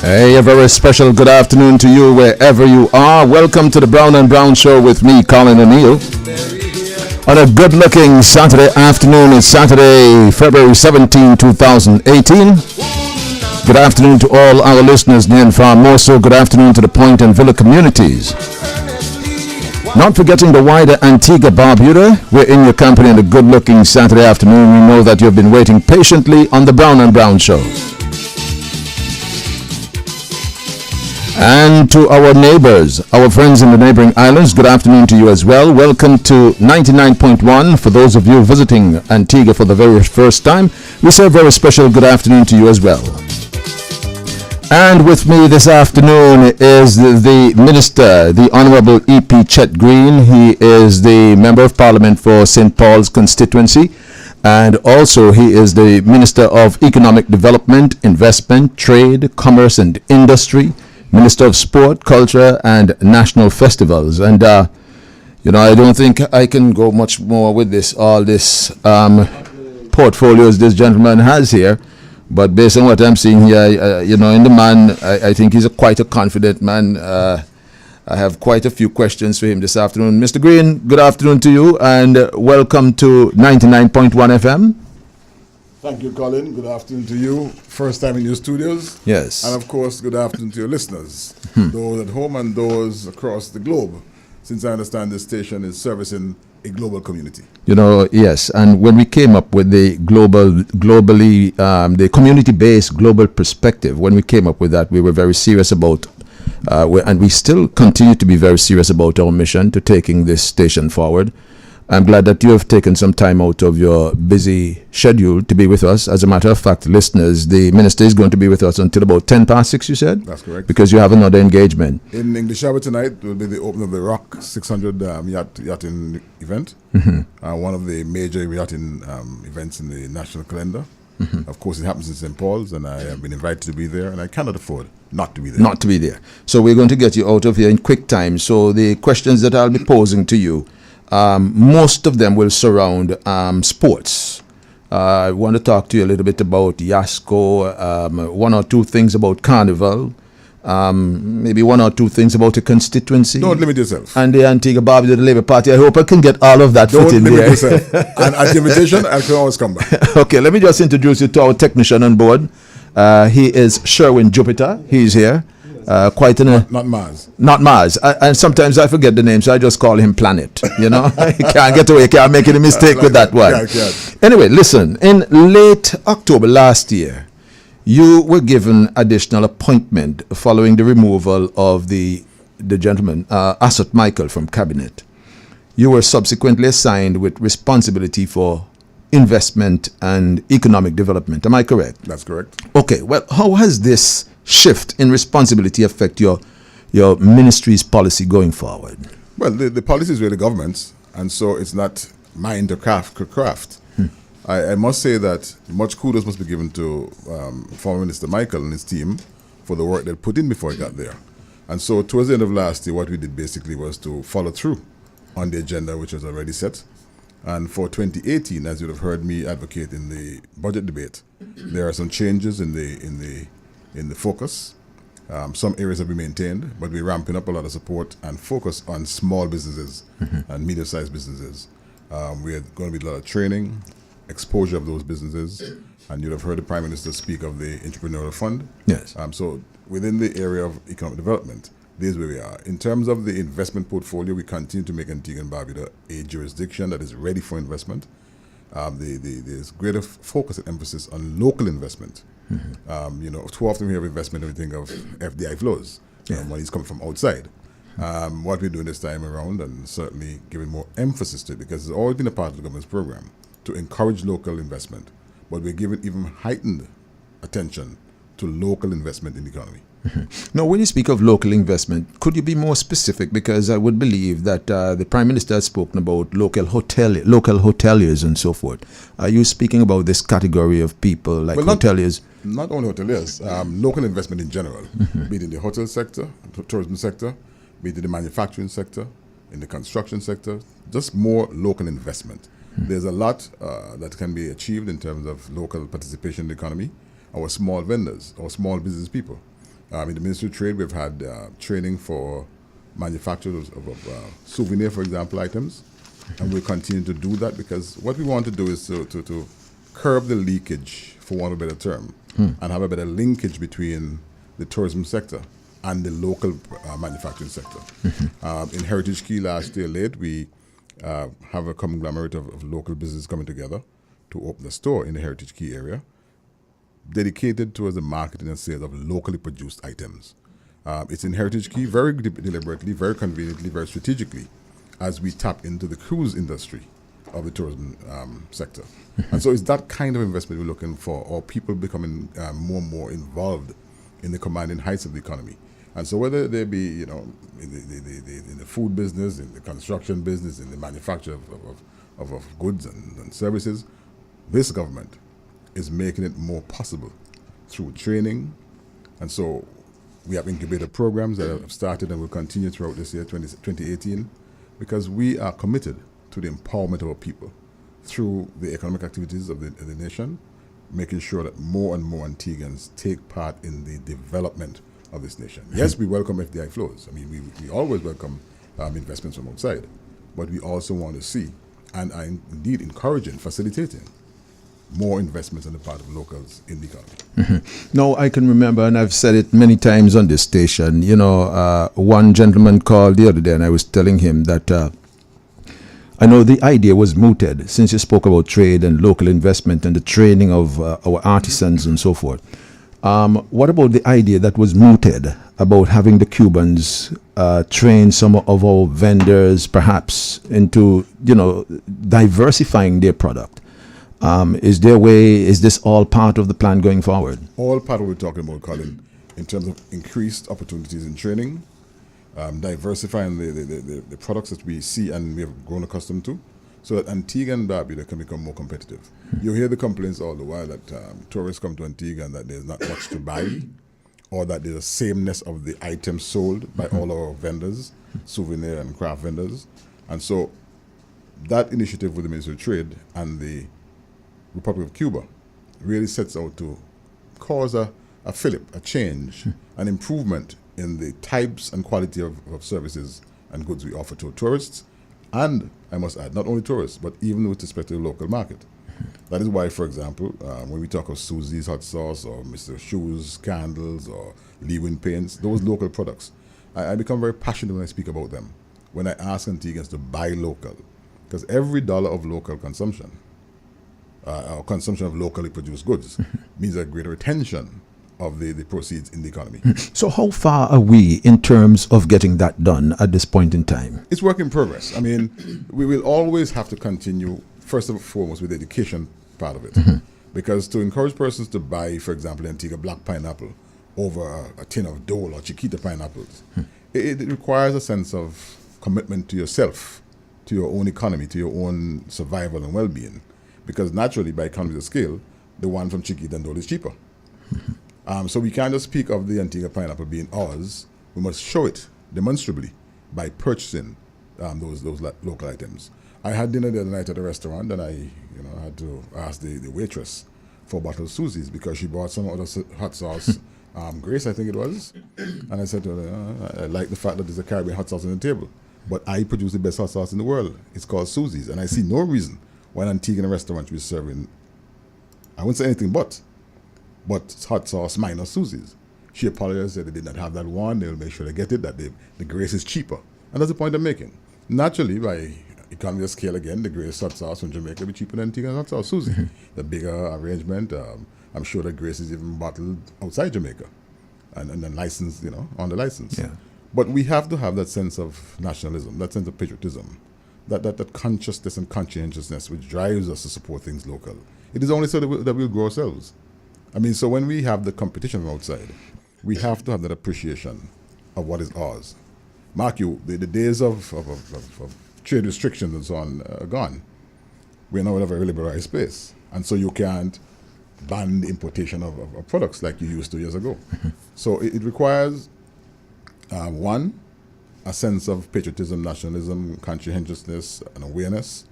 Hey, a very special good afternoon to you wherever you are. Welcome to the Browne and Browne Show with me, Colin O'Neill. On a good-looking Saturday afternoon, it's Saturday, February 17, 2018. Good afternoon to all our listeners near and far. More so, good afternoon to the Point and Villa communities. Not forgetting the wider Antigua Barbuda, we're in your company on a good-looking Saturday afternoon. We know that you've been waiting patiently on the Browne and Browne Show. And to our neighbors, our friends in the neighboring islands, good afternoon to you as well. Welcome to 99.1. For those of you visiting Antigua for the very first time, we say a very special good afternoon to you as well. And with me this afternoon is the Minister, the Honorable E.P. Chet Green. He is the Member of Parliament for St. Paul's constituency. And also he is the Minister of Economic Development, Investment, Trade, Commerce and Industry, Minister of Sport, Culture, and National Festivals. And, I don't think I can go much more with all this portfolios this gentleman has here. But based on what I'm seeing here, in the man, I think he's quite a confident man. I have quite a few questions for him this afternoon. Mr. Green, good afternoon to you, and welcome to 99.1 FM. Thank you, Colin. Good afternoon to you. First time in your studios. Yes. And of course, good afternoon to your listeners, those at home and those across the globe, since I understand this station is servicing a global community. Yes. And when we came up with the the community-based global perspective, when we came up with that, we were very serious about, and we still continue to be very serious about our mission to taking this station forward. I'm glad that you have taken some time out of your busy schedule to be with us. As a matter of fact, listeners, the minister is going to be with us until about 10 past 6, you said? That's correct. Because you have another engagement. In English Hour tonight will be the opening of the Rock 600 yachting event, one of the major yachting events in the national calendar. Of course, it happens in St. Paul's, and I have been invited to be there, and I cannot afford not to be there. Not to be there. So we're going to get you out of here in quick time. So the questions that I'll be posing to you, most of them will surround sports. I want to talk to you a little bit about YASCO, one or two things about Carnival, maybe one or two things about the constituency. Don't limit yourself. And the Antigua Barbuda, the Labour Party. I hope I can get all of that fit in there. Don't limit yourself. And at the invitation, I can always come back. Okay, let me just introduce you to our technician on board. He is Sherwin Jupiter. He's here. Not Mars. Not Mars. And sometimes I forget the name, so I just call him Planet. You can't get away. Can't make any mistake with that one. Anyway, listen. In late October last year, you were given additional appointment following the removal of the gentleman, Asot Michael, from cabinet. You were subsequently assigned with responsibility for investment and economic development. Am I correct? That's correct. Okay. Well, how has this shift in responsibility affect your ministry's policy going forward? Well, the policy is really government's, and so it's not mine to craft. I must say that much kudos must be given to former Minister Michael and his team for the work they put in before he got there. And so towards the end of last year, what we did basically was to follow through on the agenda which was already set. And for 2018, as you have heard me advocate in the budget debate, there are some changes in the focus. Some areas have been maintained, but we're ramping up a lot of support and focus on small businesses and medium-sized businesses. We're going to be a lot of training, exposure of those businesses, and you'll have heard the Prime Minister speak of the Entrepreneurial Fund. Yes. So within the area of economic development, there's where we are. In terms of the investment portfolio, we continue to make Antigua and Barbuda a jurisdiction that is ready for investment. There's greater focus and emphasis on local investment. Too often we have investment and we think of FDI flows, money's coming from outside. What we're doing this time around, and certainly giving more emphasis to it, because it's always been a part of the government's program to encourage local investment, but we're giving even heightened attention to local investment in the economy. Now, when you speak of local investment, could you be more specific? Because I would believe that the Prime Minister has spoken about local hoteliers and so forth. Are you speaking about this category of people like hoteliers? Not only hoteliers, local investment in general, be it in the hotel sector, tourism sector, be it in the manufacturing sector, in the construction sector, just more local investment. There's a lot that can be achieved in terms of local participation in the economy. Our small vendors, our small business people, In the Ministry of Trade, we've had training for manufacturers of souvenir, for example, items. And we'll continue to do that because what we want to do is to curb the leakage, for want of a better term, and have a better linkage between the tourism sector and the local manufacturing sector. In Heritage Key last year late, we have a conglomerate of local businesses coming together to open a store in the Heritage Key area dedicated towards the marketing and sales of locally produced items. It's in Heritage Key very deliberately, very conveniently, very strategically, as we tap into the cruise industry of the tourism sector. And so it's that kind of investment we're looking for, or people becoming more and more involved in the commanding heights of the economy. And so whether they be, in the food business, in the construction business, in the manufacture of goods and services, this government is making it more possible through training. And so we have incubator programs that have started and will continue throughout this year, 2018, because we are committed to the empowerment of our people through the economic activities of the nation, making sure that more and more Antiguans take part in the development of this nation. Yes, we welcome FDI flows. I mean, we always welcome investments from outside, but we also want to see, and are indeed encouraging, facilitating more investments on the part of locals in the economy. No, I can remember, and I've said it many times on this station, one gentleman called the other day and I was telling him that I know the idea was mooted since you spoke about trade and local investment and the training of our artisans and so forth. What about the idea that was mooted about having the Cubans train some of our vendors perhaps into, diversifying their product? Is this all part of the plan going forward? All part of what we're talking about, Colin, in terms of increased opportunities in training, diversifying the products that we see and we have grown accustomed to, so that Antigua and Barbuda can become more competitive. You hear the complaints all the while that tourists come to Antigua and that there's not much to buy, or that there's a sameness of the items sold by all our vendors, souvenir and craft vendors. And so that initiative with the Ministry of Trade and the Republic of Cuba really sets out to cause a fillip, a change, an improvement in the types and quality of services and goods we offer to tourists, and I must add, not only tourists, but even with respect to the local market. That is why, for example, when we talk of Susie's hot sauce or Mr. Shoes candles or Lewin paints, those local products, I become very passionate when I speak about them, when I ask Antiguans to buy local, because every dollar of local consumption, or consumption of locally produced goods, means a greater retention of the proceeds in the economy. So how far are we in terms of getting that done at this point in time? It's work in progress. I mean, we will always have to continue, first and foremost, with the education part of it. Because to encourage persons to buy, for example, Antigua black pineapple over a tin of Dole or Chiquita pineapples, it requires a sense of commitment to yourself, to your own economy, to your own survival and well-being. Because naturally, by economies of scale, the one from Chiquita and Dole is cheaper. So we can't just speak of the Antigua pineapple being ours. We must show it demonstrably by purchasing those local items. I had dinner the other night at a restaurant, and I had to ask the waitress for a bottle of Susie's because she bought some other hot sauce, Grace, I think it was. And I said to her, I like the fact that there's a Caribbean hot sauce on the table, but I produce the best hot sauce in the world. It's called Susie's, and I see no reason why an Antiguan restaurant should be serving, I wouldn't say anything but hot sauce minus Susie's. She apologized, said they did not have that one. They'll make sure they get it, that the Grace is cheaper. And that's the point I'm making. Naturally, by economy of scale again, the Grace hot sauce from Jamaica will be cheaper than Antigua hot sauce Susie. The bigger arrangement, I'm sure that Grace is even bottled outside Jamaica and then licensed, on the license. Yeah. But we have to have that sense of nationalism, that sense of patriotism, that consciousness and conscientiousness which drives us to support things local. It is only so that we'll grow ourselves. I mean, so when we have the competition from outside, we have to have that appreciation of what is ours. Mark you, the days of trade restrictions and so on are gone. We're now in a very liberalized space. And so you can't ban the importation of products like you used to years ago. So it requires, one, a sense of patriotism, nationalism, conscientiousness, and awareness.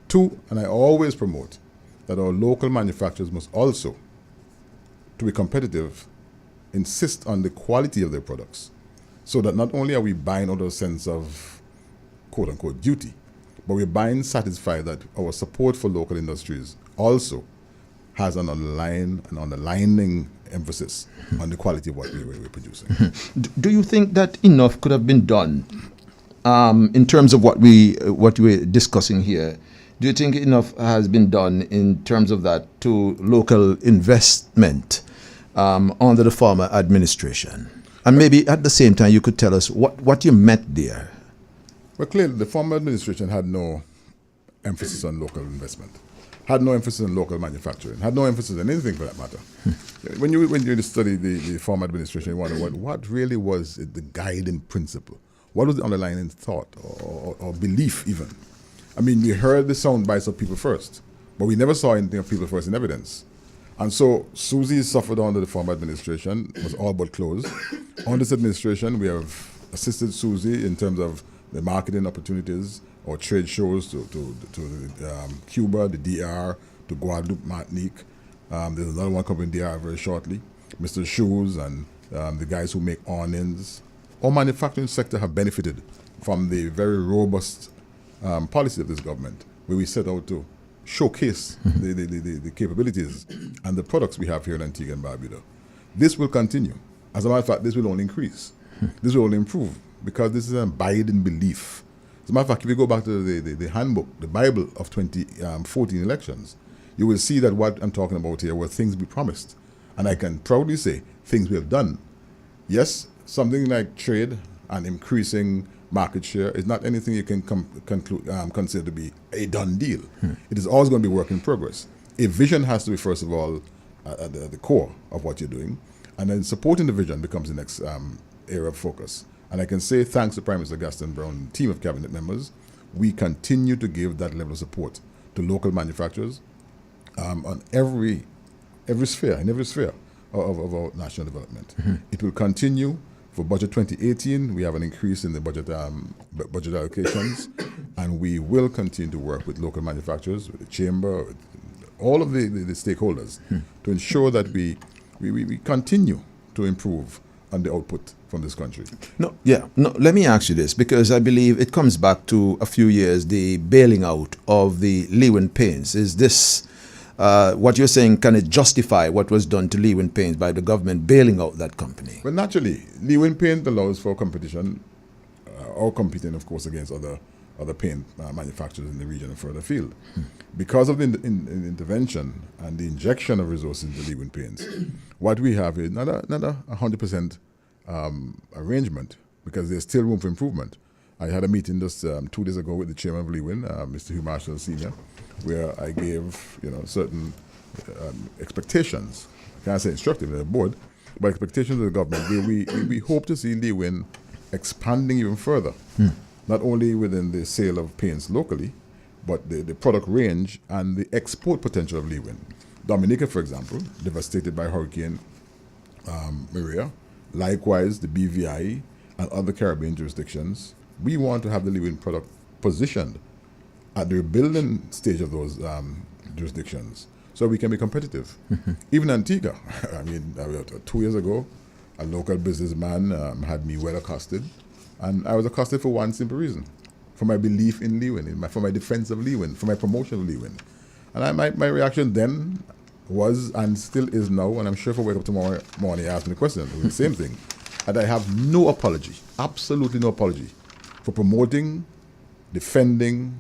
Two, and I always promote that our local manufacturers must also, to be competitive insist on the quality of their products, so that not only are we buying out of a sense of quote-unquote duty, but we're buying satisfied that our support for local industries also has an underlining emphasis on the quality of what we're producing. Do you think that enough could have been done in terms of what we're discussing here? Do you think enough has been done in terms of that to local investment under the former administration? And maybe at the same time you could tell us what you meant there. Well, clearly the former administration had no emphasis on local investment, had no emphasis on local manufacturing, had no emphasis on anything for that matter. When you study the former administration, you wonder what really was the guiding principle? What was the underlying thought or belief even? I mean, we heard the sound bites of people first, but we never saw anything of people first in evidence. And so Susie suffered under the former administration, was all but closed. On this administration, we have assisted Susie in terms of the marketing opportunities or trade shows to Cuba, the DR, to Guadeloupe, Martinique. There's another one coming in DR very shortly. Mr. Shoes and the guys who make awnings. Our manufacturing sector have benefited from the very robust policy of this government, where we set out to showcase the capabilities and the products we have here in Antigua and Barbuda. This will continue. As a matter of fact, this will only increase. This will only improve, because this is an abiding belief. As a matter of fact, if you go back to the handbook, the Bible of 2014 elections, you will see that what I'm talking about here were things we promised. And I can proudly say things we have done. Yes, something like trade and increasing market share is not anything you can consider to be a done deal. It is always going to be work in progress. A vision has to be, first of all, at the core of what you're doing, and then supporting the vision becomes the next area of focus. And I can say, thanks to Prime Minister Gaston Browne and team of cabinet members, we continue to give that level of support to local manufacturers on every sphere, in every sphere of our national development. It will continue. For budget 2018, we have an increase in the budget allocations, and we will continue to work with local manufacturers, with the chamber, with all of the stakeholders to ensure that we continue to improve on the output from this country. Let me ask you this, because I believe it comes back to a few years, the bailing out of the Lewin Paints. Is this what you're saying, can it justify what was done to Lewin Paints by the government bailing out that company? Well, naturally, Lewin Paint allows for competition, or competing, of course, against other paint manufacturers in the region and further afield. Because of the intervention and the injection of resources into Lewin Paints, what we have is not a 100% arrangement, because there's still room for improvement. I had a meeting just 2 days ago with the chairman of Lewin, Mr. Hugh Marshall Sr., where I gave certain expectations. I can't say instructive to the board, but expectations of the government. Where we hope to see Lewin expanding even further, not only within the sale of paints locally, but the product range and the export potential of Lewin. Dominica, for example, devastated by Hurricane Maria. Likewise, the BVI and other Caribbean jurisdictions. We want to have the Lewin product positioned at the rebuilding stage of those jurisdictions, so we can be competitive. Even Antigua, I mean, 2 years ago, a local businessman had me well accosted, and I was accosted for one simple reason: for my belief in Lewin, for my defense of Lewin, for my promotion of Lewin. And my reaction then was, and still is now, and I'm sure if I wake up tomorrow morning, I ask me the question, the same thing, and I have no apology, absolutely no apology, for promoting, defending,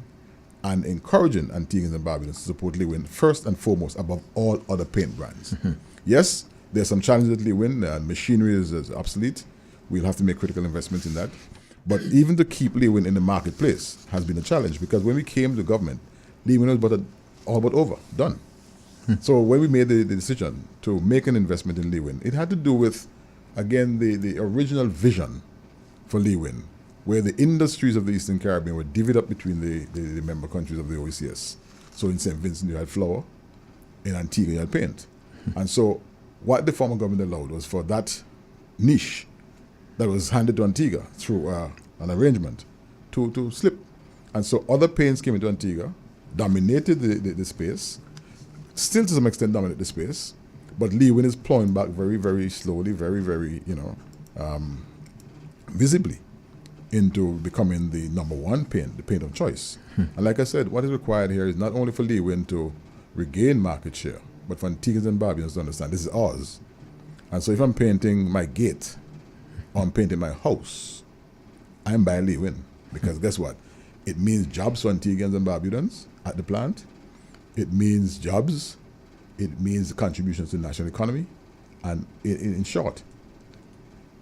and encouraging Antiguans and Barbadians to support Lewin first and foremost above all other paint brands. Yes, there's some challenges with Lewin, and machinery is obsolete. We'll have to make critical investments in that. But even to keep Lewin in the marketplace has been a challenge, because when we came to government, Lewin was all but over, done. So when we made the decision to make an investment in Lewin, it had to do with, again, the original vision for Lewin, where the industries of the Eastern Caribbean were divvied up between the member countries of the OECS. So in St. Vincent you had flour, in Antigua you had paint. And so what the former government allowed was for that niche that was handed to Antigua through an arrangement to slip. And so other paints came into Antigua, dominated the space, still to some extent dominate the space, But Lewin is plowing back very, very slowly, very, very, visibly into becoming the number one paint, the paint of choice. And like I said, what is required here is not only for Lewin to regain market share, but for Antiguans and Barbadians to understand this is ours. And so if I'm painting my gate or I'm painting my house, I'm buying Lewin. Because guess what? It means jobs for Antiguans and Barbadians at the plant. It means jobs. It means contributions to the national economy. And in short,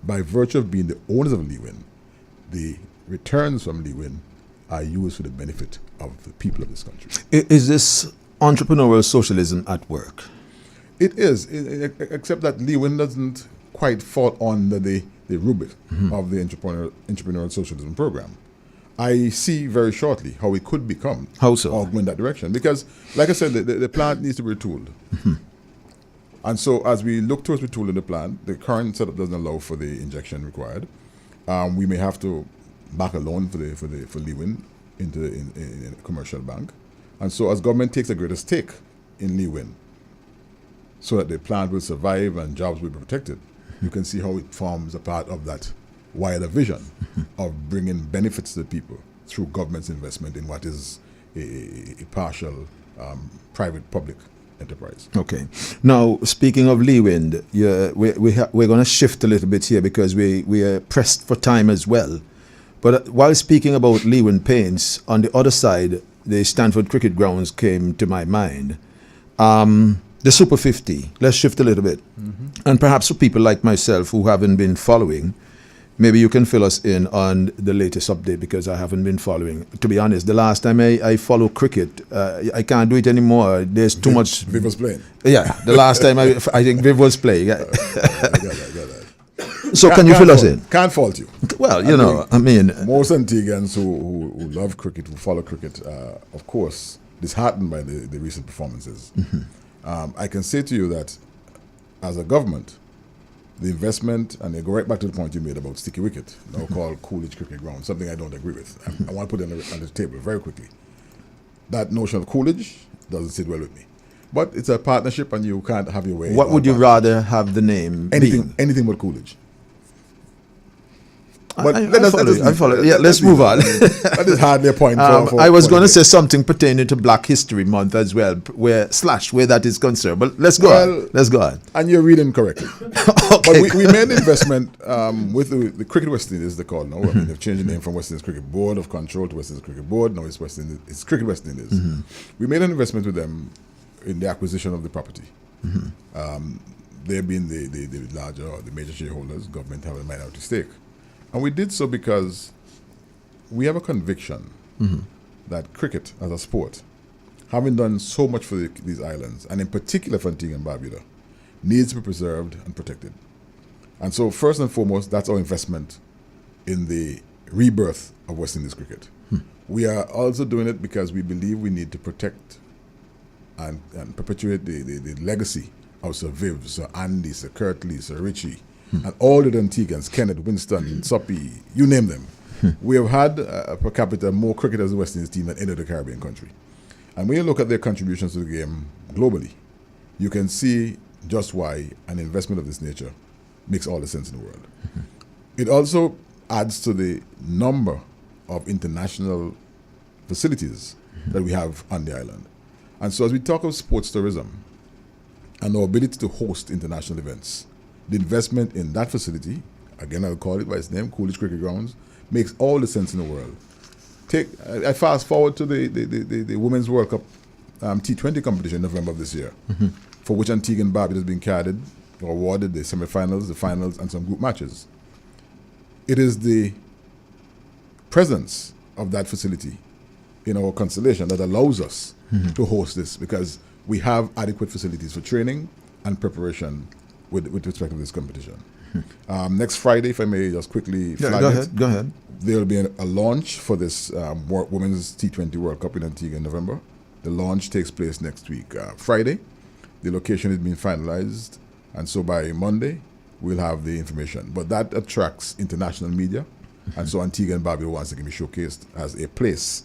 by virtue of being the owners of Lewin, the returns from Lewin are used for the benefit of the people of this country. Is this entrepreneurial socialism at work? It is, except that Lewin doesn't quite fall under the rubric of the entrepreneurial socialism program. I see very shortly how it could become. How so? Or go in that direction. Because, like I said, the plant needs to be retooled. And so as we look towards retooling the plant, the current setup doesn't allow for the injection required. We may have to back a loan for Lewin in a commercial bank. And so as government takes a greater stake in Lewin so that the plant will survive and jobs will be protected, you can see how it forms a part of that wider vision of bringing benefits to the people through government's investment in what is a partial private-public enterprise. Okay. Now, speaking of Lewin, we're going to shift a little bit here because we are pressed for time as well. But while speaking about Lewin paints, on the other side, the Stanford Cricket Grounds came to my mind. The Super 50, let's shift a little bit. And perhaps for people like myself who haven't been following, maybe you can fill us in on the latest update because I haven't been following. To be honest, the last time I followed cricket, I can't do it anymore. There's too much. Viv was playing. Yeah, the last time I think Viv was playing. I got that. So can you fill us in? Can't fault you. Well, I mean. Most Antiguans who love cricket, who follow cricket, of course, disheartened by the recent performances. I can say to you that as a government, the investment, and they go right back to the point you made about sticky wicket, now called Coolidge Cricket Ground, something I don't agree with. I want to put it on the table very quickly. That notion of Coolidge doesn't sit well with me. But it's a partnership and you can't have your way. What would you rather have the name Anything but Coolidge. But I follow. Yeah, let's move on. That is hardly a point. I was going to say something pertaining to Black History Month as well, where that is concerned. But let's go on. Let's go on. And you're reading correctly. Okay. But we made an investment with the Cricket West Indies, they're called now. I mean, they've changed the name from West Indies Cricket Board of Control to West Indies Cricket Board. Now it's Cricket West Indies. We made an investment with them in the acquisition of the property. They've been the larger or the major shareholders. Government have a minority stake. And we did so because we have a conviction that cricket as a sport, having done so much for these islands, and in particular for Antigua and Barbuda, needs to be preserved and protected. And so first and foremost, that's our investment in the rebirth of West Indies cricket. We are also doing it because we believe we need to protect and perpetuate the legacy of Sir Viv, Sir Andy, Sir Kirtley, Sir Richie, and all the Antiguans, Kenneth, Winston, Soppy, you name them. We have had per capita more cricketers in the West Indies team than any other Caribbean country. And when you look at their contributions to the game globally, you can see just why an investment of this nature makes all the sense in the world. It also adds to the number of international facilities that we have on the island. And so as we talk of sports tourism and our ability to host international events, the investment in that facility, again I'll call it by its name, Coolidge Cricket Grounds, makes all the sense in the world. I fast forward to the Women's World Cup T20 competition in November of this year, for which Antigua and Barbuda has been carded or awarded the semi-finals, the finals, and some group matches. It is the presence of that facility in our constellation that allows us to host this, because we have adequate facilities for training and preparation with respect to this competition. Next Friday, if I may just quickly flag Go ahead. There will be a launch for this Women's T20 World Cup in Antigua in November. The launch takes place next week, Friday. The location is being finalized, and so by Monday, we'll have the information. But that attracts international media, and so Antigua and Barbuda once again be showcased as a place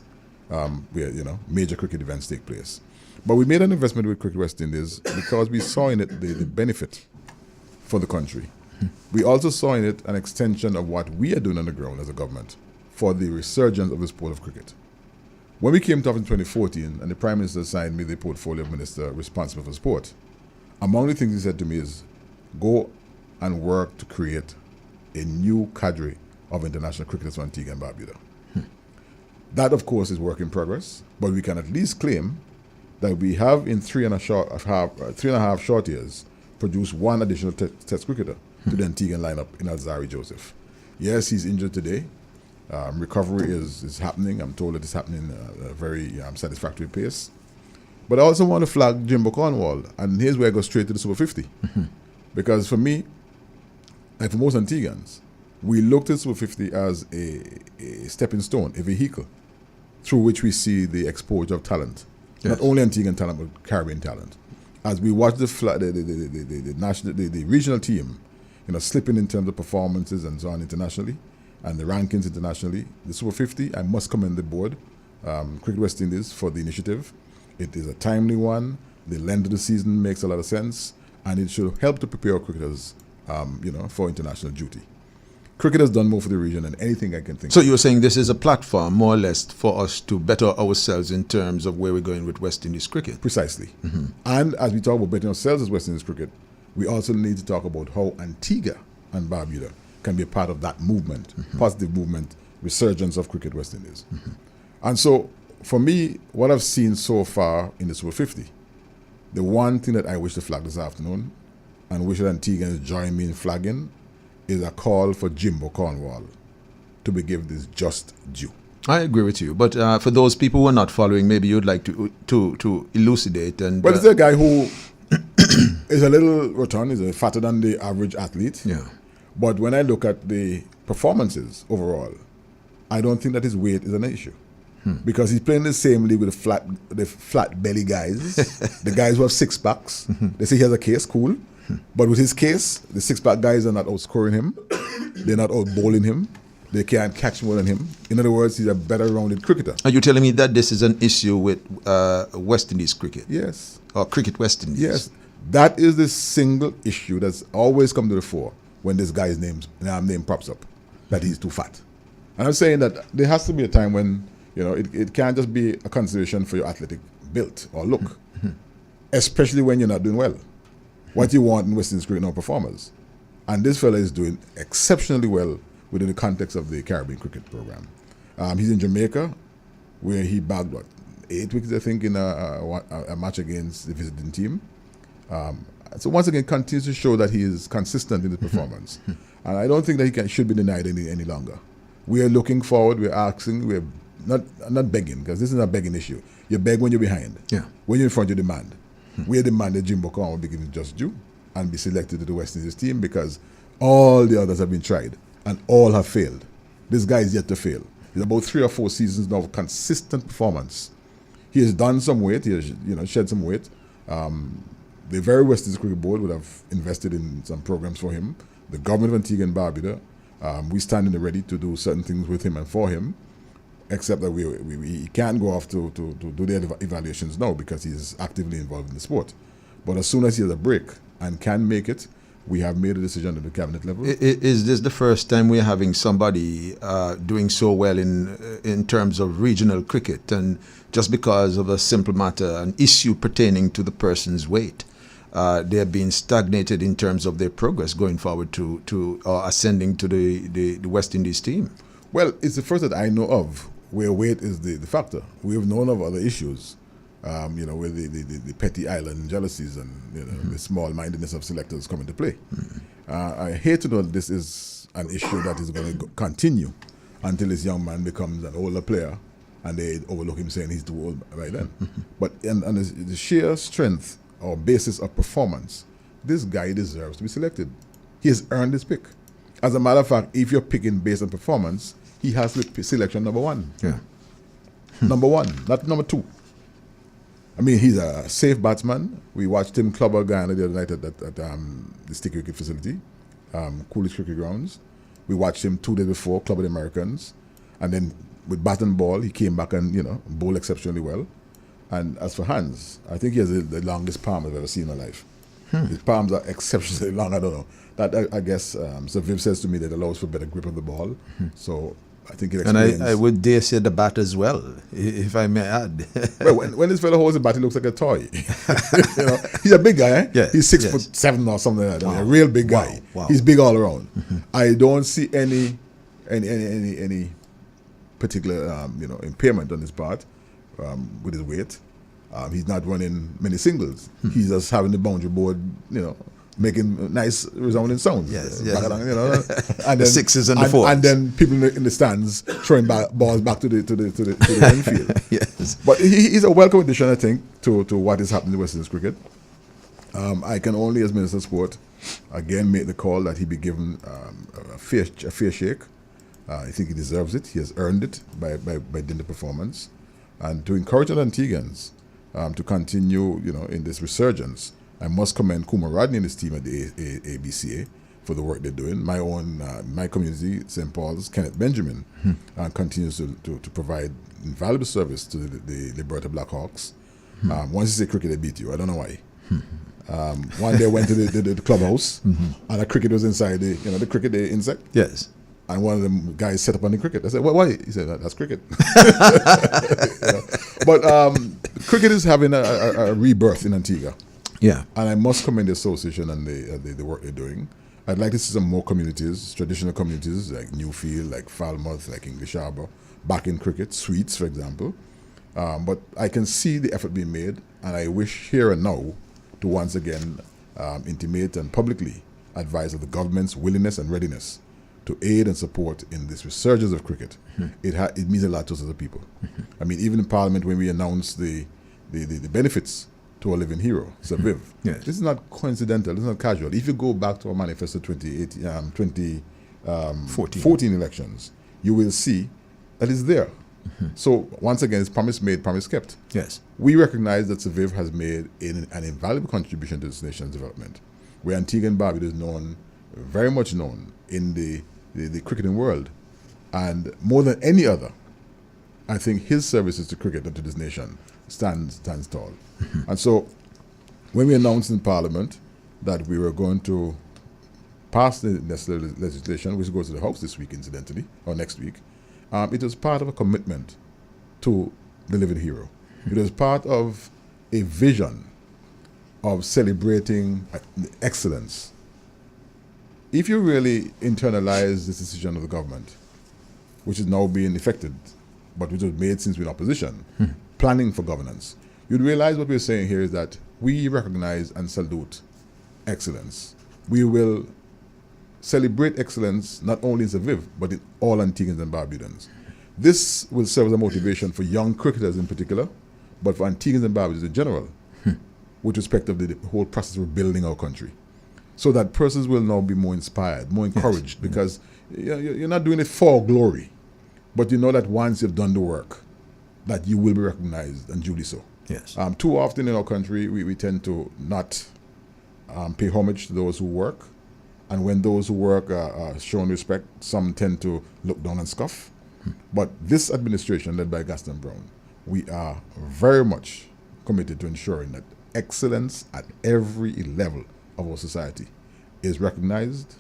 where major cricket events take place. But we made an investment with Cricket West Indies because we saw in it the benefit for the country. We also saw in it an extension of what we are doing on the ground as a government for the resurgence of the sport of cricket. When we came to office in 2014 and the Prime Minister assigned me the portfolio of Minister responsible for sport, among the things he said to me is, go and work to create a new cadre of international cricketers for Antigua and Barbuda. That, of course, is work in progress, but we can at least claim that we have in 3.5 short years produced one additional test cricketer to the Antiguan lineup in Alzari Joseph. Yes, he's injured today. Recovery is happening. I'm told that it's happening at a very satisfactory pace. But I also want to flag Jimbo Cornwall, and here's where I go straight to the Super 50. Because for me, like for most Antiguans, we looked at Super 50 as a stepping stone, a vehicle, through which we see the exposure of talent. Yes. Not only Antiguan talent, but Caribbean talent. As we watch the regional team, slipping in terms of performances and so on internationally, and the rankings internationally, the Super 50, I must commend the board, Cricket West Indies, for the initiative. It is a timely one. The length of the season makes a lot of sense, and it should help to prepare our cricketers, for international duty. Cricket has done more for the region than anything I can think of. So you're saying this is a platform, more or less, for us to better ourselves in terms of where we're going with West Indies cricket? Precisely. And as we talk about bettering ourselves as West Indies cricket, we also need to talk about how Antigua and Barbuda can be a part of that movement, positive movement, resurgence of Cricket West Indies. And so, for me, what I've seen so far in the Super 50, the one thing that I wish to flag this afternoon, and wish that Antiguans join me in flagging, is a call for Jimbo Cornwall to be given this just due. I agree with you, but for those people who are not following, maybe you'd like to elucidate. And well, it's a guy who is a little rotund, is fatter than the average athlete. Yeah. But when I look at the performances overall, I don't think that his weight is an issue. Because he's playing the same league with the flat belly guys, the guys who have six packs. They say he has a case, cool. But with his case, the six-pack guys are not outscoring him. They're not out-bowling him. They can't catch more than him. In other words, he's a better-rounded cricketer. Are you telling me that this is an issue with West Indies cricket? Yes. Or Cricket West Indies? Yes. That is the single issue that's always come to the fore when this guy's name pops up, that he's too fat. And I'm saying that there has to be a time when, it can't just be a consideration for your athletic build or look, especially when you're not doing well. What you want in West Indies cricket now, performers. And this fella is doing exceptionally well within the context of the Caribbean cricket program. He's in Jamaica, where he bagged, 8 wickets, I think, in a match against the visiting team. So once again, continues to show that he is consistent in his performance. And I don't think that he should be denied any longer. We are looking forward, we're asking, we're not begging, because this is not a begging issue. You beg when you're behind. Yeah. When you're in front, you demand. We demanded Jimbo Cornwall be given just due and be selected to the West Indies team because all the others have been tried and all have failed. This guy is yet to fail. He's about 3 or 4 seasons now of consistent performance. He has done some weight. He has shed some weight. The very West Indies Cricket Board would have invested in some programs for him. The government of Antigua and Barbuda, we stand in the ready to do certain things with him and for him. Except that he can't go off to do the evaluations now because he's actively involved in the sport. But as soon as he has a break and can make it, we have made a decision at the cabinet level. Is this the first time we're having somebody doing so well in terms of regional cricket, and just because of a simple matter, an issue pertaining to the person's weight, they're being stagnated in terms of their progress going forward to ascending to the West Indies team? Well, it's the first that I know of where weight is the factor. We have known of other issues, where the petty island jealousies and the small-mindedness of selectors come into play. I hate to know that this is an issue that is going to continue until this young man becomes an older player and they overlook him saying he's too old by then. But on the sheer strength or basis of performance, this guy deserves to be selected. He has earned his pick. As a matter of fact, if you're picking based on performance, he has to be selection number 1. Yeah. Number 1, not number 2. I mean, he's a safe batsman. We watched him club a guy the other night at the Sticky Wicket facility, Coolidge Cricket Grounds. We watched him 2 days before, club with the Americans. And then with bat and ball, he came back and, bowled exceptionally well. And as for hands, I think he has the longest palm I've ever seen in my life. His palms are exceptionally long. I don't know. That I guess Sir Viv says to me that allows for better grip of the ball. So I think it explains. And I would dare say the bat as well, if I may add. Well, when this fellow holds the bat, he looks like a toy. He's a big guy. Eh? Yeah, he's 6'7" or something like that. Wow. A real big guy. Wow. He's big all around. I don't see any particular impairment on his part with his weight. He's not running many singles. He's just having the boundary board, making nice resounding sounds. Yes. And the then, sixes and the fours. And then people in the stands throwing balls back to the infield. Yes. But he's a welcome addition, I think, to what is happening in West Indies cricket. I can only, as Minister of Sport, again make the call that he be given a fair shake. I think he deserves it. He has earned it by dint of performance. And to encourage other Antiguans to continue, in this resurgence, I must commend Kumar Rodney and his team at the ABCA for the work they're doing. My community, St. Paul's, Kenneth Benjamin, continues to provide invaluable service to the Liberta Blackhawks. Once you say cricket, they beat you. I don't know why. One day I went to the clubhouse, and a cricket was inside the cricket, the insect. Yes. And one of them guys set up on the cricket. I said, well, why? He said, that's cricket. But cricket is having a rebirth in Antigua. Yeah. And I must commend the association and the work they're doing. I'd like to see some more communities, traditional communities like Newfield, like Falmouth, like English Harbour, back in cricket, Sweets, for example. But I can see the effort being made, and I wish here and now to once again intimate and publicly advise of the government's willingness and readiness to aid and support in this resurgence of cricket. It means a lot to us as a people. I mean, even in Parliament, when we announced the benefits to our living hero, Sir Viv, Yes. this is not coincidental, this is not casual. If you go back to our manifesto 2014 elections, you will see that it's there. So once again, it's promise made, promise kept. Yes. We recognize that Sir Viv has made an invaluable contribution to this nation's development, where Antigua and Barbuda is very much known in the cricketing world. And more than any other, I think his services to cricket and to this nation stands tall. And so when we announced in Parliament that we were going to pass the necessary legislation, which goes to the House this week, incidentally, or next week, it was part of a commitment to the living hero. It was part of a vision of celebrating excellence. If you really internalize this decision of the government, which is now being effected, but which was made since we're in opposition, planning for governance, you'd realize what we're saying here is that we recognize and salute excellence. We will celebrate excellence not only in Sir Viv, but in all Antiguans and Barbudans. This will serve as a motivation for young cricketers in particular, but for Antiguans and Barbudans in general, with respect to the whole process of building our country. So that persons will now be more inspired, more encouraged, because you're not doing it for glory, but you know that once you've done the work, that you will be recognized, and duly so. Yes. Too often in our country, we tend to not pay homage to those who work, and when those who work are shown respect, some tend to look down and scoff. But this administration, led by Gaston Browne, we are very much committed to ensuring that excellence at every level of our society is recognized,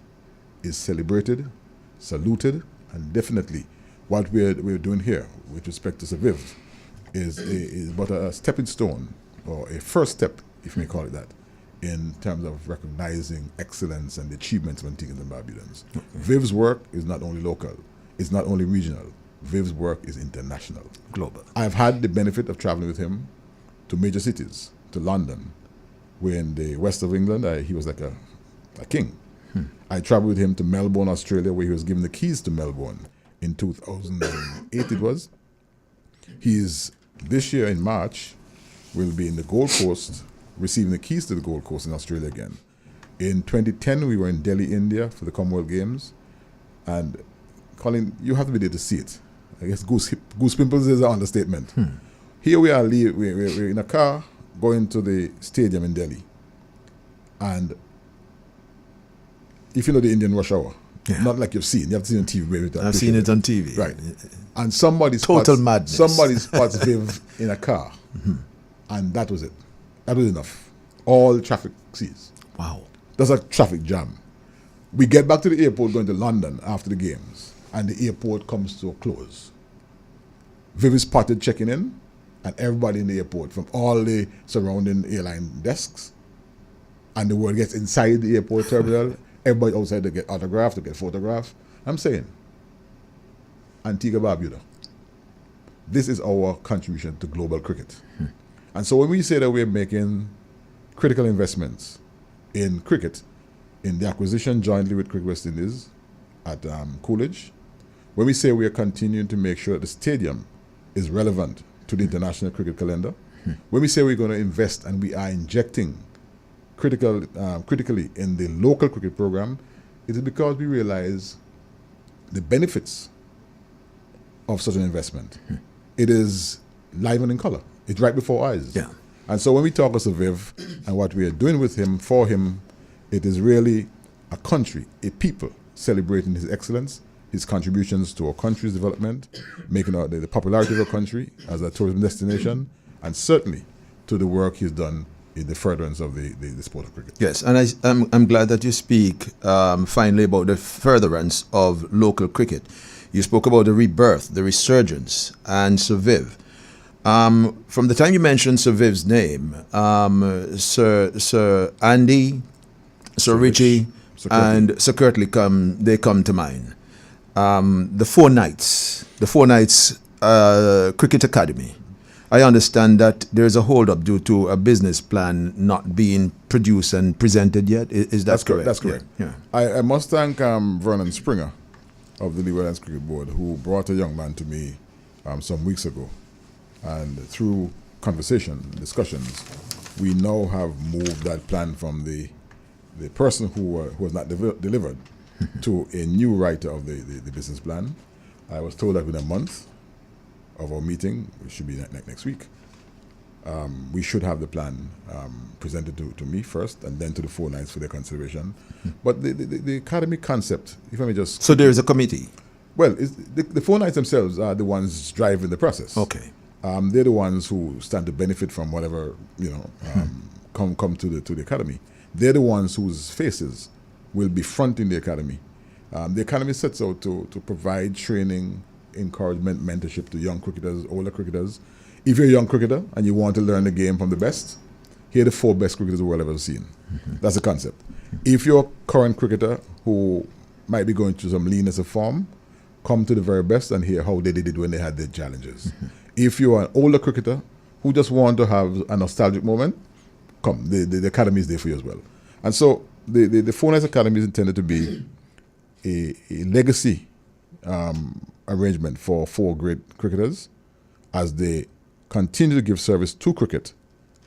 is celebrated, saluted, and definitely what we're doing here with respect to Sir Viv is but a stepping stone, or a first step, if you may call it that, in terms of recognizing excellence and the achievements of Antiguans and Barbudans. Okay. Viv's work is not only local, it's not only regional. Viv's work is international. Global. I've had the benefit of traveling with him to major cities, to London, where in the west of England, he was like a king. I traveled with him to Melbourne, Australia, where he was given the keys to Melbourne in 2008 it was. He's, this year in March, will be in the Gold Coast, receiving the keys to the Gold Coast in Australia again. In 2010, we were in Delhi, India for the Commonwealth Games. And Colin, you have to be there to see it. I guess goose pimples is an understatement. Here we are, we're in a car going to the stadium in Delhi. And if you know the Indian rush hour, not like you've seen it on TV. I've seen it on TV. Right. And somebody spots Viv in a car. And that was it. That was enough. All traffic ceased. Wow. That's a traffic jam. We get back to the airport going to London after the games, and the airport comes to a close. Viv is spotted checking in, and everybody in the airport from all the surrounding airline desks, and the word gets inside the airport terminal. Everybody outside to get autographed, to get photographed. I'm saying, Antigua Barbuda, this is our contribution to global cricket. And so when we say that we're making critical investments in cricket, in the acquisition jointly with Cricket West Indies at Coolidge, when we say we are continuing to make sure that the stadium is relevant to the international cricket calendar, when we say we're going to invest and we are injecting critically in the local cricket program, it is because we realize the benefits of such an investment. It is live and in color. It's right before our eyes. Yeah. And so when we talk to Viv and what we are doing with him, for him, it is really a country, a people celebrating his excellence, his contributions to our country's development, making the popularity of our country as a tourism destination, and certainly to the work he's done in the furtherance of the sport of cricket. Yes, and I'm glad that you speak finally about the furtherance of local cricket. You spoke about the rebirth, the resurgence, and Sir Viv. From the time you mentioned Sir Viv's name, Sir Andy, Sir Richie, and Sir Curtly come to mind. The four nights Cricket Academy. I understand that there's a hold-up due to a business plan not being produced and presented yet. Is that correct? That's correct. Yeah. I must thank Vernon Springer of the Leeward Islands Cricket Board, who brought a young man to me some weeks ago. And through discussions, we now have moved that plan from the person who has not delivered to a new writer of the business plan. I was told that within a month of our meeting, which should be next week, we should have the plan presented to me first and then to the four nights for their consideration. But the academy concept, if I may just... So there is a committee? Well, the four nights themselves are the ones driving the process. Okay. They're the ones who stand to benefit from whatever, come to the academy. They're the ones whose faces will be fronting the academy. The academy sets out to provide training, encouragement, mentorship to young cricketers, older cricketers. If you're a young cricketer and you want to learn the game from the best, here are the four best cricketers the world has ever seen. That's the concept. If you're a current cricketer who might be going through some leanness of form, come to the very best and hear how they did it when they had their challenges. If you're an older cricketer who just want to have a nostalgic moment, come. The academy is there for you as well. And so the Four Nights Academy is intended to be a legacy arrangement for four great cricketers as they continue to give service to cricket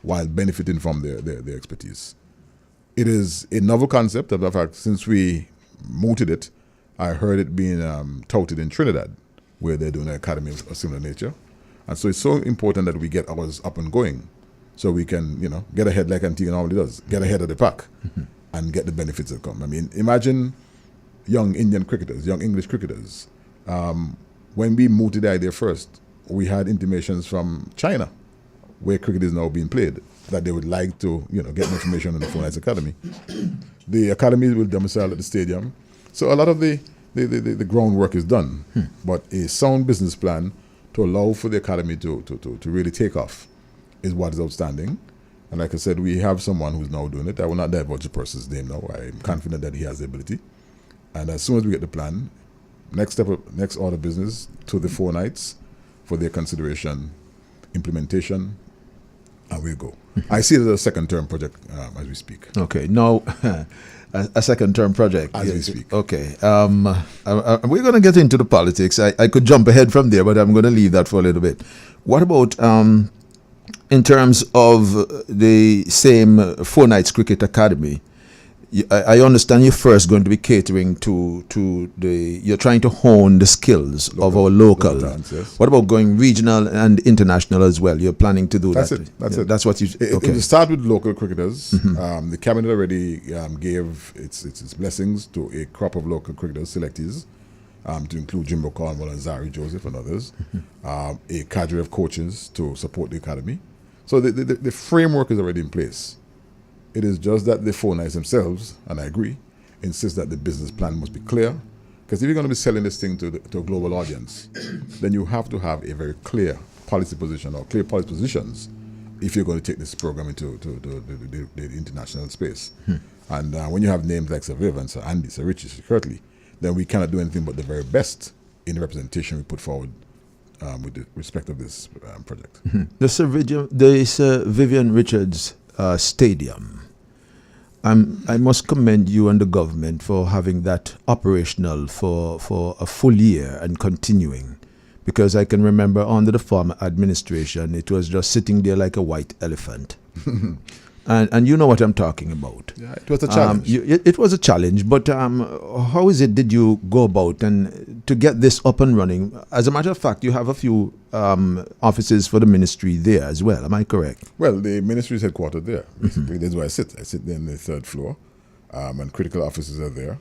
while benefiting from their expertise. It is a novel concept. In fact, since we mooted it, I heard it being touted in Trinidad, where they're doing an academy of a similar nature. And so it's so important that we get ours up and going so we can, get ahead like Antigua normally does, get ahead of the pack and get the benefits that come. I mean, imagine young Indian cricketers, young English cricketers. When we mooted the idea first, we had intimations from China, where cricket is now being played, that they would like to, get more information on the Four Nights Academy. The academy will domicile at the stadium. So a lot of the groundwork is done, but a sound business plan to allow for the academy to really take off is what is outstanding. And like I said, we have someone who's now doing it. I will not divulge the person's name now. I'm confident that he has the ability. And as soon as we get the plan, next order of business to the four nights for their consideration, implementation, and we'll go. I see it as a second-term project as we speak. Okay, now a second-term project. As we speak. Okay, we're going to get into the politics. I could jump ahead from there, but I'm going to leave that for a little bit. What about in terms of the same Four Nights Cricket Academy? I understand you're first going to be catering to you're trying to hone the skills of our local. Talents, yes. What about going regional and international as well? You're planning to do That's that? That's it. That's what you... It will start with local cricketers. The cabinet already gave its blessings to a crop of local cricketers, selectees, to include Jimbo Cornwall and Zari Joseph and others. A cadre of coaches to support the academy. So the framework is already in place. It is just that the phonies themselves, and I agree, insist that the business plan must be clear. Because if you're going to be selling this thing to a global audience, then you have to have a very clear policy position or clear policy positions if you're going to take this program into the international space. And when you have names like Sir Viv and Sir Andy, Sir Richie, Sir Kirtley, then we cannot do anything but the very best in the representation we put forward with the respect of this project. The Sir Vivian Richards Stadium. I must commend you and the government for having that operational for a full year and continuing. Because I can remember under the former administration, it was just sitting there like a white elephant. And you know what I'm talking about. Yeah, it was a challenge. It was a challenge, but how did you go about and to get this up and running? As a matter of fact, you have a few offices for the ministry there as well. Am I correct? Well, the ministry is headquartered there. Basically, that's where I sit. I sit there in the third floor, and critical offices are there.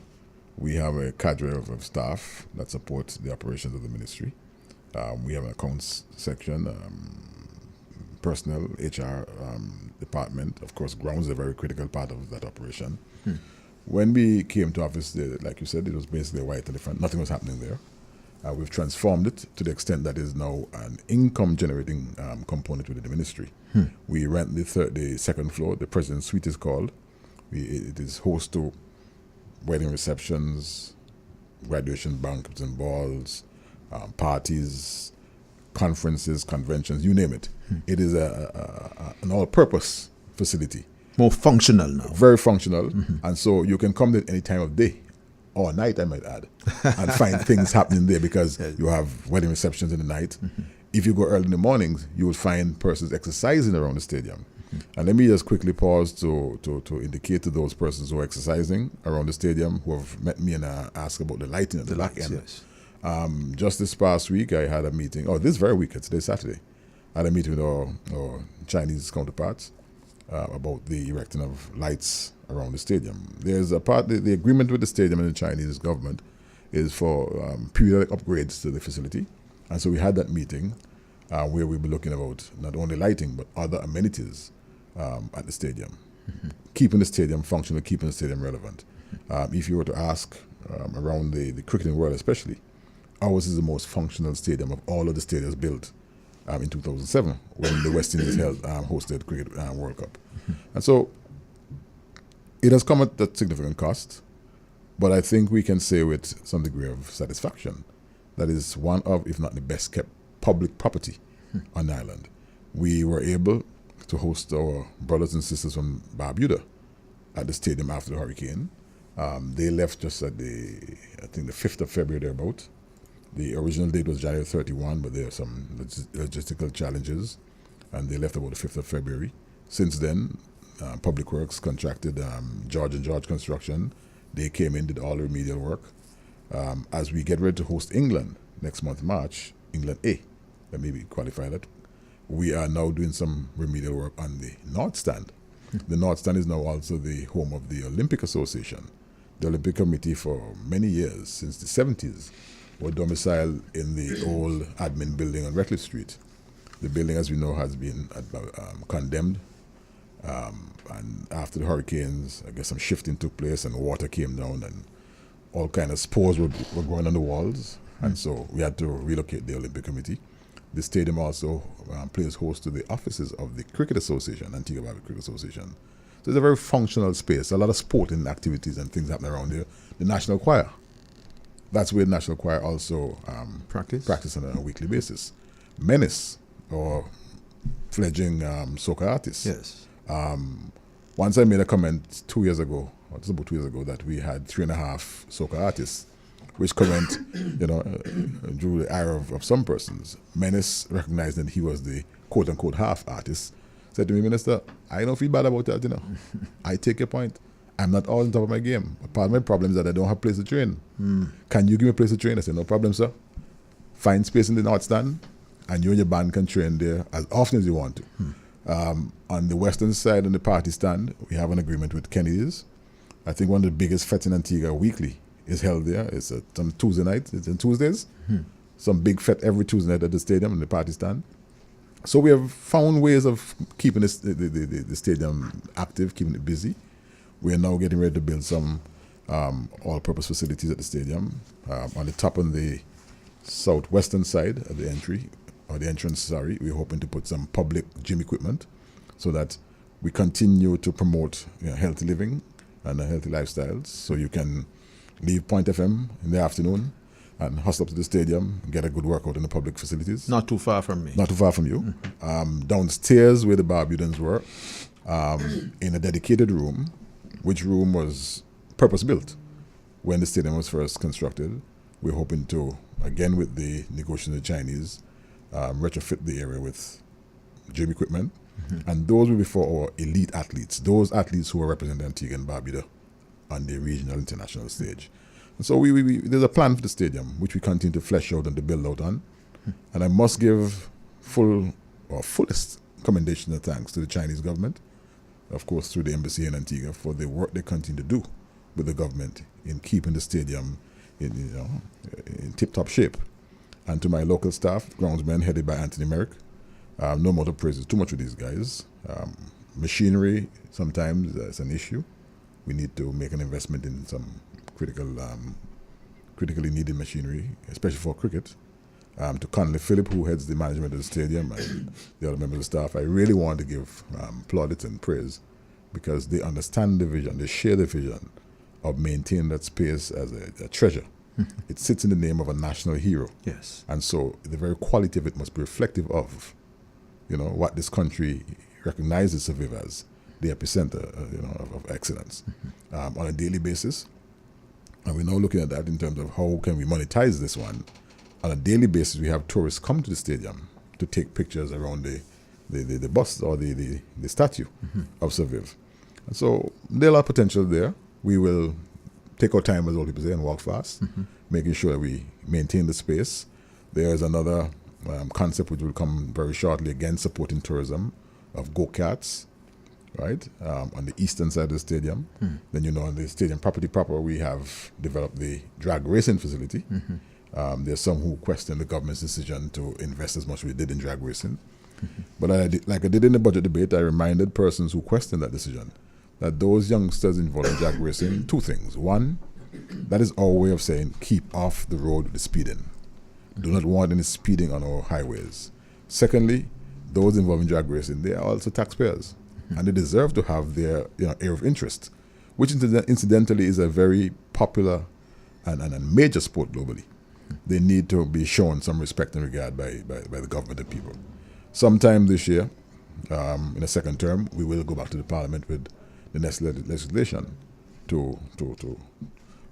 We have a cadre of staff that support the operations of the ministry. We have an accounts section, personnel, HR department. Of course, grounds is a very critical part of that operation. When we came to office, like you said, it was basically a white elephant. Nothing was happening there. We've transformed it to the extent that it is now an income-generating component within the ministry. We rent the second floor. The President's Suite is called. It is host to wedding receptions, graduation banquets and balls, parties, conferences, conventions, you name it. It is an all-purpose facility. More functional now. Very functional. And so you can come there any time of day or night, I might add, and find things happening there because you have wedding receptions in the night. If you go early in the mornings, you will find persons exercising around the stadium. And let me just quickly pause to indicate to those persons who are exercising around the stadium who have met me and asked about the lighting at the back end. Yes. Just this past week, I had a meeting, this very week, today's Saturday, I had a meeting with our Chinese counterparts about the erecting of lights around the stadium. There's a part, the agreement with the stadium and the Chinese government is for periodic upgrades to the facility. And so we had that meeting where we'll be looking about not only lighting, but other amenities at the stadium. Keeping the stadium functional, keeping the stadium relevant. If you were to ask around the cricketing world especially, ours is the most functional stadium of all of the stadiums built in 2007 when the West Indies hosted Cricket World Cup. And so it has come at a significant cost, but I think we can say with some degree of satisfaction that is one of, if not the best kept public property on the island. We were able to host our brothers and sisters from Barbuda at the stadium after the hurricane. They left just at the 5th of February thereabout. The original date was January 31, but there are some logistical challenges, and they left about the 5th of February. Since then, Public Works contracted George & George Construction. They came in, did all the remedial work. As we get ready to host England next month, March, England A, let me qualify that, we are now doing some remedial work on the North Stand. The North Stand is now also the home of the Olympic Association. The Olympic Committee for many years, since the 70s, were domiciled in the old admin building on Ratcliffe Street. The building, as we know, has been condemned. And after the hurricanes, I guess some shifting took place and water came down and all kind of spores were growing on the walls. And so we had to relocate the Olympic Committee. The stadium also plays host to the offices of the Cricket Association, Antigua Barbuda Cricket Association. So it's a very functional space. A lot of sporting activities and things happening around there. The National Choir. That's where the National Choir also practice on a weekly basis. Menace, or fledgling soca artists. Yes. Once I made a comment 2 years ago, or just about 2 years ago, that we had 3.5 soca artists, which comment, drew the ire of some persons. Menace, recognized that he was the quote-unquote half artist, said to me, Minister, I don't feel bad about that, I take your point. I'm not all on top of my game. Part of my problem is that I don't have a place to train. Can you give me a place to train? I said, no problem, sir. Find space in the North Stand, and you and your band can train there as often as you want to. On the western side, on the party stand, we have an agreement with Kennedy's. I think one of the biggest fetes in Antigua weekly is held there. It's on Tuesday night. It's on Tuesdays. Some big fete every Tuesday night at the stadium in the party stand. So we have found ways of keeping the stadium active, keeping it busy. We are now getting ready to build some all-purpose facilities at the stadium. On the top on the southwestern side of the entrance, we're hoping to put some public gym equipment so that we continue to promote healthy living and healthy lifestyles. So you can leave Point FM in the afternoon and hustle up to the stadium and get a good workout in the public facilities. Not too far from me. Not too far from you. Downstairs where the Barbudans were, in a dedicated room, which room was purpose-built when the stadium was first constructed. We're hoping to, again with the negotiation with the Chinese, retrofit the area with gym equipment. And those will be for our elite athletes, those athletes who are representing Antigua and Barbuda on the regional international stage. And so there's a plan for the stadium, which we continue to flesh out and to build out on. And I must give fullest commendation and thanks to the Chinese government, of course through the embassy in Antigua, for the work they continue to do with the government in keeping the stadium in tip-top shape. And to my local staff, groundsmen headed by Anthony Merrick, no more to praise too much with these guys. Machinery, sometimes it's an issue. We need to make an investment in some critically needed machinery, especially for cricket. To Conley Phillip, who heads the management of the stadium, and the other members of the staff, I really want to give plaudits and praise, because they understand the vision, they share the vision of maintaining that space as a treasure. It sits in the name of a national hero. Yes. And so the very quality of it must be reflective of what this country recognizes Aviv as, the epicenter of excellence on a daily basis. And we're now looking at that in terms of how can we monetize this one. On a daily basis, we have tourists come to the stadium to take pictures around the bust or the statue of Aviv. And so there's a lot of potential there. We will take our time, as old people say, and walk fast, making sure that we maintain the space. There is another concept which will come very shortly, again supporting tourism, of go-karts, right, on the eastern side of the stadium. Then on the stadium property proper, we have developed the drag racing facility. There's some who question the government's decision to invest as much as we did in drag racing. But like I did in the budget debate, I reminded persons who questioned that decision that those youngsters involved in drag racing, two things. One, that is our way of saying keep off the road with the speeding. Do not want any speeding on our highways. Secondly, those involved in drag racing, they are also taxpayers, and they deserve to have their area of interest, which incidentally is a very popular and major sport globally. They need to be shown some respect and regard by the government and people. Sometime this year, in a second term, we will go back to the Parliament with the next legislation to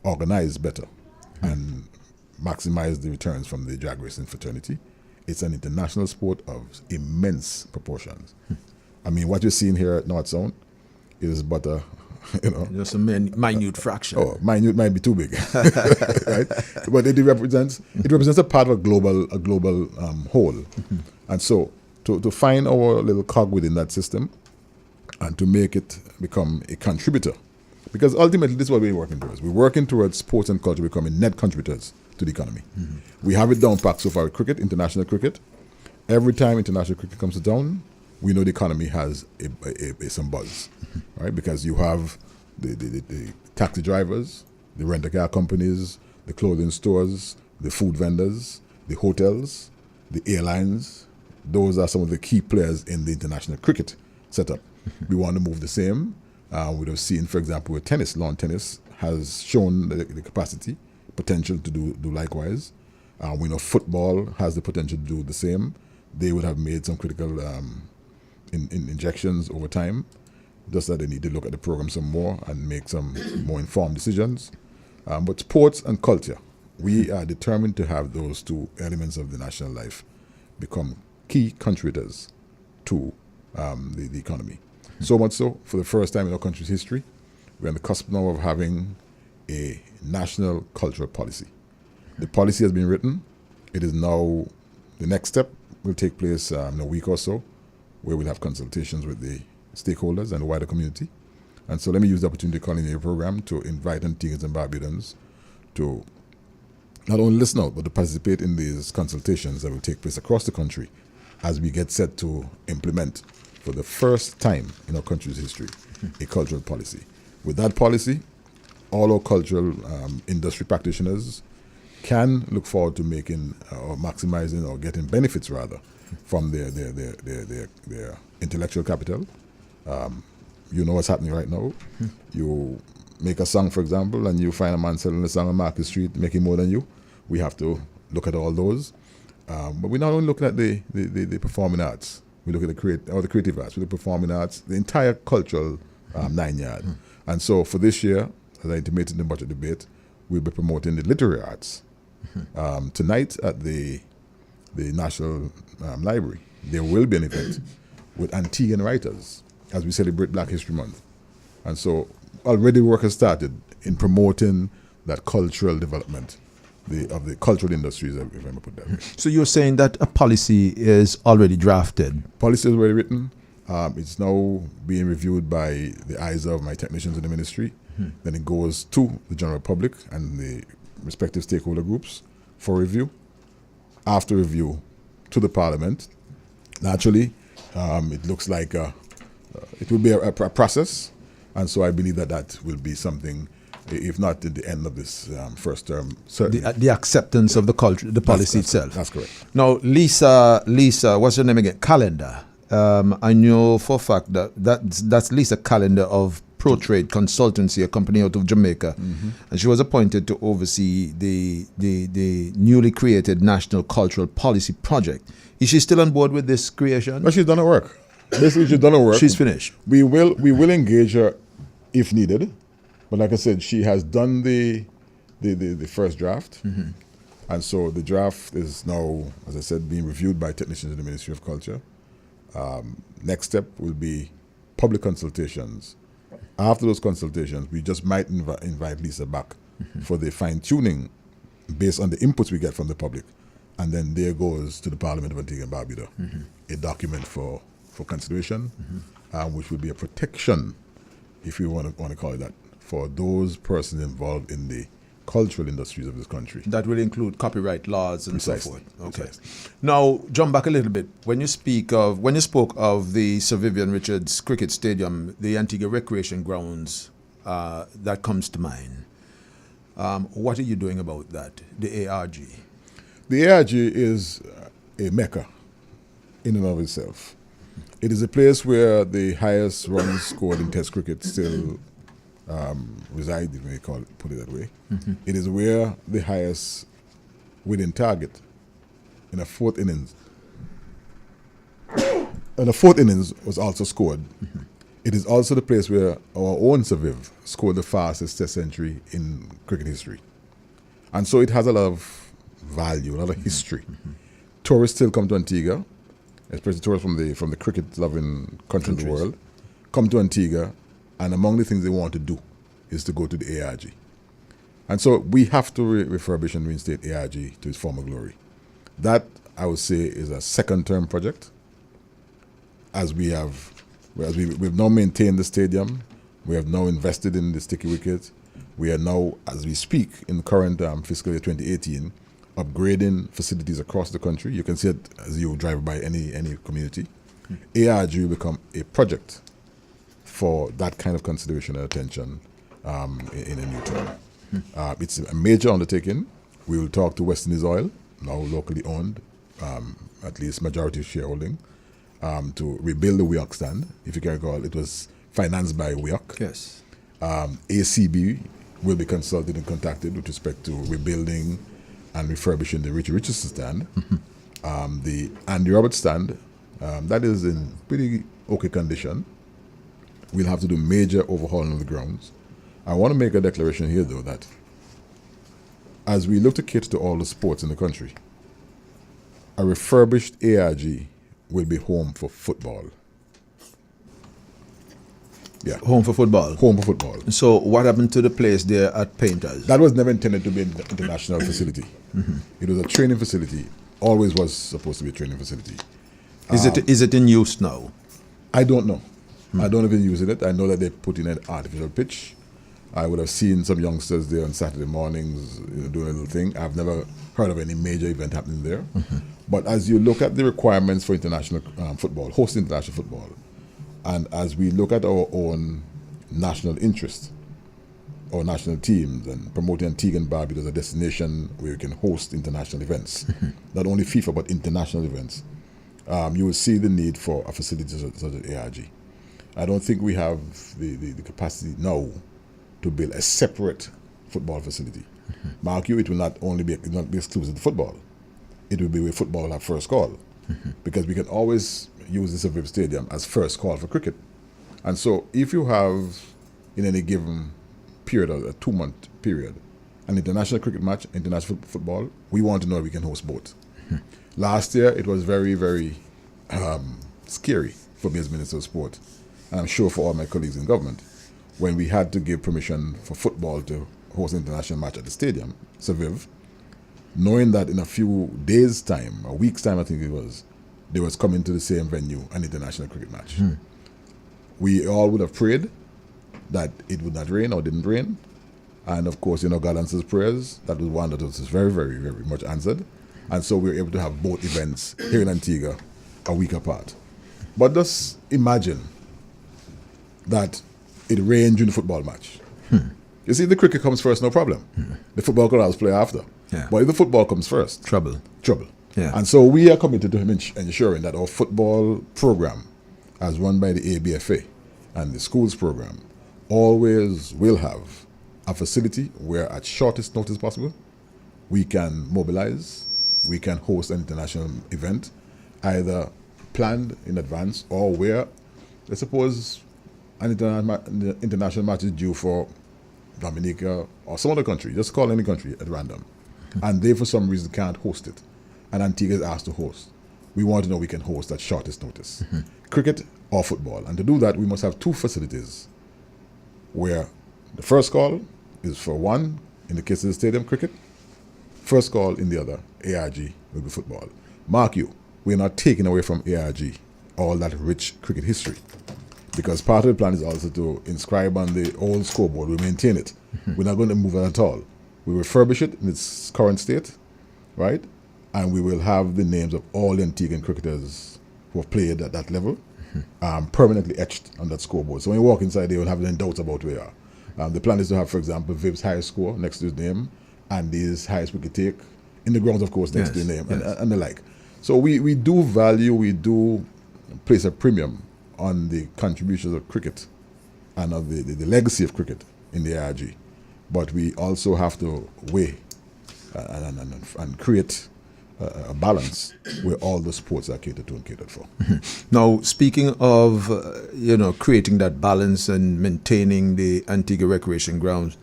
organize better and maximize the returns from the drag racing fraternity. It's an international sport of immense proportions. I mean, what you're seeing here at North Sound is but a, just a minute fraction. Oh, minute might be too big, right? But it represents a part of a global whole. And so to find our little cog within that system and to make it become a contributor, because ultimately this is what we're working towards. We're working towards sports and culture becoming net contributors to the economy. We have it down packed so far with cricket, international cricket. Every time international cricket comes to town, we know the economy has some buzz, right? Because you have the taxi drivers, the rental car companies, the clothing stores, the food vendors, the hotels, the airlines. Those are some of the key players in the international cricket setup. We want to move the same. We have seen, for example, with tennis, lawn tennis has shown the capacity, potential to do likewise. We know football has the potential to do the same. They would have made some critical injections over time, just that they need to look at the program some more and make some more informed decisions. But sports and culture, we are determined to have those two elements of the national life become key contributors to the economy. So much so, for the first time in our country's history, we're on the cusp now of having a national cultural policy. The policy has been written. It is now, the next step will take place in a week or so, where we'll have consultations with the stakeholders and the wider community. And so let me use the opportunity to call in your program to invite Antiguans and Barbudans to not only listen out, but to participate in these consultations that will take place across the country as we get set to implement, for the first time in our country's history, a cultural policy. With that policy, all our cultural industry practitioners can look forward to making or maximizing or getting benefits rather from their intellectual capital. You know what's happening right now. You make a song, for example, and you find a man selling a song on Market Street making more than you. We have to look at all those. But we're not only looking at the performing arts. We look at the creative arts, we look at performing arts, the entire cultural 9 yard. And so for this year, as I intimated in the budget debate, we'll be promoting the literary arts. Tonight at the National Library, there will be an event with Antiguan writers as we celebrate Black History Month. And so already work has started in promoting that cultural development of the cultural industries, if I may put that way. So you're saying that a policy is already drafted? Policy is already written. It's now being reviewed by the eyes of my technicians in the ministry. Then it goes to the general public and the respective stakeholder groups for review. After review, to the Parliament. Naturally, it looks like it will be a process, and so I believe that will be something, if not at the end of this first term, certainly. The acceptance of the culture, the policy itself. That's correct. Now, Lisa, what's her name again? Calendar. I know for a fact that's Lisa Calendar of Pro Trade Consultancy, a company out of Jamaica, and she was appointed to oversee the newly created National Cultural Policy Project. Is she still on board with this creation? Well, she's done her work. Basically, she's done her work. She's finished. We will engage her if needed, but like I said, she has done the first draft, and so the draft is now, as I said, being reviewed by technicians in the Ministry of Culture. Next step will be public consultations. After those consultations, we just might invite Lisa back for the fine-tuning based on the inputs we get from the public. And then there goes to the Parliament of Antigua and Barbuda a document for consideration, which will be a protection, if you want to call it that, for those persons involved in the cultural industries of this country. That will include copyright laws and Precisely. so forth. Okay. Precisely. Now, jump back a little bit. When you spoke of the Sir Vivian Richards Cricket Stadium, the Antigua Recreation Grounds, that comes to mind. What are you doing about that, the ARG? The ARG is a mecca in and of itself. It is a place where the highest runs scored in Test cricket still reside, if you may put it that way. It is where the highest winning target in a fourth innings was also scored. It is also the place where our own Sir Viv scored the fastest Test century in cricket history. And so it has a lot of value, a lot of history. Tourists still come to Antigua, especially tourists from the cricket-loving countries of the world, come to Antigua, and among the things they want to do is to go to the ARG. And so we have to refurbish and reinstate ARG to its former glory. That, I would say, is a second-term project. We've now maintained the stadium, we have now invested in the sticky wicket. We are now, as we speak, in the current fiscal year 2018, upgrading facilities across the country. You can see it as you drive by any community. ARG will become a project for that kind of consideration and attention in a new term. It's a major undertaking. We will talk to West Indies Oil, now locally owned, at least majority shareholding, to rebuild the WIOC stand. If you can recall, it was financed by WIOC. Yes. ACB will be consulted and contacted with respect to rebuilding and refurbishing the Richie Richardson stand. The Andy Roberts stand, that is in pretty okay condition. We'll have to do major overhauling of the grounds. I want to make a declaration here, though, that as we look to cater to all the sports in the country, a refurbished ARG will be home for football. Yeah. Home for football. Home for football. So what happened to the place there at Painters? That was never intended to be an international facility. It was a training facility. Always was supposed to be a training facility. Is it in use now? I don't know. I don't even use it. I know that they put in an artificial pitch. I would have seen some youngsters there on Saturday mornings, doing a little thing. I've never heard of any major event happening there. But as you look at the requirements for international football, host international football, and as we look at our own national interest, our national teams, and promoting Antigua and Barbuda as a destination where we can host international events, not only FIFA but international events, you will see the need for a facility such as ARG. I don't think we have the capacity now to build a separate football facility. Mark you, it will not be exclusive to football. It will be where football will have first call, because we can always use the Viv Stadium as first call for cricket. And so if you have, in any given period, a 2-month period, an international cricket match, international football, we want to know if we can host both. Last year, it was very, very scary for me as Minister of Sport, and I'm sure for all my colleagues in government, when we had to give permission for football to host an international match at the stadium, Viv, knowing that in a few days' time, a week's time I think it was, they was coming to the same venue, an international cricket match. We all would have prayed that it would not rain or didn't rain. And of course, God answers prayers. That was one that was very, very, very much answered. And so we were able to have both events here in Antigua a week apart. But just imagine that it rained during the football match. You see, the cricket comes first, no problem. The football could always play after. Yeah. But if the football comes first, Trouble. Yeah. And so we are committed to ensuring that our football program, as run by the ABFA and the schools program, always will have a facility where at shortest notice possible, we can mobilize, we can host an international event, either planned in advance or where, let's suppose, an international match is due for Dominica or some other country, just call any country at random, and they for some reason can't host it, and Antigua is asked to host. We want to know we can host at shortest notice, cricket or football. And to do that, we must have 2 facilities where the first call is for one, in the case of the stadium, cricket. First call in the other, ARG, will be football. Mark you, we're not taking away from ARG all that rich cricket history, because part of the plan is also to inscribe on the old scoreboard, we maintain it. We're not going to move it at all. We refurbish it in its current state, right? And we will have the names of all the Antiguan cricketers who have played at that level permanently etched on that scoreboard. So when you walk inside, they will have no doubts about where you are. The plan is to have, for example, Viv's highest score next to his name, and his highest wicket take in the grounds, of course, next to his name, and the like. So we do value, we do place a premium on the contributions of cricket and of the legacy of cricket in the ARG. But we also have to weigh and create a balance where all the sports are catered to and catered for. Now, speaking of, creating that balance and maintaining the Antigua Recreation Grounds,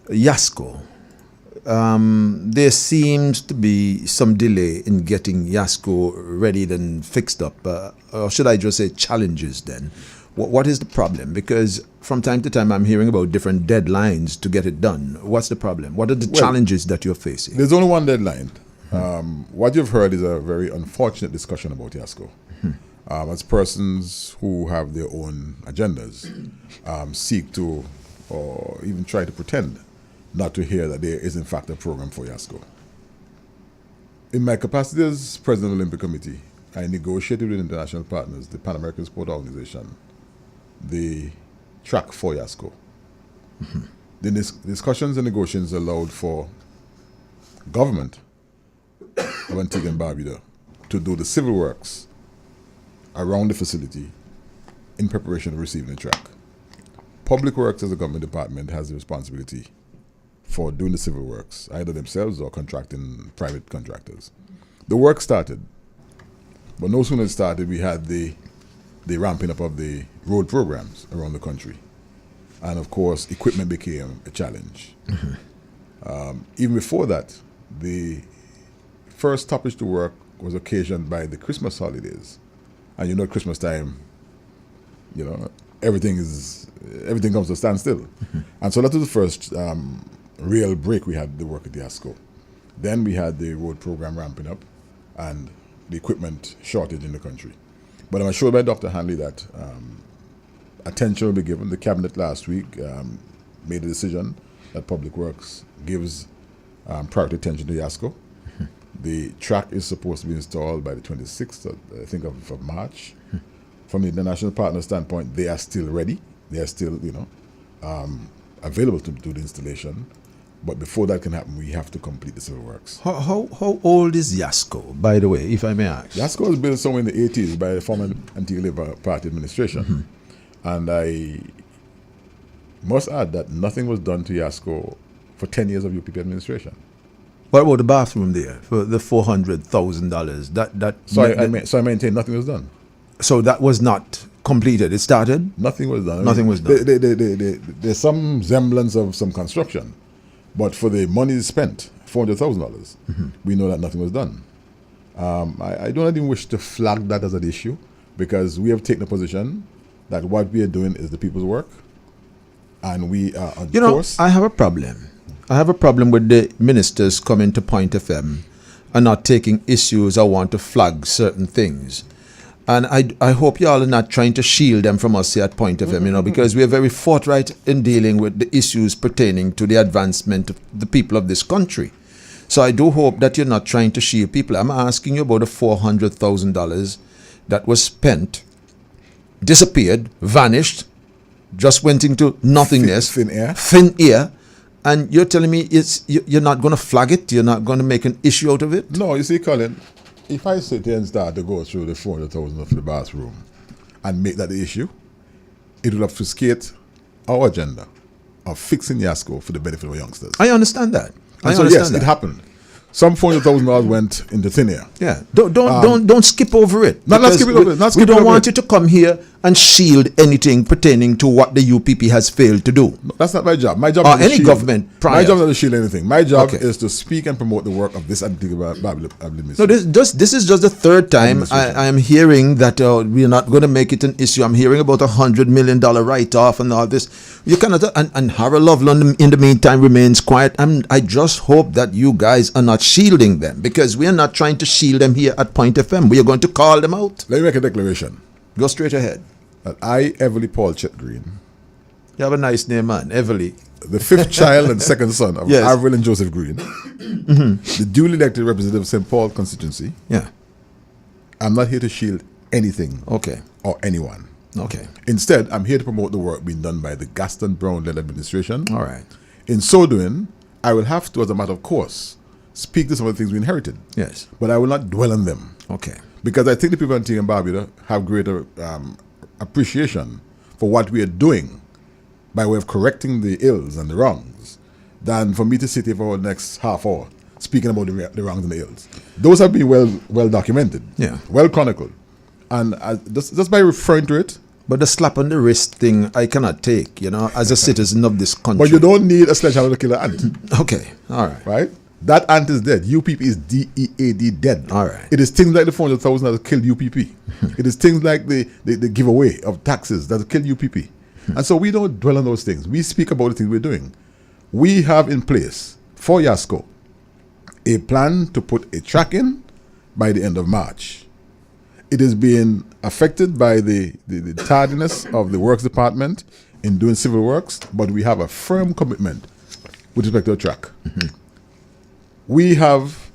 YASCO, there seems to be some delay in getting YASCO ready and fixed up, or should I just say challenges then? What is the problem? Because from time to time I'm hearing about different deadlines to get it done. What's the problem? What are the challenges that you're facing? There's only one deadline. What you've heard is a very unfortunate discussion about YASCO. As persons who have their own agendas seek to, or even try to pretend not to hear that there is in fact a program for YASCO. In my capacity as President of the Olympic Committee, I negotiated with international partners, the Pan American Sport Organization, the track for YASCO. The discussions and negotiations allowed for government of Antigua and Barbuda to do the civil works around the facility in preparation of receiving the track. Public Works as a government department has the responsibility for doing the civil works, either themselves or contracting private contractors. The work started, but no sooner it started, we had the ramping up of the road programs around the country. And of course, equipment became a challenge. Even before that, the first stoppage to work was occasioned by the Christmas holidays. And at Christmas time, everything comes to a standstill. And so that was the first real break we had the work at the YASCO. Then we had the road program ramping up and the equipment shortage in the country. But I'm assured by Dr. Hanley that attention will be given. The cabinet last week made a decision that Public Works gives priority attention to Yasco. The track is supposed to be installed by the 26th, I think, of March. From the international partner standpoint, they are still ready. They are still, available to do the installation. But before that can happen, we have to complete the civil works. How old is Yasco, by the way, if I may ask? Yasco was built somewhere in the 80s by the former Antigua Labour Party administration. And I must add that nothing was done to Yasco for 10 years of UPP administration. What about the bathroom there for the $400,000? So I maintain nothing was done. So that was not completed. It started? Nothing was done. Nothing was done. There's some semblance of some construction. But for the money spent, $400,000, we know that nothing was done. I don't even wish to flag that as an issue because we have taken a position that what we are doing is the people's work. And we are on course. I have a problem. I have a problem with the ministers coming to Point FM and not taking issues. I want to flag certain things. And I hope y'all are not trying to shield them from us here at Point FM, because we are very forthright in dealing with the issues pertaining to the advancement of the people of this country. So I do hope that you're not trying to shield people. I'm asking you about the $400,000 that was spent, disappeared, vanished, just went into nothingness. Thin air. Thin air. And you're telling me you're not going to flag it? You're not going to make an issue out of it? No, you see, Colin, if I sit here and start to go through the $400,000 for the bathroom and make that the issue, it will obfuscate our agenda of fixing Yasco for the benefit of our youngsters. I understand that. Yes, it happened. Some $400,000 went into thin air. Yeah, don't skip over it. Not skip it over it. We don't want you to come here and shield anything pertaining to what the UPP has failed to do. No, that's not my job. My job or is to any shield. government prior. My job is not to shield anything. My job Okay. is to speak and promote the work of this Antigua Barbuda No, administration. this is just the third time I am hearing that we are not going to make it an issue. I'm hearing about $100 million write-off and all this. You cannot, and Harold Loveland in the meantime remains quiet. I just hope that you guys are not shielding them, because we are not trying to shield them here at Point FM. We are going to call them out. Let me make a declaration. Go straight ahead. That I, Everly Paul Chet Green, You have a nice name, man, Everly. the fifth child and second son of Yes. Avril and Joseph Green, the duly elected representative of St. Paul constituency, Yeah. I'm not here to shield anything Okay. or anyone. Okay. Instead, I'm here to promote the work being done by the Gaston Browne-led administration. All right. In so doing, I will have to, as a matter of course, speak to some of the things we inherited. Yes. But I will not dwell on them. Okay. Because I think the people in Antigua and Barbuda have greater appreciation for what we are doing by way of correcting the ills and the wrongs than for me to sit here for the next half hour speaking about the wrongs and the ills. Those have been well documented, Yeah. well chronicled. And just by referring to it. But the slap on the wrist thing, I cannot take, as a citizen of this country. But you don't need a sledgehammer to kill an ant. Okay. All right. Right? That ant is dead. UPP is DEAD dead. All right. It is things like the 400,000 that have killed UPP. It is things like the giveaway of taxes that have killed UPP. And so we don't dwell on those things. We speak about the things we're doing. We have in place for Yasco a plan to put a track in by the end of March. It is being affected by the tardiness of the Works Department in doing civil works, but we have a firm commitment with respect to the track. We have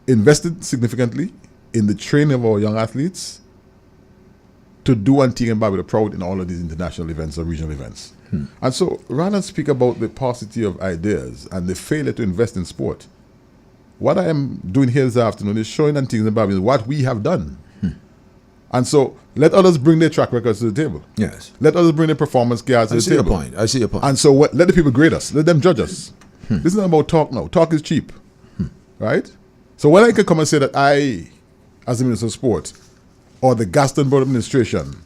invested significantly in the training of our young athletes to do Antigua and Barbuda proud in all of these international events or regional events. And so, rather than speak about the paucity of ideas and the failure to invest in sport, what I am doing here this afternoon is showing Antigua and Barbuda what we have done. And so, let others bring their track records to the table. Yes. Let others bring their performance cards to the table. I see your point. And so, let the people grade us. Let them judge us. This is not about talk now. Talk is cheap. Right? So when I can come and say that I, as the Minister of Sport, or the Gaston Board administration,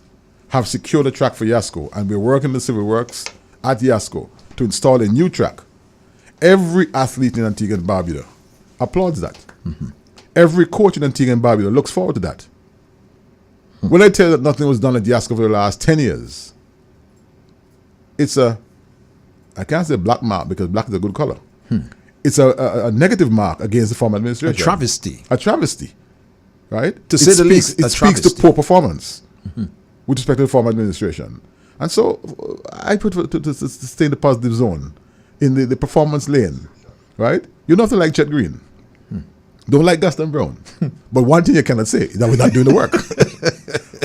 have secured a track for Yasco, and we're working the civil works at Yasco to install a new track, every athlete in Antigua and Barbuda applauds that. Every coach in Antigua and Barbuda looks forward to that. When I tell you that nothing was done at Yasco for the last 10 years, it's I can't say black mark because black is a good color. It's a negative mark against the former administration. A travesty. A travesty, right? To say the least, It speaks to poor performance with respect to the former administration. And so I put to stay in the positive zone, in the performance lane, right? You don't have to like Chet Green. Don't like Gaston Browne. But one thing you cannot say is that we're not doing the work.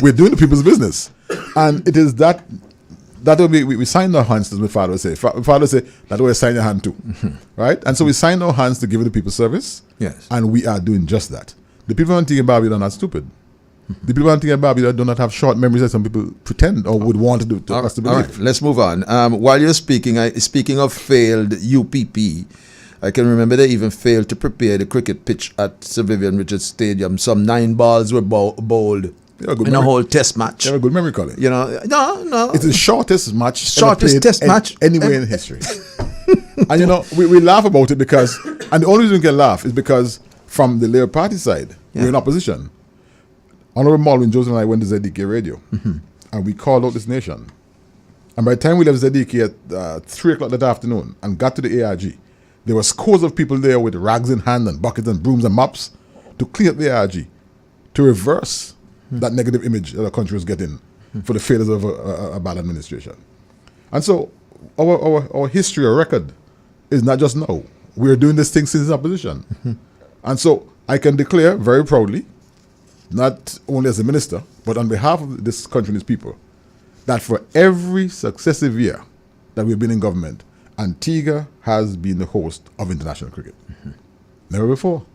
We're doing the people's business. And it is that way we sign our hands, as my father would say. My father would say, that way sign your hand too. Right? And so we sign our hands to give the people service. Yes. And we are doing just that. The people in Antigua and Barbuda are not stupid. The people in Antigua and Barbuda do not have short memories that some people pretend or would want to do to us to believe. All right, let's move on. While you're speaking of failed UPP, I can remember they even failed to prepare the cricket pitch at Sir Vivian Richards Stadium. Some 9 balls were bowled in a whole test match. You have a good memory, Colin. No. It's the shortest match match anywhere in history. And we laugh about it because, and the only reason we can laugh is because from the Labour Party side, we're in opposition. Honorable Malwin Joseph and I went to ZDK Radio, and we called out this nation. And by the time we left ZDK at 3 o'clock that afternoon and got to the ARG, there were scores of people there with rags in hand and buckets and brooms and mops to clean up the ARG, to reverse that negative image that the country was getting for the failures of a bad administration. And so our history or record is not just now. We're doing this thing since opposition. And so I can declare very proudly, not only as a minister, but on behalf of this country and its people, that for every successive year that we've been in government, Antigua has been the host of international cricket. Never before.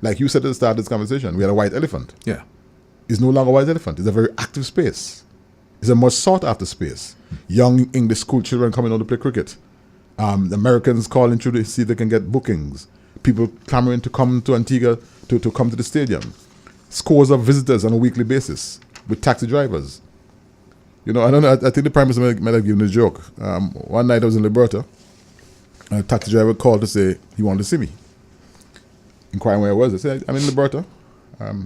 Like you said at the start of this conversation, we had a white elephant. Yeah. It's no longer a white elephant. It's a very active space. It's a much sought after space. Young English school children coming out to play cricket. The Americans calling through to see if they can get bookings. People clamoring to come to Antigua to come to the stadium. Scores of visitors on a weekly basis with taxi drivers. I don't know, I think the Prime Minister might have given a joke. One night I was in Liberta, and a taxi driver called to say he wanted to see me. Inquiring where I was, I said, I'm in Liberta,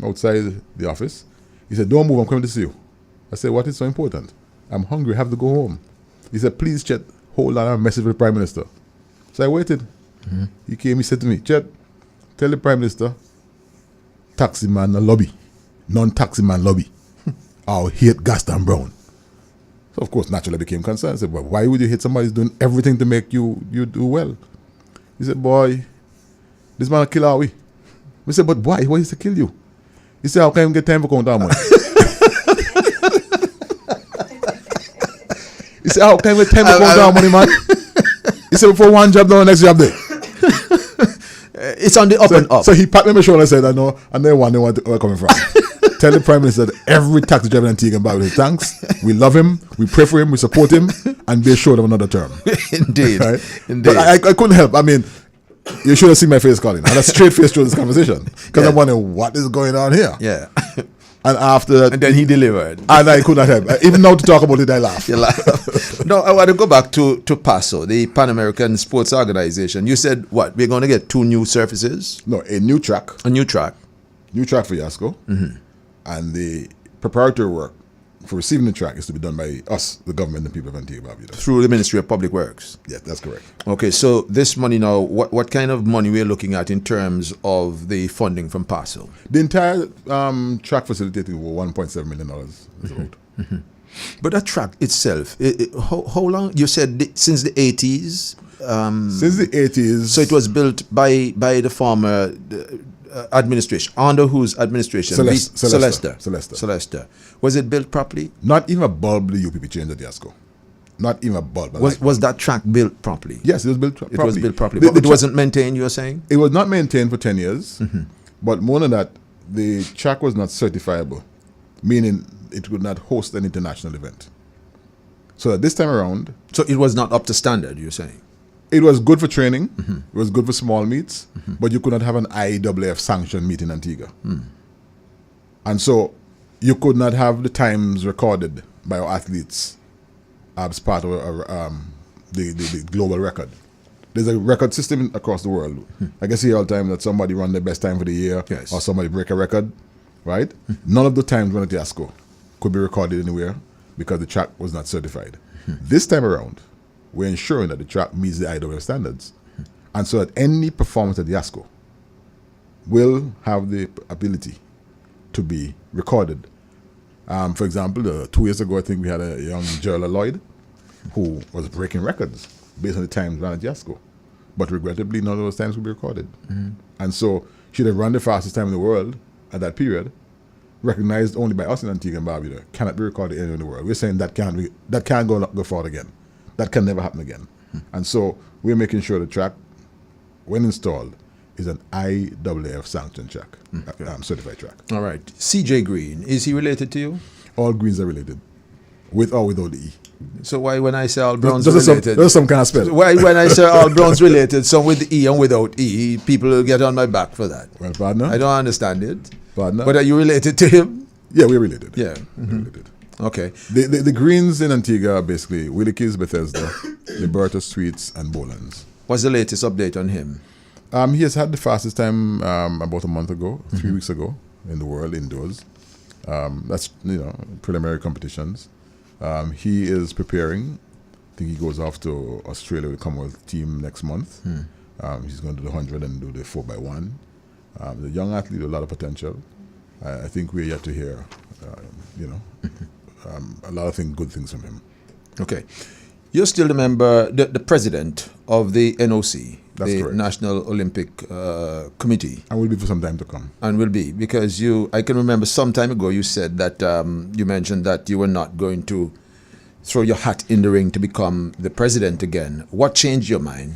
outside the office. He said, don't move, I'm coming to see you. I said, what is so important? I'm hungry, I have to go home. He said, please, Chet, hold on, I have a message for the Prime Minister. So I waited. He came, he said to me, Chet, tell the Prime Minister, taxi man lobby, non-taxi man lobby. I'll hate Gaston Browne. So, of course, naturally I became concerned. I said, well, why would you hate somebody who's doing everything to make you do well? He said, boy, this man will kill our we. We said, but why? Why is he kill you? He said, how can you get time for count down money? He said, how can you get time for count down money, man? He said, for one job down, next job there. It's on the up and up. So he pat me on my shoulder and said, I know where I'm coming from. Tell the Prime Minister that every taxi driver in Antigua and Barbuda, thanks. We love him, we pray for him, we support him, and be assured of another term. Indeed. Right? Indeed. But I couldn't help. I mean, you should have seen my face, Colin. I had a straight face through this conversation. Because I'm wondering, what is going on here? Yeah. And after that... And then he delivered. And I could not help. Even now to talk about it, I laugh. You laugh. No, I want to go back to PASO, the Pan American Sports Organization. You said, what, we're going to get 2 new surfaces? No, a new track. A new track. New track for Yasco. And the preparatory work for receiving the track is to be done by us, the government, and the people of Antigua and Barbuda. Through the Ministry of Public Works? Yes, that's correct. Okay, so this money now, what kind of money we're looking at in terms of the funding from PASO? The entire track facility was $1.7 million. But that track itself, how long? You said since the 80s? Since the 80s. So it was built by the former administration. Under whose administration? Celeste. Was it built properly? Not even a bulb the UPP changed at Yasco. Not even a bulb. Was that track built properly? Yes, it was built properly. It was built properly. But it wasn't maintained, you were saying? It was not maintained for 10 years. But more than that, the track was not certifiable, meaning it would not host an international event. So that this time around... So it was not up to standard, you're saying? It was good for training. It was good for small meets. But you could not have an IAAF sanctioned meet in Antigua. And so you could not have the times recorded by our athletes as part of the global record. There's a record system across the world. I guess here all the time that somebody run their best time for the year, or somebody break a record, right? None of the times run at Yasco could be recorded anywhere because the track was not certified. This time around, we're ensuring that the track meets the IAAF standards. And so that any performance at Yasco will have the ability to be recorded For example, 2 years ago, I think we had a young Gerald Lloyd who was breaking records based on the times ran at Jasco. But regrettably, none of those times could be recorded. And so she'd have run the fastest time in the world at that period, recognized only by us in Antigua and Barbuda, cannot be recorded anywhere in the world. We're saying that can't go forward again. That can never happen again. And so we're making sure the track, when installed, is an IAAF sanctioned track, certified track. All right. CJ Green, is he related to you? All greens are related, with or without the E. So why when I say all Browns related? There's some kind of spell. Why when I say all Browns related, some with E and without E, people will get on my back for that? Well, partner. I don't understand it. Partner. But are you related to him? Yeah, we're related. Yeah. We're related. Okay. The greens in Antigua are basically Willikes, Bethesda, Liberta, Sweets, and Bolans. What's the latest update on him? He has had the fastest time about a month ago, 3 weeks ago, in the world indoors. That's preliminary competitions. He is preparing. I think he goes off to Australia with the Commonwealth team next month. He's going to do the 100 and do the 4x1. The young athlete with a lot of potential. I think we're yet to hear, a lot of good things from him. Okay. You're still the president of the NOC, That's the correct. National Olympic Committee. And will be for some time to come. And will be, because I can remember some time ago you said that you mentioned that you were not going to throw your hat in the ring to become the president again. What changed your mind?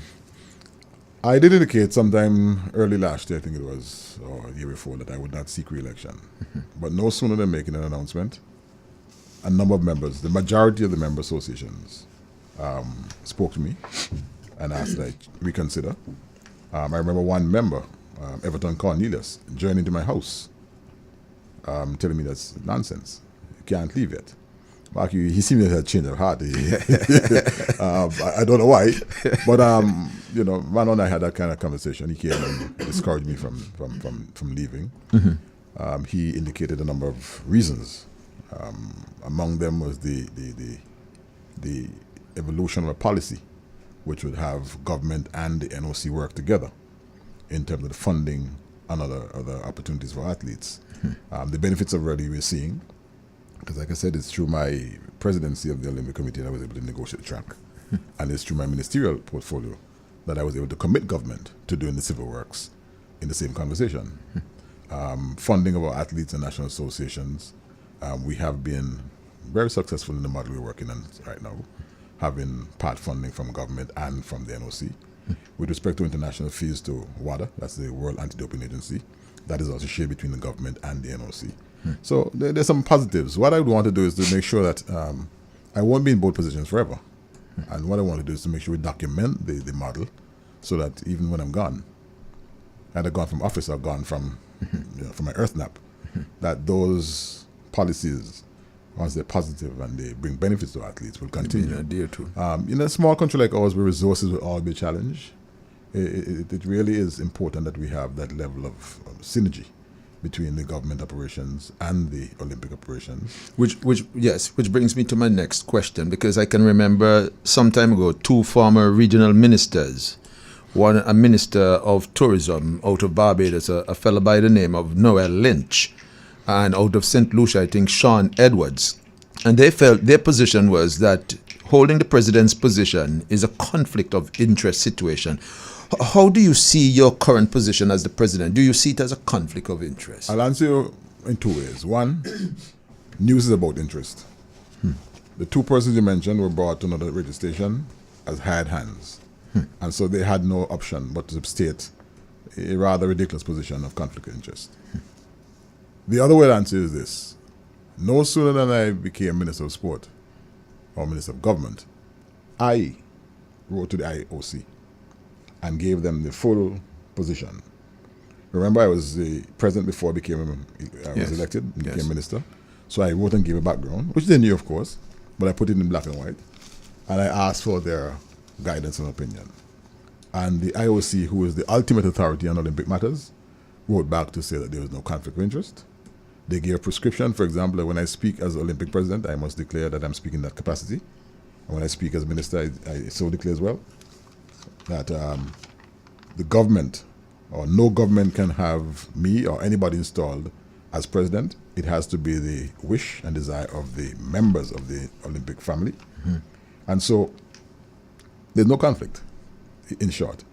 I did indicate sometime early last year, I think it was, or the year before, that I would not seek re-election. But no sooner than making an announcement, a number of members, the majority of the member associations, spoke to me and asked that I reconsider. I remember one member, Everton Cornelius, journeying to my house, telling me that's nonsense. You can't leave yet. Mark, he seemed to have changed of heart. I don't know why, but Mano and I had that kind of conversation. He came and discouraged me from leaving. He indicated a number of reasons. Among them was the evolution of a policy which would have government and the NOC work together in terms of the funding and other opportunities for athletes. The benefits of already we're seeing, because like I said, it's through my presidency of the Olympic Committee that I was able to negotiate the track. And it's through my ministerial portfolio that I was able to commit government to doing the civil works in the same conversation. Funding of our athletes and national associations, we have been very successful in the model we're working on right now, having part funding from government and from the NOC. With respect to international fees to WADA, that's the World Anti-Doping Agency, that is also shared between the government and the NOC. So there's some positives. What I would want to do is to make sure that I won't be in both positions forever. And what I want to do is to make sure we document the model so that even when I'm gone, and I've gone from office, I've gone from from my earth nap, that those policies, once they're positive and they bring benefits to athletes, will continue. In a small country like ours where resources will all be challenged, it really is important that we have that level of synergy between the government operations and the Olympic operations. Which brings me to my next question, because I can remember some time ago 2 former regional ministers, one a minister of tourism out of Barbados, a fellow by the name of Noel Lynch, and out of St. Lucia, I think Sean Edwards. And they felt their position was that holding the president's position is a conflict of interest situation. How do you see your current position as the president? Do you see it as a conflict of interest? I'll answer you in 2 ways. One, news is about interest. The 2 persons you mentioned were brought to another radio station as hired hands. And so they had no option but to state a rather ridiculous position of conflict of interest. The other way to answer is this. No sooner than I became Minister of Sport or Minister of Government, I wrote to the IOC and gave them the full position. Remember, I was the president before I was elected and became minister. So I wrote and gave a background, which they knew, of course, but I put it in black and white. And I asked for their guidance and opinion. And the IOC, who is the ultimate authority on Olympic matters, wrote back to say that there was no conflict of interest. They gave a prescription. For example, when I speak as Olympic president, I must declare that I'm speaking in that capacity. And when I speak as minister, I so declare as well that the government or no government can have me or anybody installed As president, it has to be the wish and desire of the members of the Olympic family. And so there's no conflict, in short.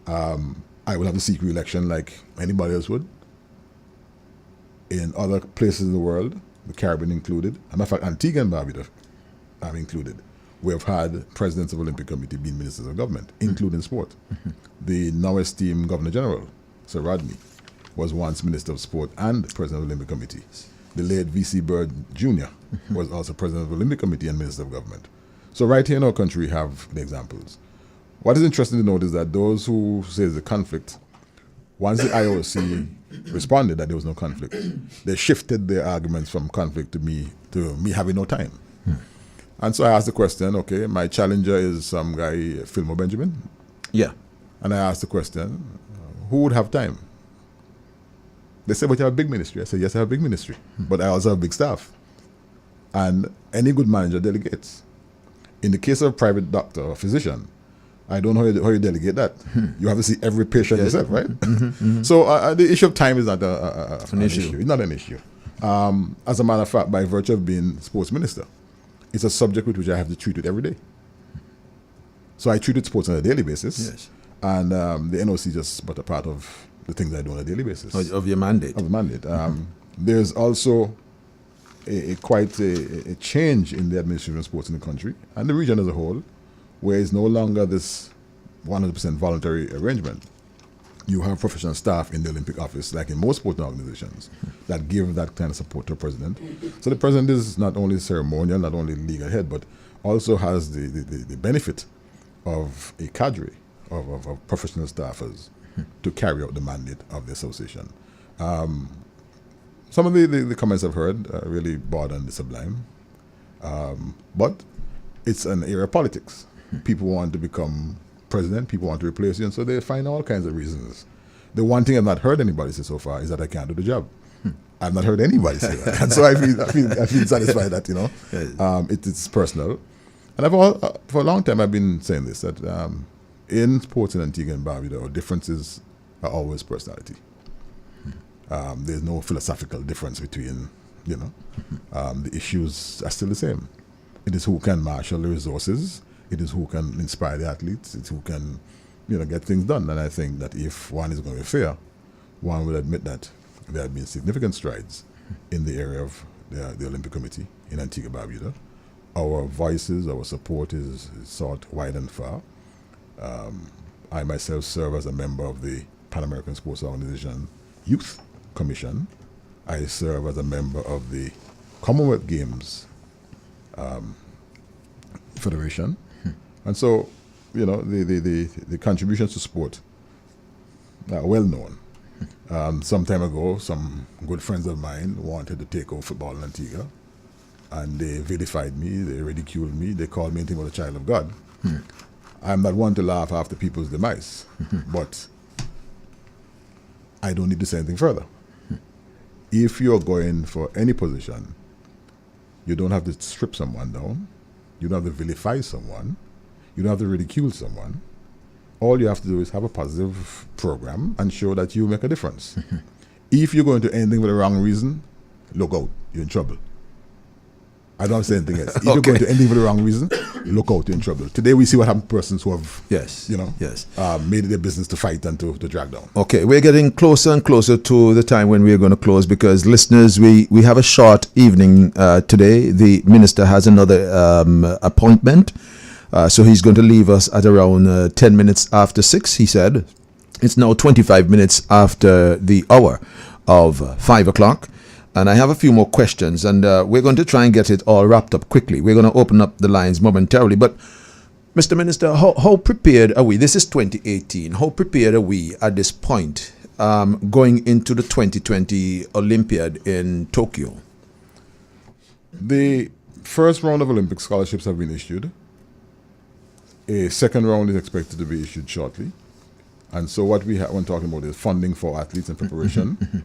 I will have to seek re-election like anybody else would. In other places in the world, the Caribbean included, as a matter of fact, Antigua and Barbuda are included. We have had presidents of Olympic Committee being ministers of government, including sport. The now esteemed Governor General, Sir Rodney, was once Minister of Sport and President of the Olympic Committee. The late V.C. Bird Jr. was also President of the Olympic Committee and Minister of Government. So right here in our country, we have the examples. What is interesting to note is that those who say there's a conflict, once the IOC responded that there was no conflict, they shifted their arguments from conflict to me having no time. And so I asked the question, okay, my challenger is some guy, Fillmore Benjamin. Yeah. And I asked the question, who would have time? They said, but you have a big ministry. I said, yes, I have a big ministry, but I also have a big staff. And any good manager delegates. In the case of a private doctor or physician, I don't know how you delegate that. You have to see every patient yourself, right? So the issue of time is not an issue. It's not an issue. As a matter of fact, by virtue of being sports minister, it's a subject with which I have to treat it every day. So I treat sports on a daily basis. And the NOC is just but a part of the things I do on a daily basis. Of your mandate. Of the mandate. There's also quite a change in the administration of sports in the country and the region as a whole, where it's no longer this 100% voluntary arrangement. You have professional staff in the Olympic office, like in most sporting organizations, that give that kind of support to the president. So the president is not only ceremonial, not only legal head, but also has the benefit of a cadre of professional staffers to carry out the mandate of the association. Some of the comments I've heard really border on the sublime, but it's an area of politics. People want to become president, people want to replace you, and so they find all kinds of reasons. The one thing I've not heard anybody say so far is that I can't do the job. I've not heard anybody say that, and so I feel satisfied that it's personal. And for a long time I've been saying this, that in sports in Antigua and Barbuda, our differences are always personality. There's no philosophical difference between, the issues are still the same. It is who can marshal the resources. It is who can inspire the athletes. It's who can, get things done. And I think that if one is going to be fair, one will admit that there have been significant strides in the area of the Olympic Committee in Antigua Barbuda. Our voices, our support is sought wide and far. I myself serve as a member of the Pan American Sports Organization Youth Commission. I serve as a member of the Commonwealth Games Federation. And so, the contributions to sport are well known. Some time ago, some good friends of mine wanted to take over football in Antigua, and they vilified me, they ridiculed me, they called me anything but a child of God. I'm not one to laugh after people's demise, but I don't need to say anything further. If you're going for any position, you don't have to strip someone down, you don't have to vilify someone, you don't have to ridicule someone. All you have to do is have a positive program and show that you make a difference. If you're going to anything for the wrong reason, look out, you're in trouble. I don't say anything else. If you're going to anything for the wrong reason, look out, you're in trouble. Today we see what happened to persons who have made it their business to fight and to drag down. Okay, we're getting closer and closer to the time when we're going to close, because listeners, we have a short evening today. The minister has another appointment, so he's going to leave us at around 10 minutes after 6, he said. It's now 25 minutes after the hour of 5 o'clock. And I have a few more questions, and we're going to try and get it all wrapped up quickly. We're going to open up the lines momentarily. But, Mr. Minister, how prepared are we? This is 2018. How prepared are we at this point going into the 2020 Olympiad in Tokyo? The first round of Olympic scholarships have been issued. A second round is expected to be issued shortly. And so what we have when talking about is funding for athletes and preparation.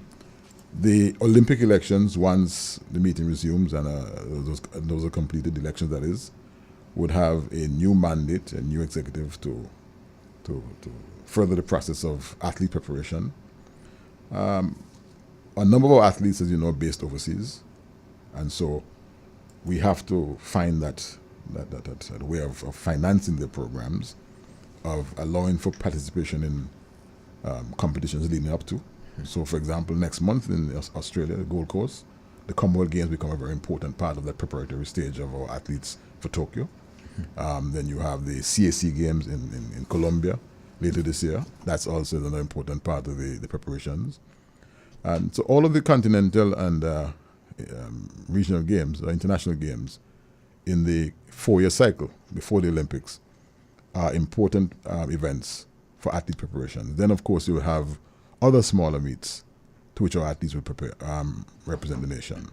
The Olympic elections, once the meeting resumes and those are completed, the elections that is, would have a new mandate, a new executive to further the process of athlete preparation. a number of our athletes, as you know, are based overseas. And so we have to find that way of financing their programs, of allowing for participation in competitions leading up to. So, for example, next month in Australia, the Gold Coast, the Commonwealth Games become a very important part of that preparatory stage of our athletes for Tokyo. Then you have the CAC Games in Colombia later this year. That's also another important part of the preparations. And so all of the continental and regional games, or international games, in the 4-year cycle before the Olympics are important events for athlete preparation. Then, of course, you will have other smaller meets to which our athletes will prepare, represent the nation.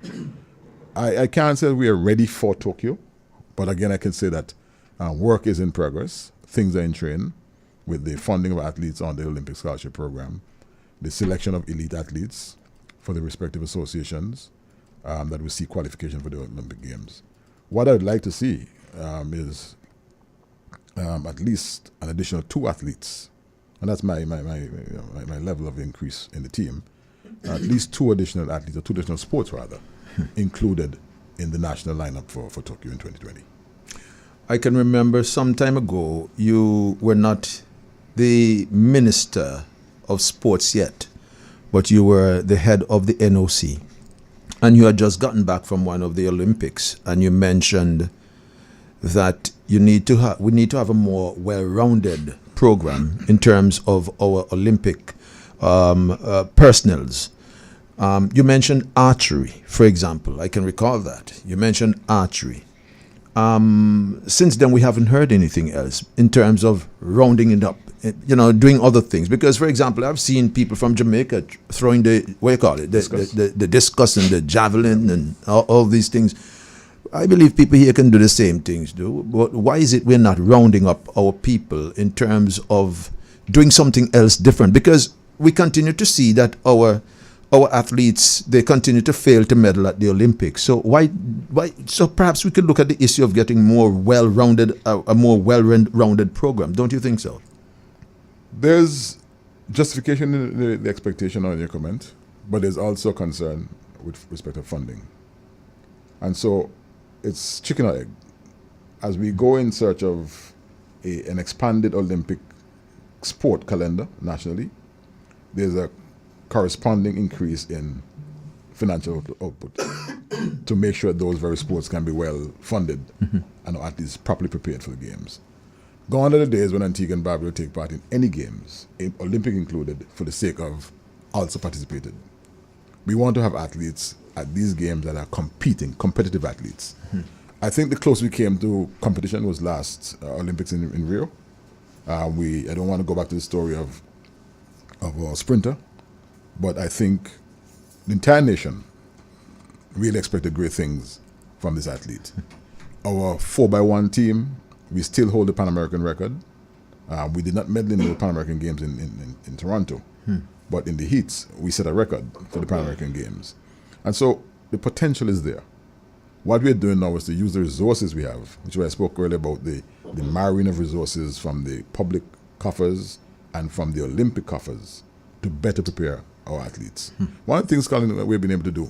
I can't say we are ready for Tokyo, but again, I can say that work is in progress. Things are in train with the funding of athletes on the Olympic Scholarship Program, the selection of elite athletes for the respective associations that will seek qualification for the Olympic Games. What I would like to see is at least an additional 2 athletes, and that's my level of increase in the team, at least 2 additional athletes, or 2 additional sports rather, included in the national lineup for Tokyo in 2020. I can remember some time ago you were not the Minister of Sports yet, but you were the head of the NOC. And you had just gotten back from one of the Olympics, and you mentioned that we need to have a more well-rounded program in terms of our Olympic personnels. You mentioned archery, for example. I can recall that. You mentioned archery. Since then, we haven't heard anything else in terms of rounding it up, doing other things. Because, for example, I've seen people from Jamaica throwing the discus and the javelin and all these things. I believe people here can do the same things, but why is it we're not rounding up our people in terms of doing something else different? Because we continue to see that our athletes, they continue to fail to medal at the Olympics. So why? So perhaps we could look at the issue of getting more well-rounded, a more well-rounded program. Don't you think so? There's justification in the expectation on your comment, but there's also concern with respect to funding. And so it's chicken or egg. As we go in search of an expanded Olympic sport calendar nationally, there's a corresponding increase in financial output to make sure those very sports can be well funded and at least properly prepared for the games. Gone are the days when Antigua and Barbuda take part in any games, Olympic included, for the sake of also participated. We want to have athletes at these games that are competitive athletes. I think the closest we came to competition was last Olympics in Rio. I don't want to go back to the story of our sprinter, but I think the entire nation really expected great things from this athlete. Our 4x1 team, we still hold the Pan American record. We did not medal in the Pan American Games in Toronto, but in the heats, we set a record for the Pan American Games. And so the potential is there. What we're doing now is to use the resources we have, which I spoke earlier about, the marrying of resources from the public coffers and from the Olympic coffers to better prepare our athletes. One of the things, Colin, that we've been able to do,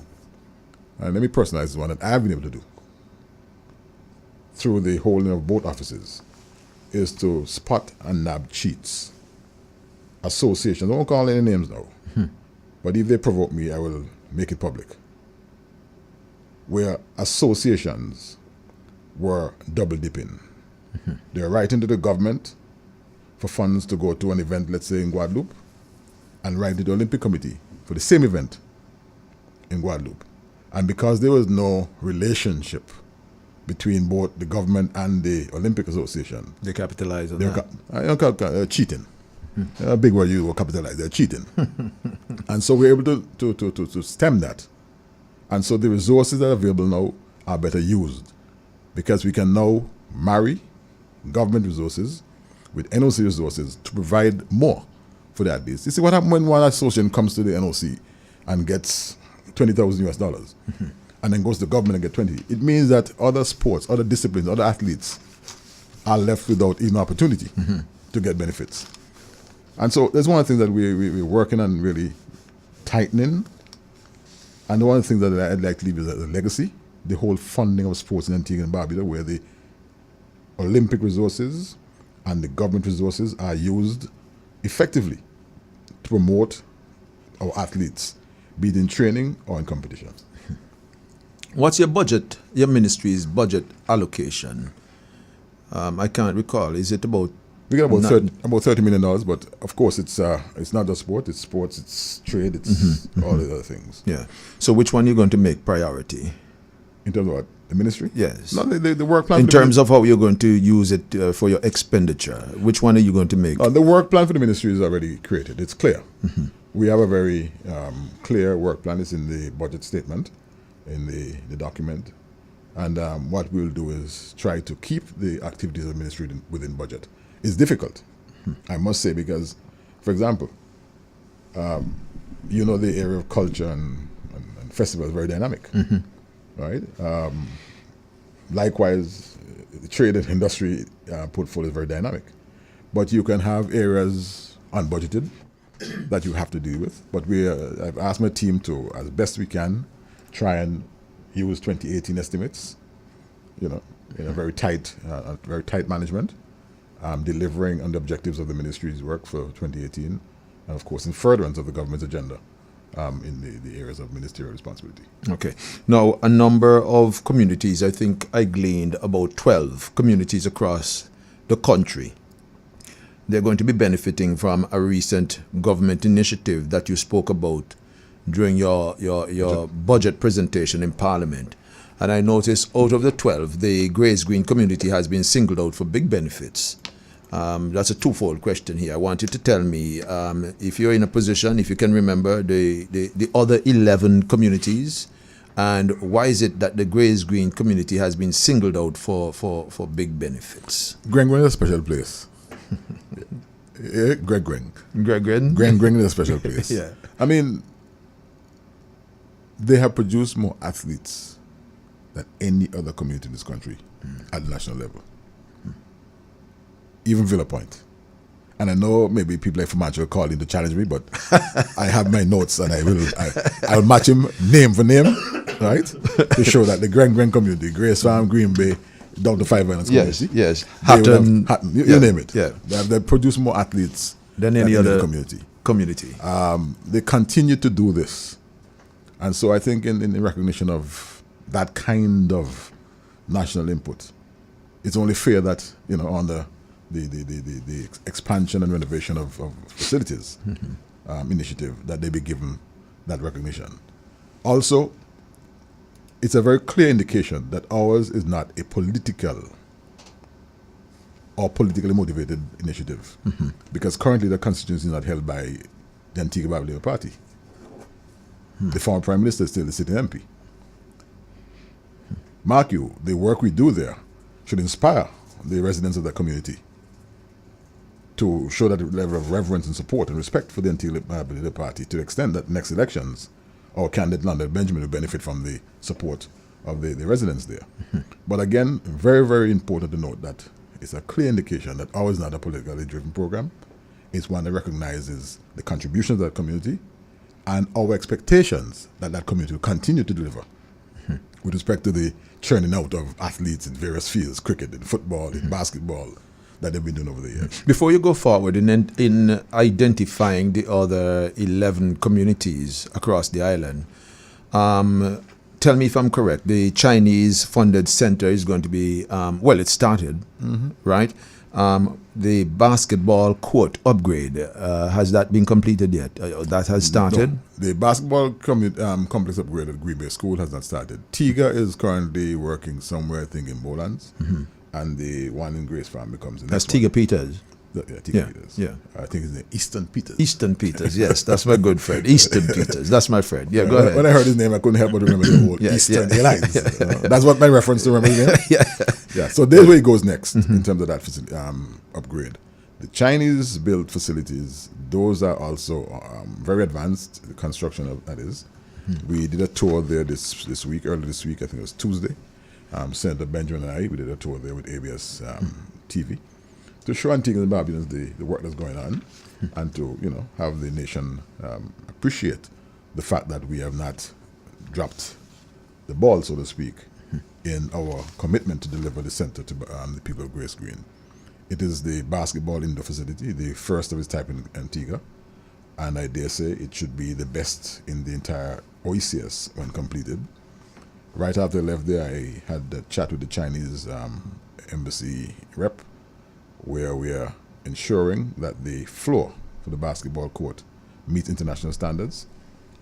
and let me personalize this one that I've been able to do through the holding of both offices, is to spot and nab cheats. Associations, I won't call any names now, but if they provoke me, I will make it public, where associations were double dipping. They were writing to the government for funds to go to an event, let's say in Guadeloupe, and writing to the Olympic Committee for the same event in Guadeloupe. And because there was no relationship between both the government and the Olympic Association, they capitalized on that. Cheating. A big word you will capitalize. They're cheating. And so we're able to stem that. And so the resources that are available now are better used, because we can now marry government resources with NOC resources to provide more for the athletes. You see what happens when one association comes to the NOC and gets $20,000 and then goes to the government and gets 20. It means that other sports, other disciplines, other athletes are left without even opportunity to get benefits. And so that's one of the things that we're working on, really tightening And one of the things that I'd like to leave is a legacy, the whole funding of sports in Antigua and Barbuda, where the Olympic resources and the government resources are used effectively to promote our athletes, be it in training or in competition. What's your budget, your ministry's budget allocation? I can't recall. Is it about... We get about $30 million, but of course it's not just sport, it's sports, it's trade, it's all the other things. Yeah. So which one are you going to make priority? In terms of what? The ministry? Yes. No, the work plan. In terms of how you're going to use it for your expenditure, which one are you going to make? The work plan for the ministry is already created. It's clear. We have a very clear work plan. It's in the budget statement, in the document. And what we'll do is try to keep the activities of the ministry within budget. It's difficult, I must say, because, for example, the area of culture and festivals is very dynamic, right? Likewise, the trade and industry portfolio is very dynamic. But you can have areas unbudgeted that you have to deal with. But I've asked my team to, as best we can, try and use 2018 estimates, in a very tight management. Delivering on the objectives of the ministry's work for 2018, and of course in furtherance of the government's agenda in the areas of ministerial responsibility. Okay. Now, a number of communities, I think I gleaned about 12 communities across the country. They're going to be benefiting from a recent government initiative that you spoke about during your budget presentation in Parliament. And I noticed out of the 12, the Grays Green community has been singled out for big benefits. That's a twofold question here. I want you to tell me if you're in a position, if you can remember the other 11 communities, and why is it that the Grays Green community has been singled out for big benefits? Greng is a special place. Greng. Greng is a special place. Yeah. I mean, they have produced more athletes than any other community in this country at the national level. Even Villa Point. And I know maybe people like Fumancho will call in to challenge me, but I have my notes and I'll match him name for name, right? To show that the Greng community, Grace Farm, Green Bay, down to Five Islands community. Yes. Hatton, you name it. Yeah. They produce more athletes than any other community. They continue to do this. And so I think in recognition of that kind of national input, it's only fair that, on the expansion and renovation of facilities initiative, that they be given that recognition. Also, it's a very clear indication that ours is not a political or politically motivated initiative, because currently the constituency is not held by the Antigua Barbuda Party. The former Prime Minister is still the sitting MP. Mark you, the work we do there should inspire the residents of that community to show that level of reverence and support and respect for the Antigua Barbuda Party, to the extent that next elections, our candidate London Benjamin will benefit from the support of the residents there. But again, very, very important to note that it's a clear indication that ours is not a politically driven program. It's one that recognizes the contributions of that community and our expectations that that community will continue to deliver with respect to the churning out of athletes in various fields, cricket, in football, in basketball, that they've been doing over the years. Before you go forward in identifying the other 11 communities across the island, tell me if I'm correct, the Chinese-funded center is going to be, it started, right? The basketball court upgrade, has that been completed yet? That has started? No, the basketball complex upgrade at Green Bay School has not started. TIGA is currently working somewhere, I think, in Bowlands, and the one in Grace Farm becomes the next That's Tiga Peters. Tiga Peters. Yeah. I think it's the Eastern Peters. Eastern Peters, yes. That's my good friend. Eastern Peters. That's my friend. Yeah, go ahead. When I heard his name, I couldn't help but remember the whole Eastern Airlines. That's what my reference to remember his name. Yeah. So there's where he goes next in terms of that facility, upgrade. The Chinese-built facilities, those are also very advanced, the construction of that is. We did a tour there this week, earlier this week, I think it was Tuesday. Senator Benjamin and I, we did a tour there with ABS TV to show Antigua and Barbudans the work that's going on, and to have the nation appreciate the fact that we have not dropped the ball, so to speak, in our commitment to deliver the center to the people of Grace Green. It is the basketball indoor facility, the first of its type in Antigua, and I dare say it should be the best in the entire OECS when completed. Right after I left there, I had a chat with the Chinese embassy rep, where we are ensuring that the floor for the basketball court meets international standards.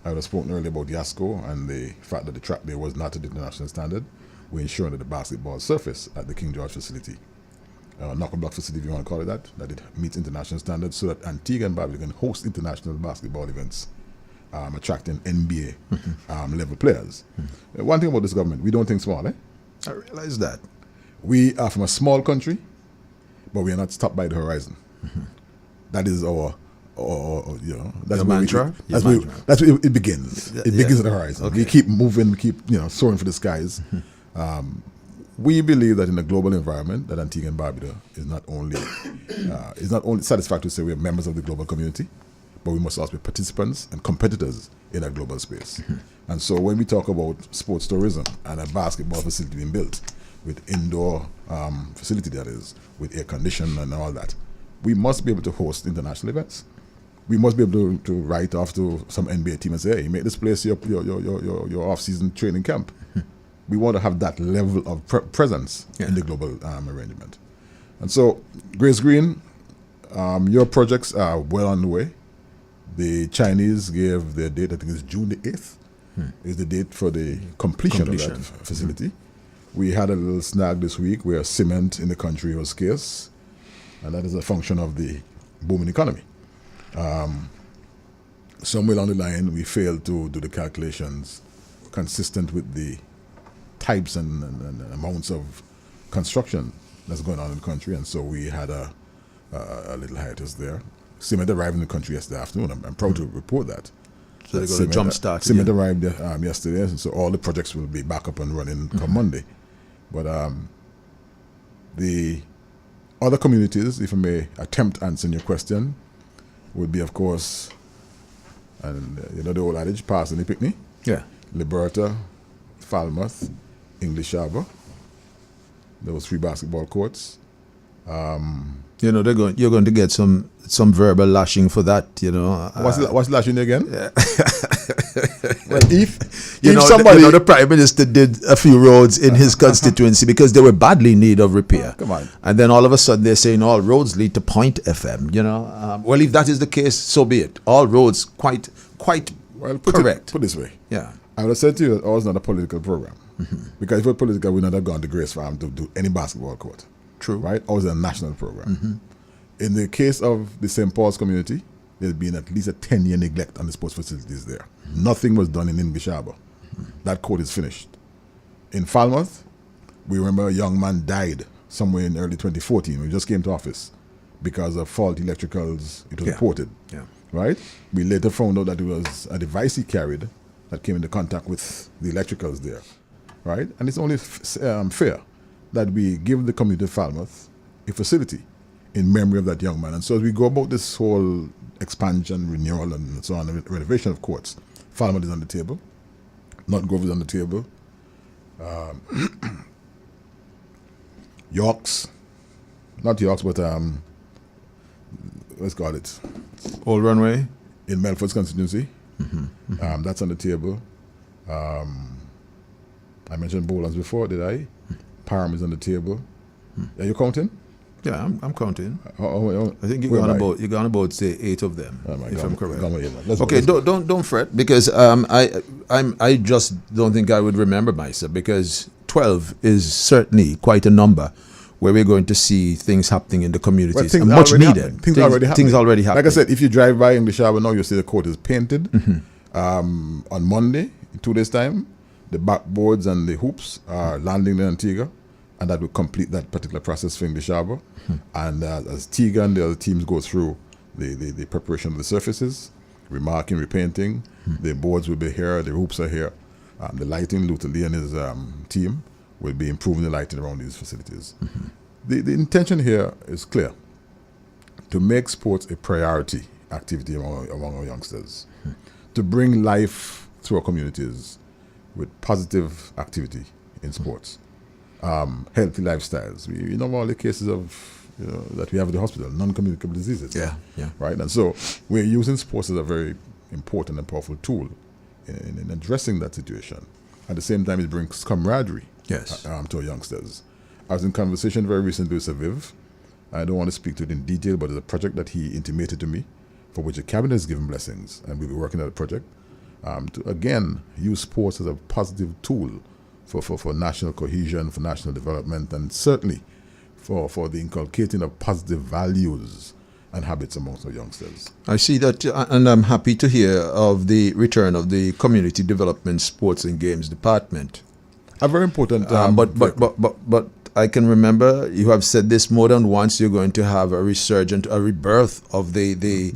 I had spoken earlier about Yasco and the fact that the track there was not at the international standard. We're ensuring that the basketball surface at the King George facility, knock-a-block facility if you want to call it that it meets international standards so that Antigua and Barbuda can host international basketball events, attracting NBA level players. One thing about this government, we don't think small, eh? I realize that. We are from a small country, but we are not stopped by the horizon. That is our that's Your where mantra? That's where it begins. It begins at the horizon. Okay. We keep moving, we keep soaring for the skies. We believe that in a global environment, that Antigua and Barbuda is not only satisfactory to say we are members of the global community, but we must also be participants and competitors in a global space. And so when we talk about sports tourism and a basketball facility being built with indoor facility, that is, with air conditioning and all that, we must be able to host international events. We must be able to write off to some NBA team and say, hey, make this place your off-season training camp. We want to have that level of presence in the global arrangement. And so, Grace Green, your projects are well on the way. The Chinese gave their date, I think it's June the 8th, is the date for the completion. Of that facility. We had a little snag this week where cement in the country was scarce, and that is a function of the booming economy. Somewhere along the line, we failed to do the calculations consistent with the types and amounts of construction that's going on in the country, and so we had a little hiatus there. Cement arrived in the country yesterday afternoon. I'm proud to report that. So they're going to jumpstart. Cement arrived yesterday, and so all the projects will be back up and running come Monday. But the other communities, if I may attempt answering your question, would be, of course, and the old adage, pass any picnic. Yeah. Liberta, Falmouth, English Harbour. Those 3 basketball courts. You're going to get some verbal lashing for that, What's lashing again? Yeah. Well, if somebody, the Prime Minister did a few roads in his constituency because they were badly in need of repair. Come on. And then all of a sudden they're saying all roads lead to Point FM. Well, if that is the case, so be it. All roads quite correct. Put it this way. Yeah. I would have said to you that ours is not a political program. Because if it were political, we would not have gone to Grace Farm to do any basketball court. True. Right? Ours is a national program. In the case of the St. Paul's community, there's been at least a 10-year neglect on the sports facilities there. Nothing was done in English Harbour. That court is finished. In Falmouth, we remember a young man died somewhere in early 2014 when he just came to office because of faulty electricals. It was reported. Yeah. Right? We later found out that it was a device he carried that came into contact with the electricals there. Right? And it's only fair that we give the community of Falmouth a facility in memory of that young man. And so as we go about this whole expansion, renewal, and so on, renovation of courts, Falmouth is on the table. North Grove is on the table. Yorks, not Yorks, but let's call it Old Runway in Melford's constituency. That's on the table. I mentioned Bowlands before, did I? Parham is on the table. Are you counting? Yeah, I'm counting. I think you're going about say 8 of them, if I'm correct. Okay, don't fret, because I just don't think I would remember myself, because 12 is certainly quite a number where we're going to see things happening in the communities, and much needed. Things already happening. Like I said, if you drive by English Harbour now, you'll see the court is painted. On Monday, in 2 days' time, the backboards and the hoops are landing in Antigua, and that will complete that particular process for English Harbour. And as Tiga and the other teams go through the preparation of the surfaces, remarking, repainting, the boards will be here, the hoops are here. The lighting, Luther Lee and his team will be improving the lighting around these facilities. The intention here is clear: to make sports a priority activity among our youngsters, to bring life to our communities, with positive activity in sports, healthy lifestyles. We know all the cases of that we have at the hospital, non-communicable diseases. Yeah. Right, and so we're using sports as a very important and powerful tool in addressing that situation. At the same time, it brings camaraderie Yes. to our youngsters. I was in conversation very recently with Sir Viv. I don't want to speak to it in detail, but it's a project that he intimated to me, for which the cabinet has given blessings, and we'll be working on a project to again use sports as a positive tool for national cohesion, for national development, and certainly for the inculcating of positive values and habits amongst our youngsters. I see that, and I'm happy to hear of the return of the Community Development Sports and Games Department. A very important. But I can remember you have said this more than once. You're going to have a rebirth of the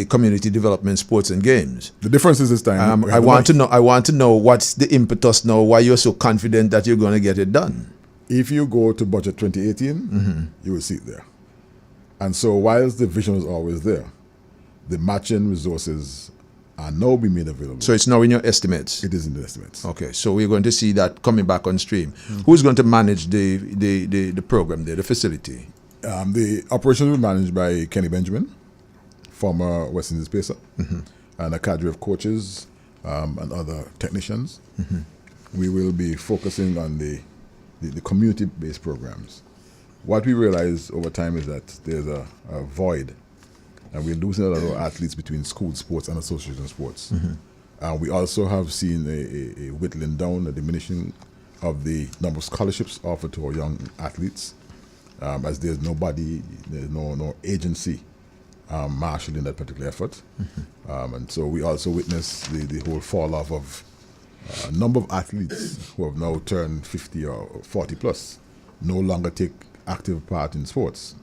Community Development Sports and Games. The difference is this time. I want to know what's the impetus now. Why you're so confident that you're going to get it done? If you go to budget 2018, you will see it there. And so, whilst the vision was always there, the matching resources are now being made available. So it's now in your estimates? It is in the estimates. Okay, so we're going to see that coming back on stream. Who's going to manage the program there, the facility? The operation will be managed by Kenny Benjamin, former West Indies pacer, and a cadre of coaches and other technicians. We will be focusing on the community-based programs. What we realize over time is that there's a void, and we're losing a lot of athletes between school sports and association sports. We also have seen a whittling down, a diminishing of the number of scholarships offered to our young athletes, as there's no agency marshalling that particular effort. And so we also witness the whole fall off of a number of athletes who have now turned 50 or 40 plus no longer take active part in sports.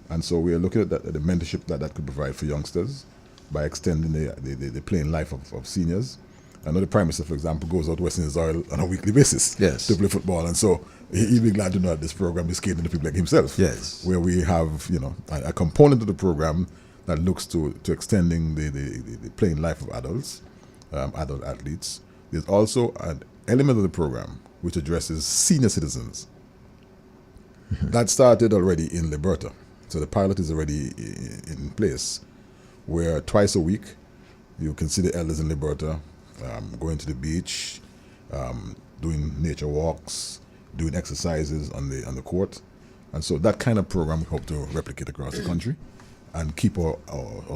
And so we are looking at the mentorship that could provide for youngsters by extending the playing life of seniors. I know the Prime Minister, for example, goes out to West Indies Oil on a weekly basis to play football. And so he'd be glad to know that this program is catering to people like himself. Where we have a component of the program that looks to extending the playing life of adults, adult athletes. There's also an element of the program which addresses senior citizens. That started already in Liberta. So the pilot is already in place, where twice a week you can see the elders in Liberta going to the beach, doing nature walks, doing exercises on the court. And so that kind of program we hope to replicate across the country and keep our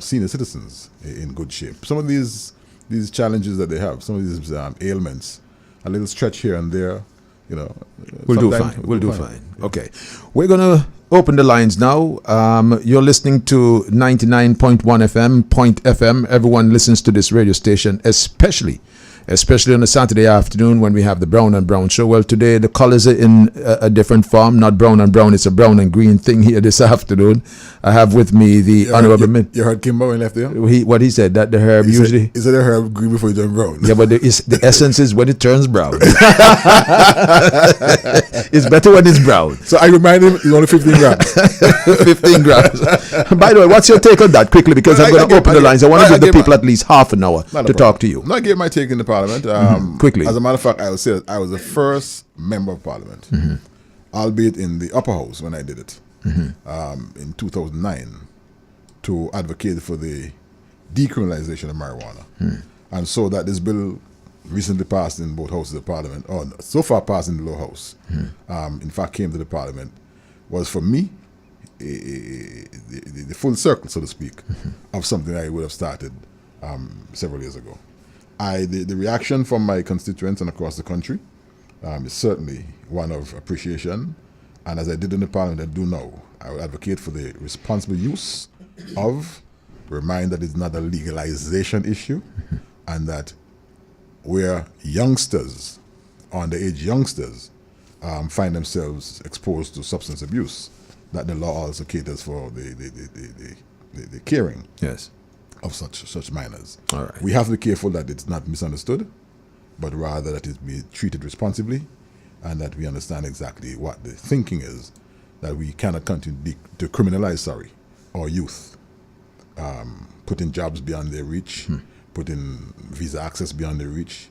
senior citizens in good shape. Some of these challenges that they have, some of these ailments, a little stretch here and there, We'll do fine. Okay. We're going to open the lines now. You're listening to 99.1 FM, Point FM. Everyone listens to this radio station, especially on a Saturday afternoon when we have the Browne and Browne show. Well, today the colors are in a different form, not brown and brown. It's a brown and green thing here this afternoon. I have with me the Honorable... You heard Kimbo when he left there? What he said, that the herb usually... Is it a herb green before you turn brown? Yeah, but the essence is when it turns brown. It's better when it's brown. So I remind him, it's only 15 grams. 15 grams. By the way, what's your take on that quickly? Because I'm going to open the lines. I want to give the people at least half an hour to talk to you. No, I gave my take in the Parliament. Quickly. As a matter of fact, I will say that I was the first member of Parliament, albeit in the upper house when I did it, in 2009, to advocate for the decriminalization of marijuana. And so that this bill recently passed in both houses of Parliament, or so far passed in the lower house, in fact came to the Parliament, was for me the full circle, so to speak, of something I would have started several years ago. The reaction from my constituents and across the country is certainly one of appreciation. And as I did in the Parliament, I do now, I will advocate for the responsible use of, remind that it's not a legalization issue, and that where youngsters, underage youngsters, find themselves exposed to substance abuse, that the law also caters for the caring. Yes. Of such minors. All right. We have to be careful that it's not misunderstood, but rather that it be treated responsibly, and that we understand exactly what the thinking is, that we cannot continue to criminalize, our youth, putting jobs beyond their reach, putting visa access beyond their reach,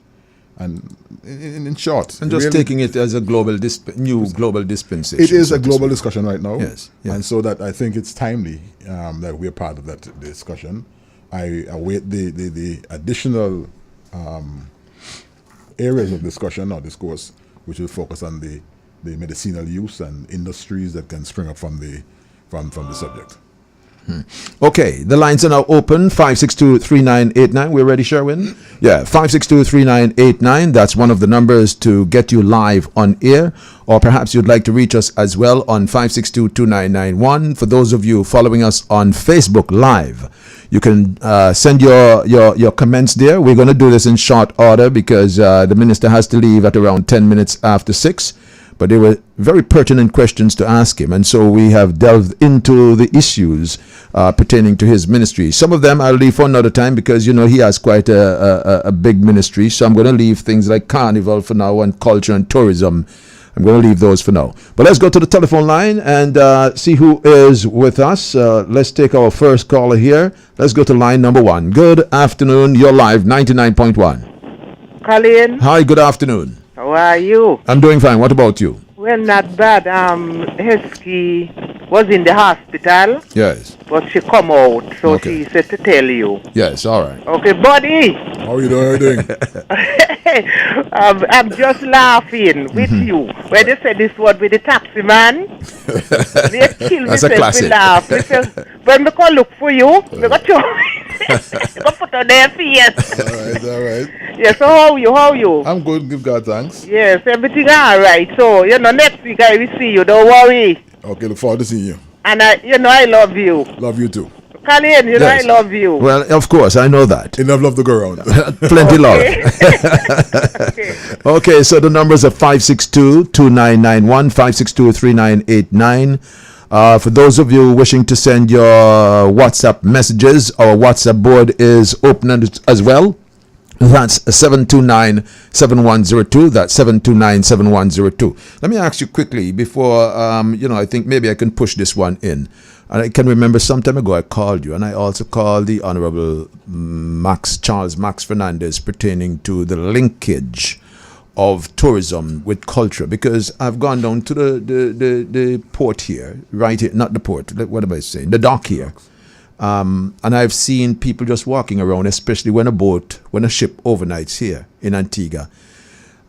And in short, And just really, taking it as a global global dispensation. it is so a to global speak. discussion right now. Yes, yes. And so that I think it's timely that we're part of that discussion. I await the additional areas of discussion or discourse which will focus on the medicinal use and industries that can spring up from the subject. Okay, the lines are now open. 562-3989. We're ready, Sherwin? Yeah, 562-3989. That's one of the numbers to get you live on air. Or perhaps you'd like to reach us as well on 562-2991. For those of you following us on Facebook Live, you can send your comments there. We're going to do this in short order because the minister has to leave at around 10 minutes after 6. But they were very pertinent questions to ask him. And so we have delved into the issues pertaining to his ministry. Some of them I'll leave for another time because, he has quite a big ministry. So I'm going to leave things like carnival for now and culture and tourism. I'm going to leave those for now. But let's go to the telephone line and see who is with us. Let's take our first caller here. Let's go to line number 1. Good afternoon. You're live, 99.1. Colin, Hi, good afternoon. how are you? I'm doing fine. What about you? Well, not bad. Hesky was in the hospital, Yes. but she come out, so Okay. she said to tell you. Yes, all right. Okay, buddy, How are you doing? I'm just laughing with you. When they said this word with the taxi man, they kill me That's a self classic. with laugh. Me say, when me go look for you, me go show you go put on their face. all right. Yes, so how you? I'm good. Give God thanks. Yes, everything all right. So, next week I will see you. Don't worry. Okay, look forward to seeing you. And I love you. Love you too. Colin, Yes. I love you. Well, of course, I know that. Enough love to go around. Plenty love. Okay. Okay, so the numbers are 562-2991, 562-3989. For those of you wishing to send your WhatsApp messages, our WhatsApp board is open as well. That's 729-7102. That's 729-7102. Let me ask you quickly before, I think maybe I can push this one in. And I can remember some time ago I called you, and I also called the Honorable Charles Max Fernandez pertaining to the linkage of tourism with culture, because I've gone down to the port here, right here, not the port, what am I saying, the dock here. And I've seen people just walking around, especially when a ship overnights here in Antigua.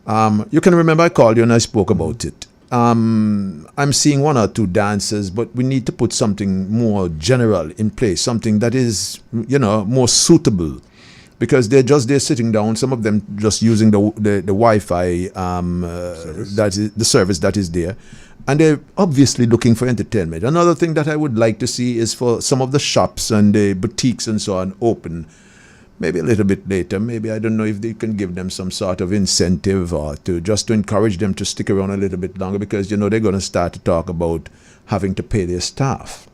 You can remember I called you and I spoke about it. I'm seeing one or two dances, but we need to put something more general in place, something that is, more suitable, because they're just there sitting down. Some of them just using the Wi-Fi that is the service that is there. And they're obviously looking for entertainment. Another thing that I would like to see is for some of the shops and the boutiques and so on open maybe a little bit later. Maybe I don't know if they can give them some sort of incentive or to encourage them to stick around a little bit longer, because they're going to start to talk about having to pay their staff.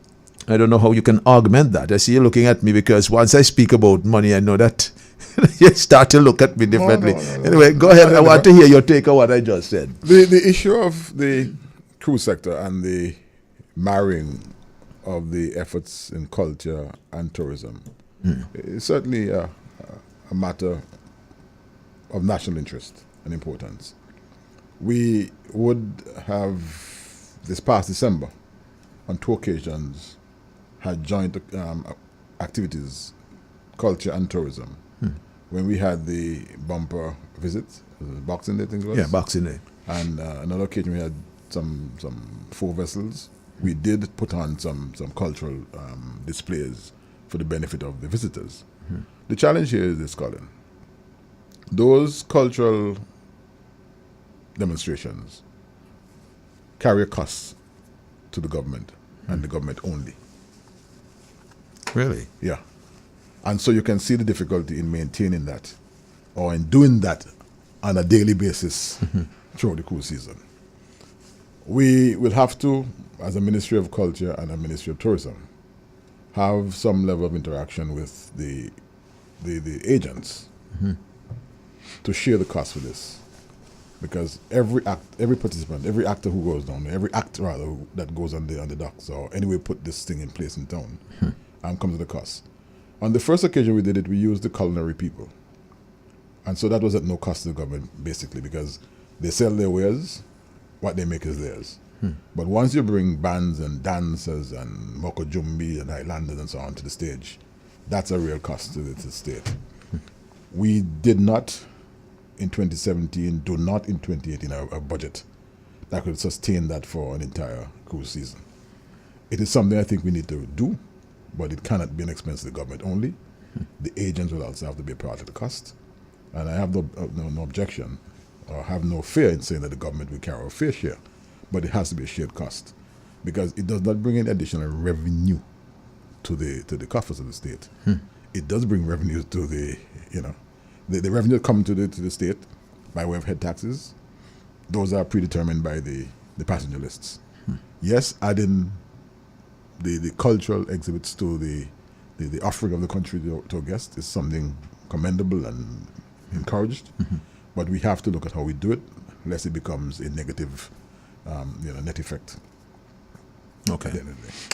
I don't know how you can augment that. I see you looking at me because once I speak about money, I know that you start to look at me differently. No. Anyway, go ahead. I want to hear your take on what I just said. The issue of the cruise sector and the marrying of the efforts in culture and tourism is certainly a matter of national interest and importance. We would have, this past December, on 2 occasions, had joint activities, culture and tourism. When we had the bumper visit, Boxing Day, I think it was? Yeah, Boxing Day. And another occasion we had some 4 vessels. We did put on some cultural displays for the benefit of the visitors. The challenge here is this, Colin. Those cultural demonstrations carry a cost to the government and the government only. Really? Yeah. And so you can see the difficulty in maintaining that or in doing that on a daily basis throughout the cruise season. We will have to, as a Ministry of Culture and a Ministry of Tourism, have some level of interaction with the agents to share the cost for this. Because every participant, every actor who goes down there, every act rather that goes on the docks or anyway put this thing in place in town, comes with a cost. On the first occasion we did it, we used the culinary people. And so that was at no cost to the government, basically, because they sell their wares, what they make is theirs. But once you bring bands and dancers and Moko Jumbi and Highlanders and so on to the stage, that's a real cost to the state. We did not in 2017, do not in 2018 a budget that could sustain that for an entire cruise season. It is something I think we need to do, but it cannot be an expense to the government only. The agents will also have to be a part of the cost. And I have no objection or have no fear in saying that the government will carry a fair share, but it has to be a shared cost because it does not bring in additional revenue to the coffers of the state. It does bring revenue to the revenue coming to the state by way of head taxes. Those are predetermined by the passenger lists. Yes, adding the cultural exhibits to the offering of the country to a guest is something commendable and encouraged, but we have to look at how we do it, lest it becomes a negative net effect. Okay.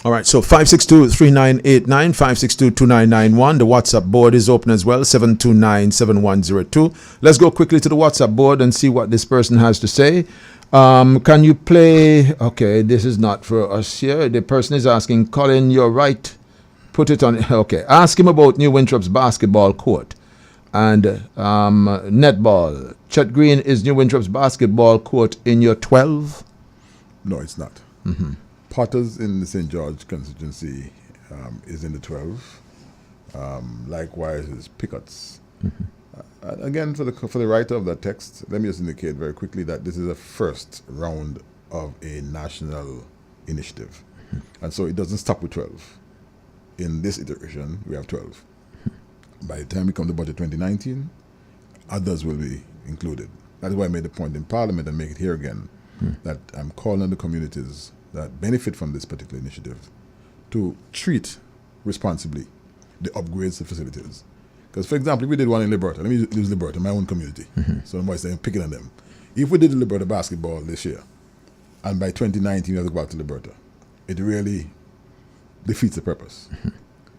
All right. So 562-3989, 562-2991. The WhatsApp board is open as well, 729-7102. Let's go quickly to the WhatsApp board and see what this person has to say. Can you play? Okay, this is not for us here. The person is asking, Colin, you're right. Put it on. Okay. Ask him about New Winthrop's basketball court and netball. Chet Green, is New Winthrop's basketball court in your 12? No, it's not. Potter's in the St. George constituency is in the 12. Likewise is Pickett's. Again, for the writer of that text, let me just indicate very quickly that this is a first round of a national initiative. And so it doesn't stop with 12. In this iteration, we have 12. By the time we come to budget 2019, others will be included. That is why I made the point in Parliament and make it here again, that I'm calling on the communities that benefit from this particular initiative to treat responsibly the upgrades to facilities. Because, for example, if we did one in Liberta, let me use Liberta, my own community, so I'm saying picking on them. If we did the Liberta basketball this year, and by 2019 we have to go back to Liberta, it really defeats the purpose.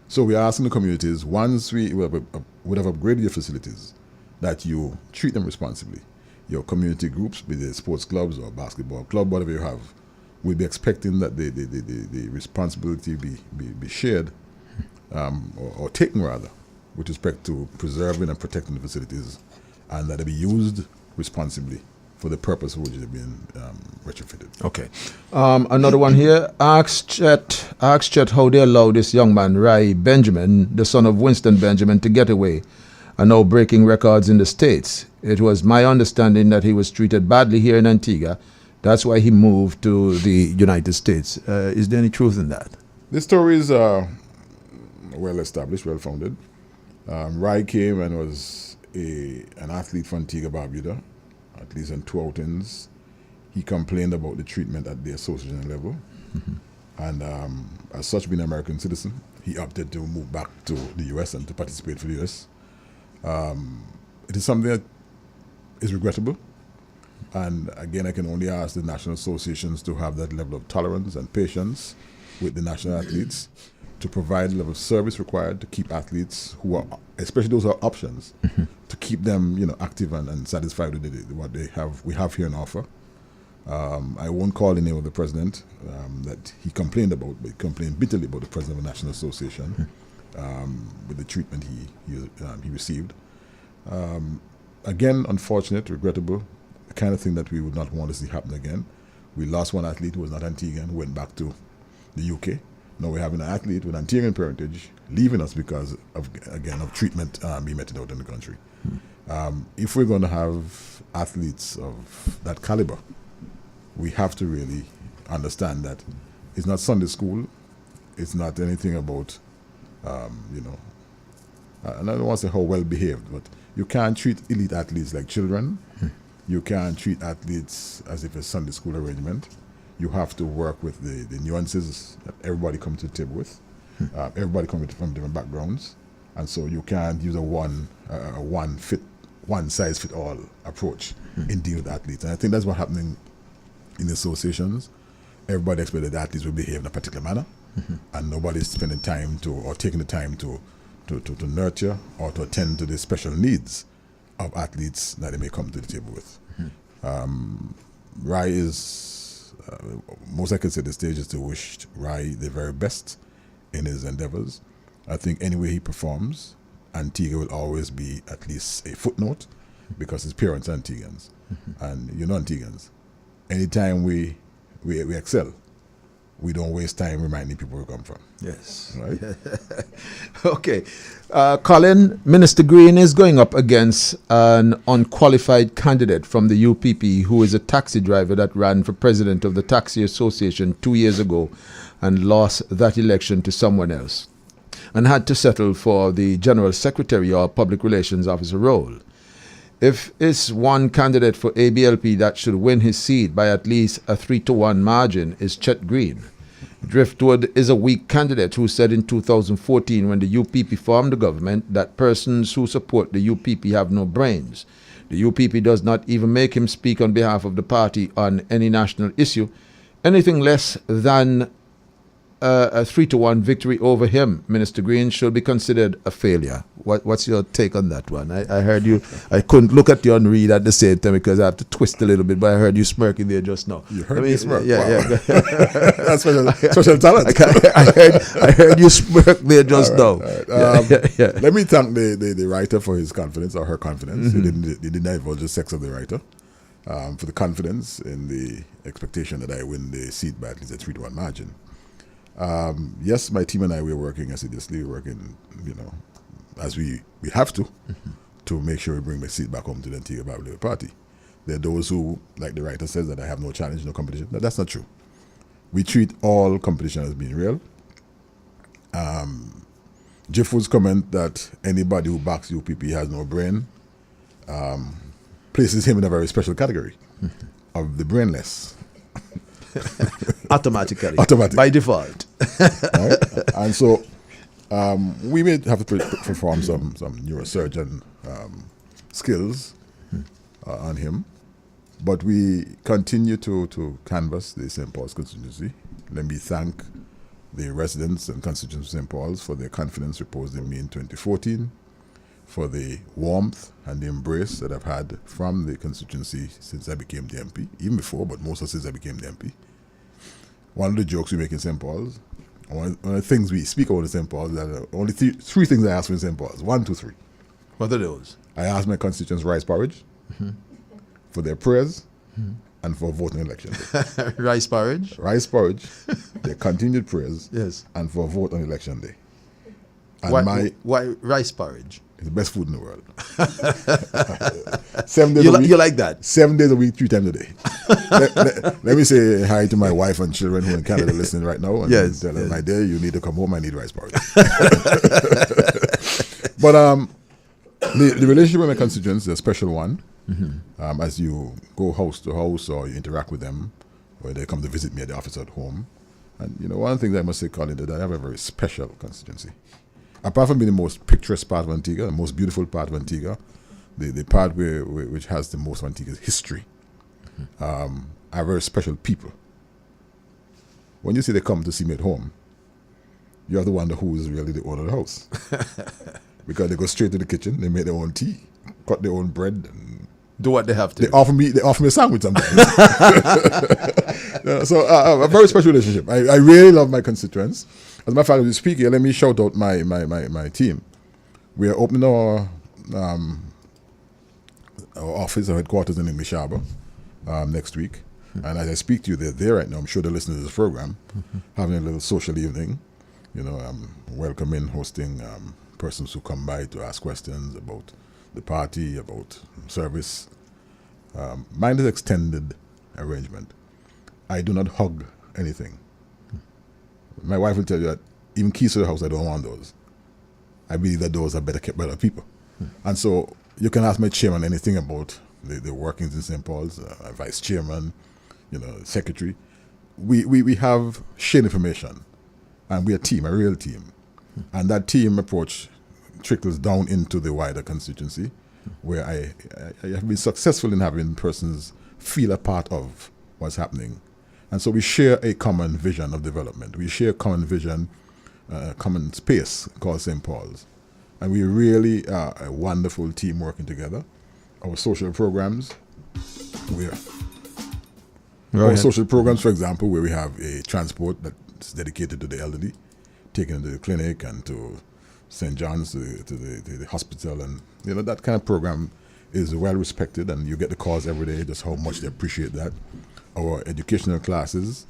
So we are asking the communities, once we would have upgraded your facilities, that you treat them responsibly. Your community groups, be they sports clubs or basketball club, whatever you have, we'll be expecting that the responsibility be shared or taken rather with respect to preserving and protecting the facilities, and that they be used responsibly for the purpose for which they've been retrofitted. Okay. Another one here. Ask Chet how they allow this young man, Rai Benjamin, the son of Winston Benjamin, to get away and now breaking records in the States. It was my understanding that he was treated badly here in Antigua. That's why he moved to the United States. Is there any truth in that? The stories are well established, well founded. Rai came and was an athlete for Antigua Barbuda, at least in 2 outings. He complained about the treatment at the association level. And as such, being an American citizen, he opted to move back to the U.S. and to participate for the U.S. It is something that is regrettable. And again, I can only ask the national associations to have that level of tolerance and patience with the national athletes to provide the level of service required to keep athletes who are, especially those who are options, to keep them, active and satisfied with what we have here on offer. I won't call the name of the president that he complained about, but he complained bitterly about the president of the National Association with the treatment he received. Again, unfortunate, regrettable, the kind of thing that we would not want to see happen again. We lost one athlete who was not Antiguan, who went back to the UK. Now we're having an athlete with Antiguan parentage leaving us because of treatment being meted out in the country. If we're going to have athletes of that caliber, we have to really understand that it's not Sunday school, it's not anything about, and I don't want to say how well behaved, but you can't treat elite athletes like children. You can't treat athletes as if it's Sunday school arrangement. You have to work with the nuances that everybody comes to the table with. Everybody comes from different backgrounds, and so you can't use a one size fit all approach in dealing with athletes. And I think that's what's happening in the associations. Everybody expects that the athletes will behave in a particular manner, and nobody's spending time or taking the time to nurture or to attend to the special needs of athletes that they may come to the table with. Rai is, most I can say at this stage is to wish Rai the very best in his endeavors. I think any way he performs, Antigua will always be at least a footnote because his parents are Antiguans. And you know Antiguans. Anytime we excel, we don't waste time reminding people where we come from. Yes. Right? Okay. Colin, Minister Green is going up against an unqualified candidate from the UPP who is a taxi driver that ran for president of the Taxi Association 2 years ago and lost that election to someone else and had to settle for the General Secretary or Public Relations Officer role. If it's one candidate for ABLP that should win his seat by at least a 3-1 margin is Chet Green. Driftwood is a weak candidate who said in 2014 when the UPP formed the government that persons who support the UPP have no brains. The UPP does not even make him speak on behalf of the party on any national issue. Anything less than a 3-1 victory over him, Minister Green, should be considered a failure. What's your take on that one? I heard you. I couldn't look at you and read at the same time because I have to twist a little bit, but I heard you smirking there just now. You heard me smirk? Yeah, wow. yeah. That's special talent. I heard you smirk there just now. Right. Let me thank the writer for his confidence or her confidence. He didn't divulge the sex of the writer. For the confidence in the expectation that I win the seat by at least a 3-1 margin. Yes, my team and I, we're working assiduously, working, as we have to make sure we bring the seat back home to the Antigua Barbuda Party. There are those who, like the writer says, that I have no challenge, no competition. No, that's not true. We treat all competition as being real. Jiffwood's comment that anybody who backs UPP has no brain places him in a very special category of the brainless. Automatically. Automatic. By default. Right? And so we may have to perform some neurosurgeon skills on him, but we continue to canvass the St. Paul's constituency. Let me thank the residents and constituents of St. Paul's for their confidence reposed in me in 2014, for the warmth and the embrace that I've had from the constituency since I became the MP, even before, but mostly since I became the MP. One of the jokes we make in St. Paul's, one of the things we speak about in St. Paul's, there are only three things I ask for in St. Paul's. 1, 2, 3. What are those? I ask my constituents rice porridge, for their prayers, and for voting election day. Rice porridge? Rice porridge, their continued prayers, Yes. and for a vote on election day. And why rice porridge? it's the best food in the world. 7 days a week. You like that? 7 days a week, 3 times a day. let me say hi to my wife and children who are in Canada listening right now. And tell them, my dear, you need to come home. I need rice porridge. But the relationship with my constituents is a special one. As you go house to house or you interact with them, or they come to visit me at the office at home. And one of the things I must say, Colin, that I have a very special constituency. Apart from being the most picturesque part of Antigua, the most beautiful part of Antigua, the part which has the most of Antigua's history, are very special people. When you say they come to see me at home, you have to wonder who is really the owner of the house. Because they go straight to the kitchen, they make their own tea, cut their own bread, and do what they have to. They offer me a sandwich sometimes. So a very special relationship. I really love my constituents. As a matter of fact, as we speak here, let me shout out my team. We are opening our office, our headquarters in English Harbour next week. And as I speak to you, they're there right now. I'm sure they're listening to this program, having a little social evening. Welcoming, hosting persons who come by to ask questions about the party, about service. Mine is extended arrangement. I do not hug anything. My wife will tell you that even keys to the house, I don't want those. I believe that those are better kept by other people. And so you can ask my chairman anything about the workings in St. Paul's, vice chairman, secretary. We have shared information, and we're a team, a real team. And that team approach trickles down into the wider constituency, where I have been successful in having persons feel a part of what's happening. And so we share a common vision of development. We share a common vision, common space called St. Paul's. And we really are a wonderful team working together. our social programs, where Go our ahead. social programs, for example, where we have a transport that's dedicated to the elderly, taken to the clinic and to St. John's, to the hospital, and that kind of program is well respected, and you get the calls every day just how much they appreciate that. Our educational classes,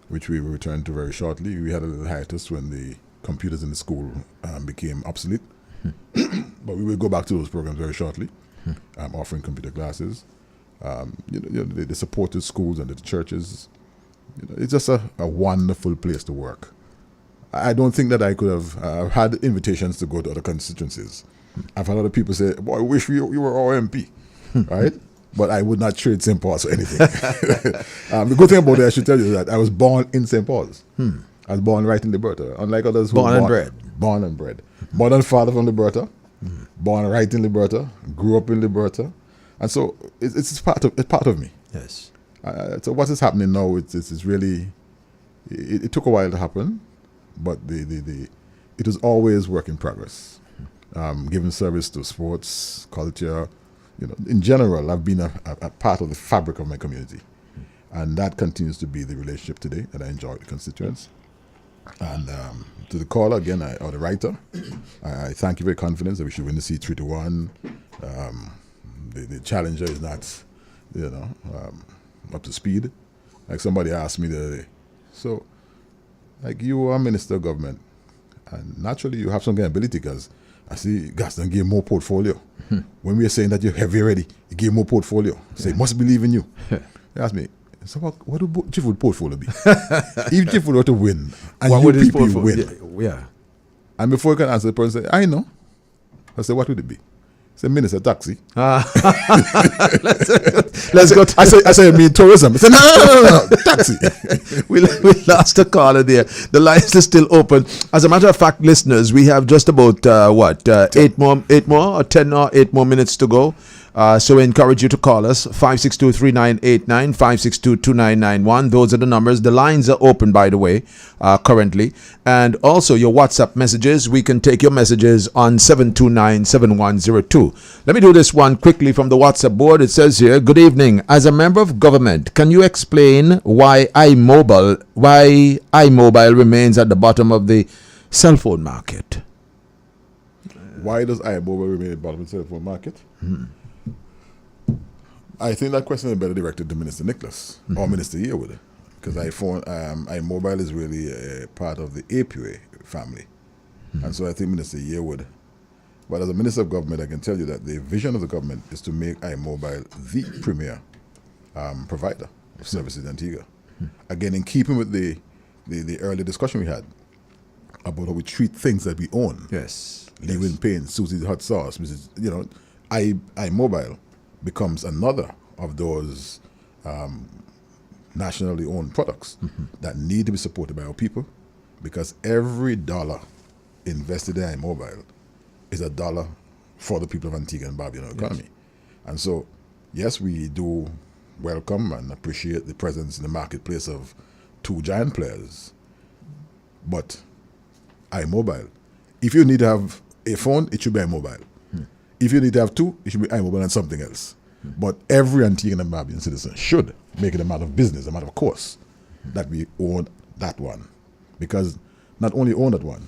which we will return to very shortly, we had a little hiatus when the computers in the school became obsolete, but we will go back to those programs very shortly, offering computer classes. The supported schools and the churches, it's just a wonderful place to work. I don't think that I could have had invitations to go to other constituencies. I've had other people say, boy, I wish you were our MP, right? But I would not trade St. Paul's for anything. The good thing about it, I should tell you, that I was born in St. Paul's. I was born right in Liberta, unlike others who Born were and bred. Born and bred. Mother and father from Liberta, born right in Liberta, grew up in Liberta. And so it's part of me. Yes. So what is happening now? It's really, it took a while to happen, but it was always work in progress. Giving service to sports, culture, in general, I've been a part of the fabric of my community, and that continues to be the relationship today that I enjoy with the constituents. And to the caller again, or the writer, I thank you for your confidence that we should win the seat 3-1. The challenger is not, up to speed. Like somebody asked me the other day, so, like you are Minister of Government, and naturally you have some kind of ability, because I see Gaston gave more portfolio. When we are saying that you're heavy already, he gave more portfolio. Say, must believe in you. He asked me, so what would Jiffwood portfolio be? If Jiffwood were to win, and What would his UPP portfolio- win, Yeah. and before you can answer, the person say, I know. I said, what would it be? Say, Minister Taxi. Let's go. I say, you mean tourism? I said, no, taxi. we lost a caller there. The lines are still open. As a matter of fact, listeners, we have just about 8 more or 10 or 8 more minutes to go. So we encourage you to call us 562-3989, 562-2991. Those are the numbers. The lines are open, by the way, currently. And also your WhatsApp messages. We can take your messages on 729-7102. Let me do this one quickly from the WhatsApp board. It says here, good evening. As a member of government, can you explain why iMobile remains at the bottom of the cell phone market? Why does iMobile remain at the bottom of the cell phone market? I think that question is better directed to Minister Nicholas or Minister Yearwood, because iMobile is really a part of the APA family. And so I think Minister Yearwood, but as a Minister of Government, I can tell you that the vision of the government is to make iMobile the premier provider of services in Antigua. Again, in keeping with the earlier discussion we had about how we treat things that we own. Yes. Lewin Payne, Susie's Hot Sauce, iMobile becomes another of those nationally owned products that need to be supported by our people, because every dollar invested in iMobile is a dollar for the people of Antigua and Barbuda economy. And so, yes, we do welcome and appreciate the presence in the marketplace of 2 giant players, but iMobile, if you need to have a phone, it should be iMobile. If you need to have 2, it should be iMobile and something else. But every Antiguan and Barbudan citizen should make it a matter of business, a matter of course, that we own that one. Because not only own that one,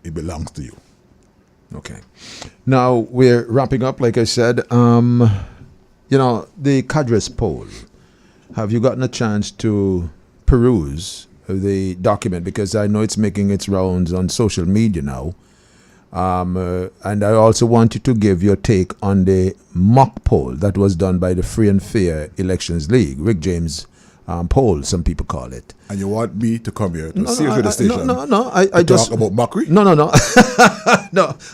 it belongs to you. Okay. Now we're wrapping up, like I said. The Cadres poll. Have you gotten a chance to peruse the document? Because I know it's making its rounds on social media now. And I also want you to give your take on the mock poll that was done by the Free and Fair Elections League, Rick James poll, some people call it. And you want me to come here to see you to the station? No. I just talk about mockery? No. No.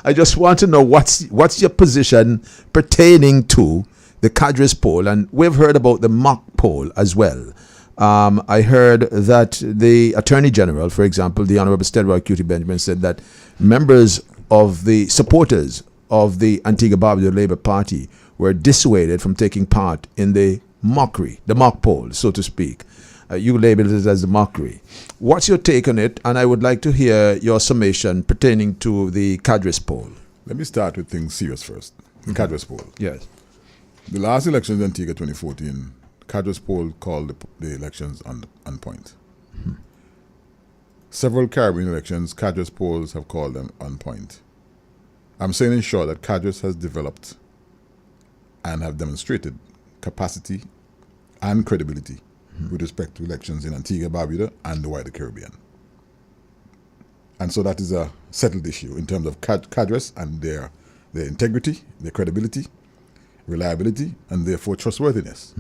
I just want to know what's your position pertaining to the Cadres poll, and we've heard about the mock poll as well. I heard that the Attorney General, for example, the Honorable Stelroy Cutie Benjamin, said that members of the supporters of the Antigua Barbuda Labour Party were dissuaded from taking part in the mock poll, so to speak. You labeled it as a mockery. What's your take on it? And I would like to hear your summation pertaining to the Cadres poll. Let me start with things serious first. The Cadres poll. Yes. The last elections in Antigua 2014, Cadres poll called the elections on point. Several Caribbean elections, Cadres polls have called them on point. I'm saying in short that Cadres has developed and have demonstrated capacity and credibility with respect to elections in Antigua, Barbuda and the wider Caribbean. And so that is a settled issue in terms of Cadres and their integrity, their credibility, reliability, and therefore trustworthiness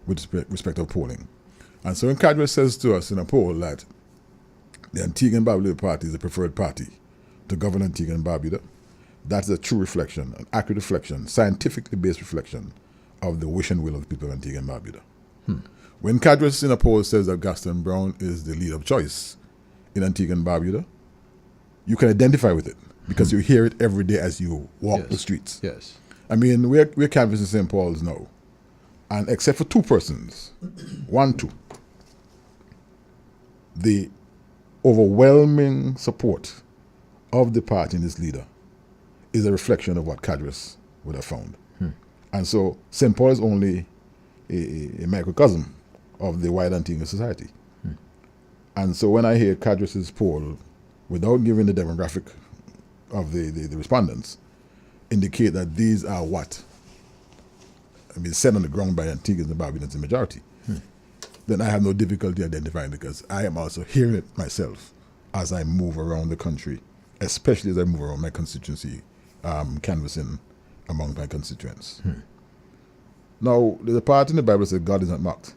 with respect of polling. And so when Cadres says to us in a poll that the Antigua and Barbuda party is the preferred party to govern Antigua and Barbuda, that's a true reflection, an accurate reflection, scientifically based reflection of the wish and will of the people of Antigua and Barbuda. When Cadres in a poll says that Gaston Browne is the leader of choice in Antigua and Barbuda, you can identify with it because you hear it every day as you walk the streets. Yes. I mean, we're canvassing St. Paul's now, and except for two persons, the overwhelming support of the party and its leader is a reflection of what Cadres would have found. And so St. Paul is only a microcosm of the wider Antigua society. And so when I hear Cadres' poll, without giving the demographic of the respondents, indicate that these are what said on the ground by Antiguans and Barbudans in majority, then I have no difficulty identifying because I am also hearing it myself as I move around the country, especially as I move around my constituency, canvassing among my constituents. Now, there's a part in the Bible that says God is not mocked.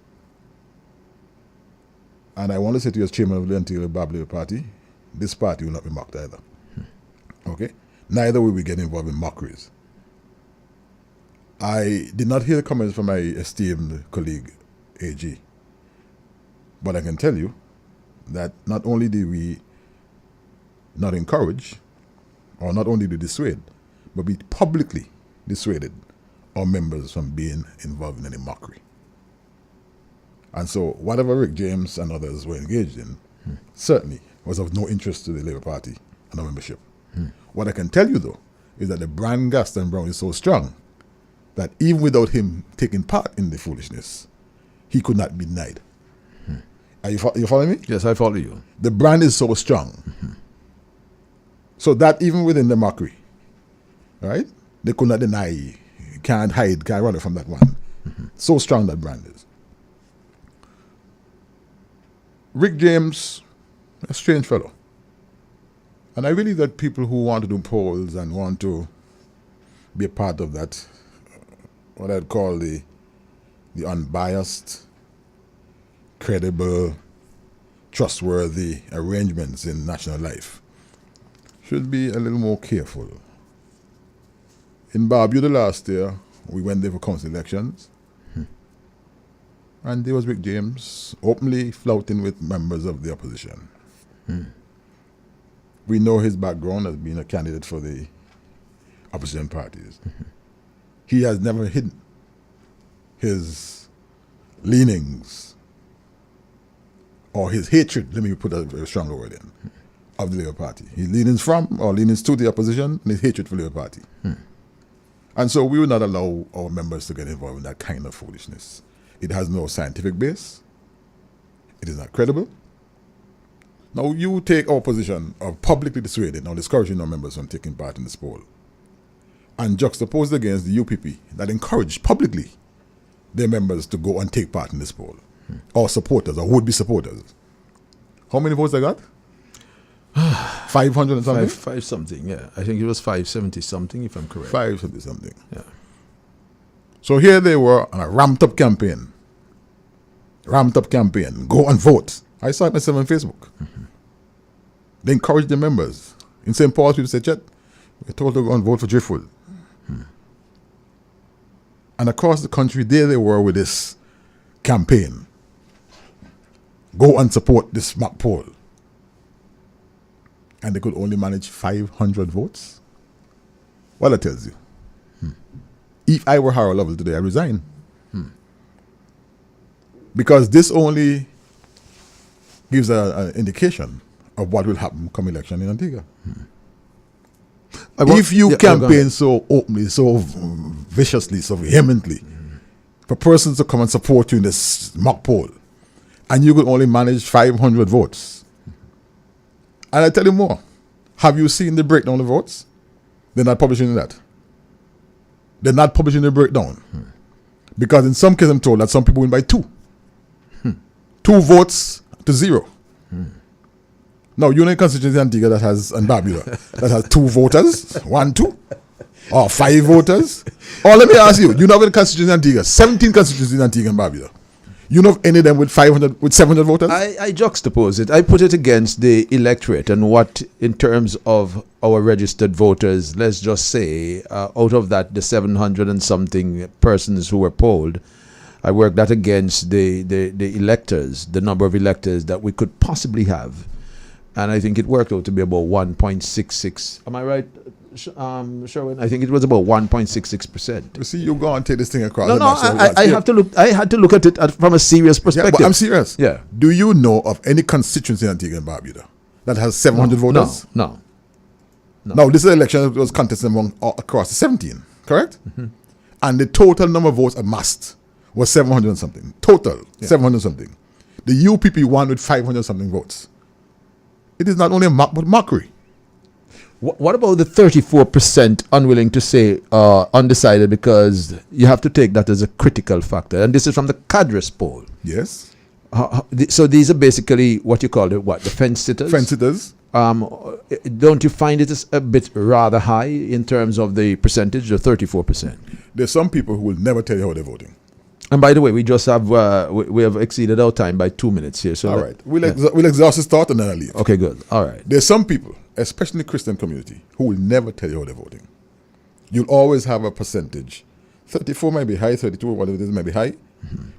And I want to say to you as chairman of the Antigua Barbuda party, this party will not be mocked either. Okay? Neither will we get involved in mockeries. I did not hear the comments from my esteemed colleague, AG. But I can tell you that not only did we not encourage, or not only did we dissuade, but we publicly dissuaded our members from being involved in any mockery. And so whatever Rick James and others were engaged in certainly was of no interest to the Labour Party and our membership. What I can tell you, though, is that the brand Gaston Browne is so strong that even without him taking part in the foolishness, he could not be denied. Are you following me? Yes, I follow you. The brand is so strong. So that even within the mockery, right, they could not deny, can't hide, can't run from that one. So strong that brand is. Rick James, a strange fellow. And I believe that people who want to do polls and want to be a part of that, what I'd call the unbiased, credible, trustworthy arrangements in national life, should be a little more careful. In Barbuda last year, we went there for council elections, and there was Rick James openly flouting with members of the opposition. We know his background as being a candidate for the opposition parties. He has never hidden his leanings or his hatred, let me put a very stronger word in, of the Labour Party. His leanings from or leanings to the opposition and his hatred for the Labour Party. And so we will not allow our members to get involved in that kind of foolishness. It has no scientific base. It is not credible. Now you take our position of publicly dissuading or discouraging our members from taking part in this poll and juxtaposed against the UPP that encouraged publicly their members to go and take part in this poll, or supporters, or would-be supporters. How many votes I got? 500 and something? Five something, yeah. I think it was 570 something, if I'm correct. 570 something. Yeah. So here they were on a ramped-up campaign. Go and vote. I saw it myself on Facebook. They encouraged their members. In St. Paul's, people said, Chet, we're told to go and vote for Driftwood. And across the country, there they were with this campaign. Go and support this mock poll. And they could only manage 500 votes. Well, that tells you. If I were Harold Lovell today, I'd resign. Because this only gives an indication of what will happen come election in Antigua. If you campaign so openly, so viciously, so vehemently, for persons to come and support you in this mock poll, and you could only manage 500 votes. And I tell you more, have you seen the breakdown of votes? They're not publishing that. They're not publishing the breakdown. Because in some cases I'm told that some people win by 2. 2 votes to 0. Now, you know a constituency in Antigua that has, and Barbuda, that has 2 voters, 1, 2, or 5 voters? Or let me ask you, you know a constituency in Antigua, 17 constituencies in Antigua and Barbuda. You know of any of them with 500, with 700 voters? I juxtapose it. I put it against the electorate and what, in terms of our registered voters, let's just say, out of that, the 700 and something persons who were polled, I work that against the electors, the number of electors that we could possibly have. And I think it worked out to be about 1.66. Am I right, Sherwin? I think it was about 1.66%. You see, you go and take this thing across. No, I have to look. I had to look at it from a serious perspective. Yeah, but I'm serious. Yeah. Do you know of any constituency in Antigua and Barbuda that has 700 voters? No. Now, this election was contested among across the 17, correct? And the total number of votes amassed was 700 and something. Total, 700 something. The UPP won with 500 something votes. It is not only a mock, but mockery. What about the 34% unwilling to say undecided, because you have to take that as a critical factor? And this is from the Cadres poll. Yes. So these are basically what you call the fence sitters? Fence sitters. Don't you find it is a bit rather high in terms of the percentage, the 34%? There's some people who will never tell you how they're voting. And by the way, we just have we have exceeded our time by 2 minutes here. So all right, we'll exhaust this thought and then I'll leave. Okay, good. All right. There's some people, especially in the Christian community, who will never tell you how they're voting. You'll always have a percentage. 34 might be high, 32, whatever it is, might be high,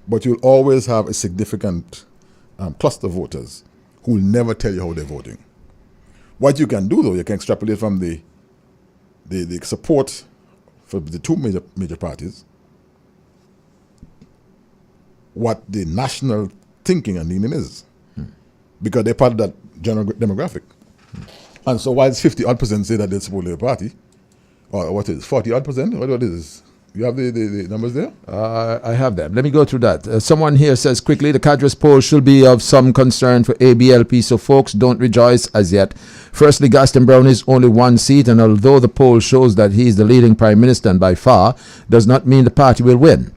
but you'll always have a significant cluster of voters who will never tell you how they're voting. What you can do, though, you can extrapolate from the support for the 2 major parties, what the national thinking and leaning is, because they're part of that general demographic. And so while it's 50-odd% say that they support the party, or what is 40-odd%? What is? You have the numbers there? I have them. Let me go through that. Someone here says quickly, the Cadres poll should be of some concern for ABLP, so folks don't rejoice as yet. Firstly, Gaston Browne is only 1 seat, and although the poll shows that he is the leading prime minister and by far, does not mean the party will win.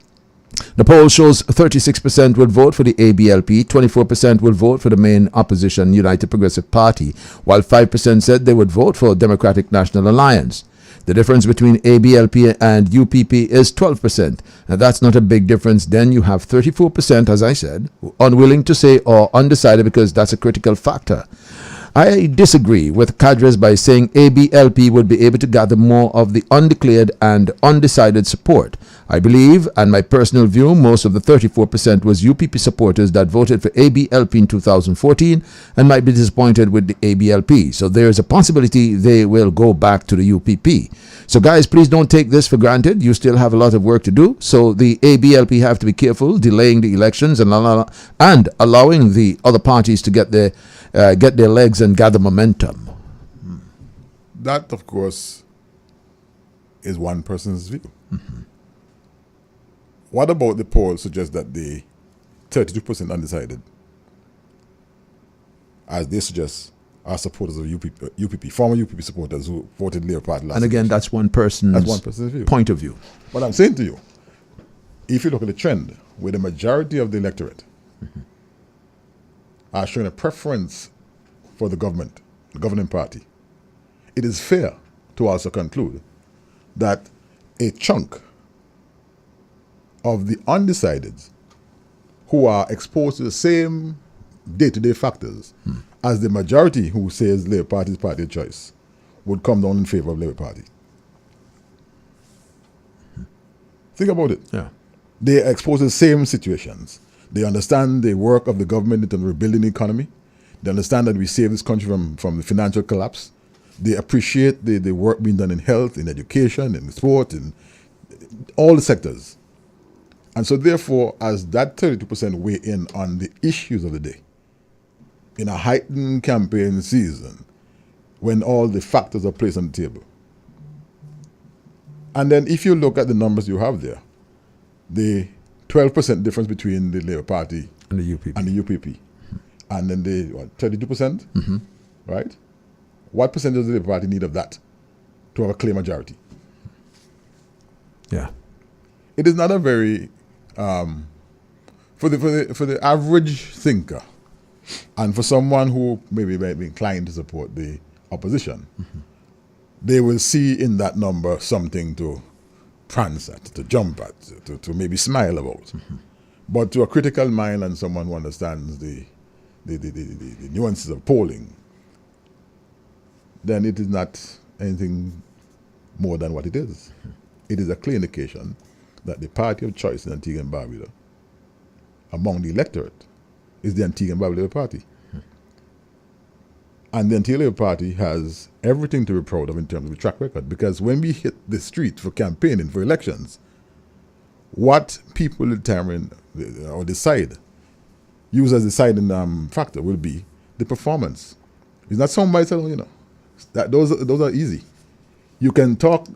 The poll shows 36% will vote for the ABLP, 24% will vote for the main opposition United Progressive Party, while 5% said they would vote for Democratic National Alliance. The difference between ABLP and UPP is 12%. Now that's not a big difference. Then you have 34%, as I said, unwilling to say or undecided, because that's a critical factor. I disagree with Cadres by saying ABLP would be able to gather more of the undeclared and undecided support. I believe, and my personal view, most of the 34% was UPP supporters that voted for ABLP in 2014 and might be disappointed with the ABLP. So there is a possibility they will go back to the UPP. So guys, please don't take this for granted. You still have a lot of work to do. So the ABLP have to be careful delaying the elections and allowing the other parties to get their legs and gather momentum. That, of course, is one person's view. What about the poll suggests that the 32% undecided, as they suggest, are supporters of UPP, former UPP supporters who voted Labour Party last And again, election. that's one person's view. point of view. But I'm saying to you, if you look at the trend, where the majority of the electorate are showing a preference for the government, the governing party, it is fair to also conclude that a chunk of the undecideds who are exposed to the same day-to-day factors as the majority who says Labour Party is party of choice would come down in favor of Labour Party. Think about it. Yeah. They are exposed to the same situations. They understand the work of the government in rebuilding the economy. They understand that we saved this country from the financial collapse. They appreciate the work being done in health, in education, in sport, in all the sectors. And so therefore, as that 32% weigh in on the issues of the day, in a heightened campaign season, when all the factors are placed on the table, And then if you look at the numbers you have there, the 12% difference between the Labour Party And the UPP. and the UPP, and then the 32%, right? What percentage does the Labour Party need of that to have a clear majority? Yeah. It is not a very for the average thinker, and for someone who maybe might be inclined to support the opposition, they will see in that number something to prance at, to jump at, to maybe smile about. But to a critical mind and someone who understands the nuances of polling, then it is not anything more than what it is. It is a clear indication that the party of choice in Antigua and Barbuda among the electorate is the Antigua and Barbuda Party. And the Antigua Labour Party has everything to be proud of in terms of the track record, because when we hit the street for campaigning, for elections, what people determine or decide, use as deciding factor, will be the performance. It's not somebody saying, you know, that those are easy. You can talk,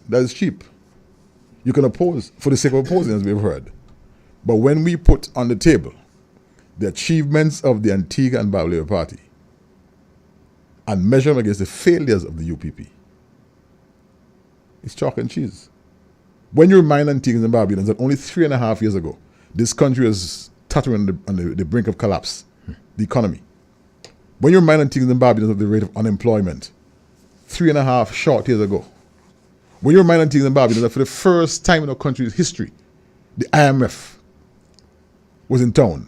that is cheap. You can oppose for the sake of opposing, as we've heard. But when we put on the table the achievements of the Antigua and Barbuda Labour Party and measure them against the failures of the UPP, it's chalk and cheese. When you remind Antiguans and Barbadians that only 3.5 years ago, this country was tottering on the brink of collapse, the economy. When you remind Antiguans and Barbadians of the rate of unemployment, 3.5 short years ago. When you remind Antiguans and Barbadians that for the first time in our country's history, the IMF was in town.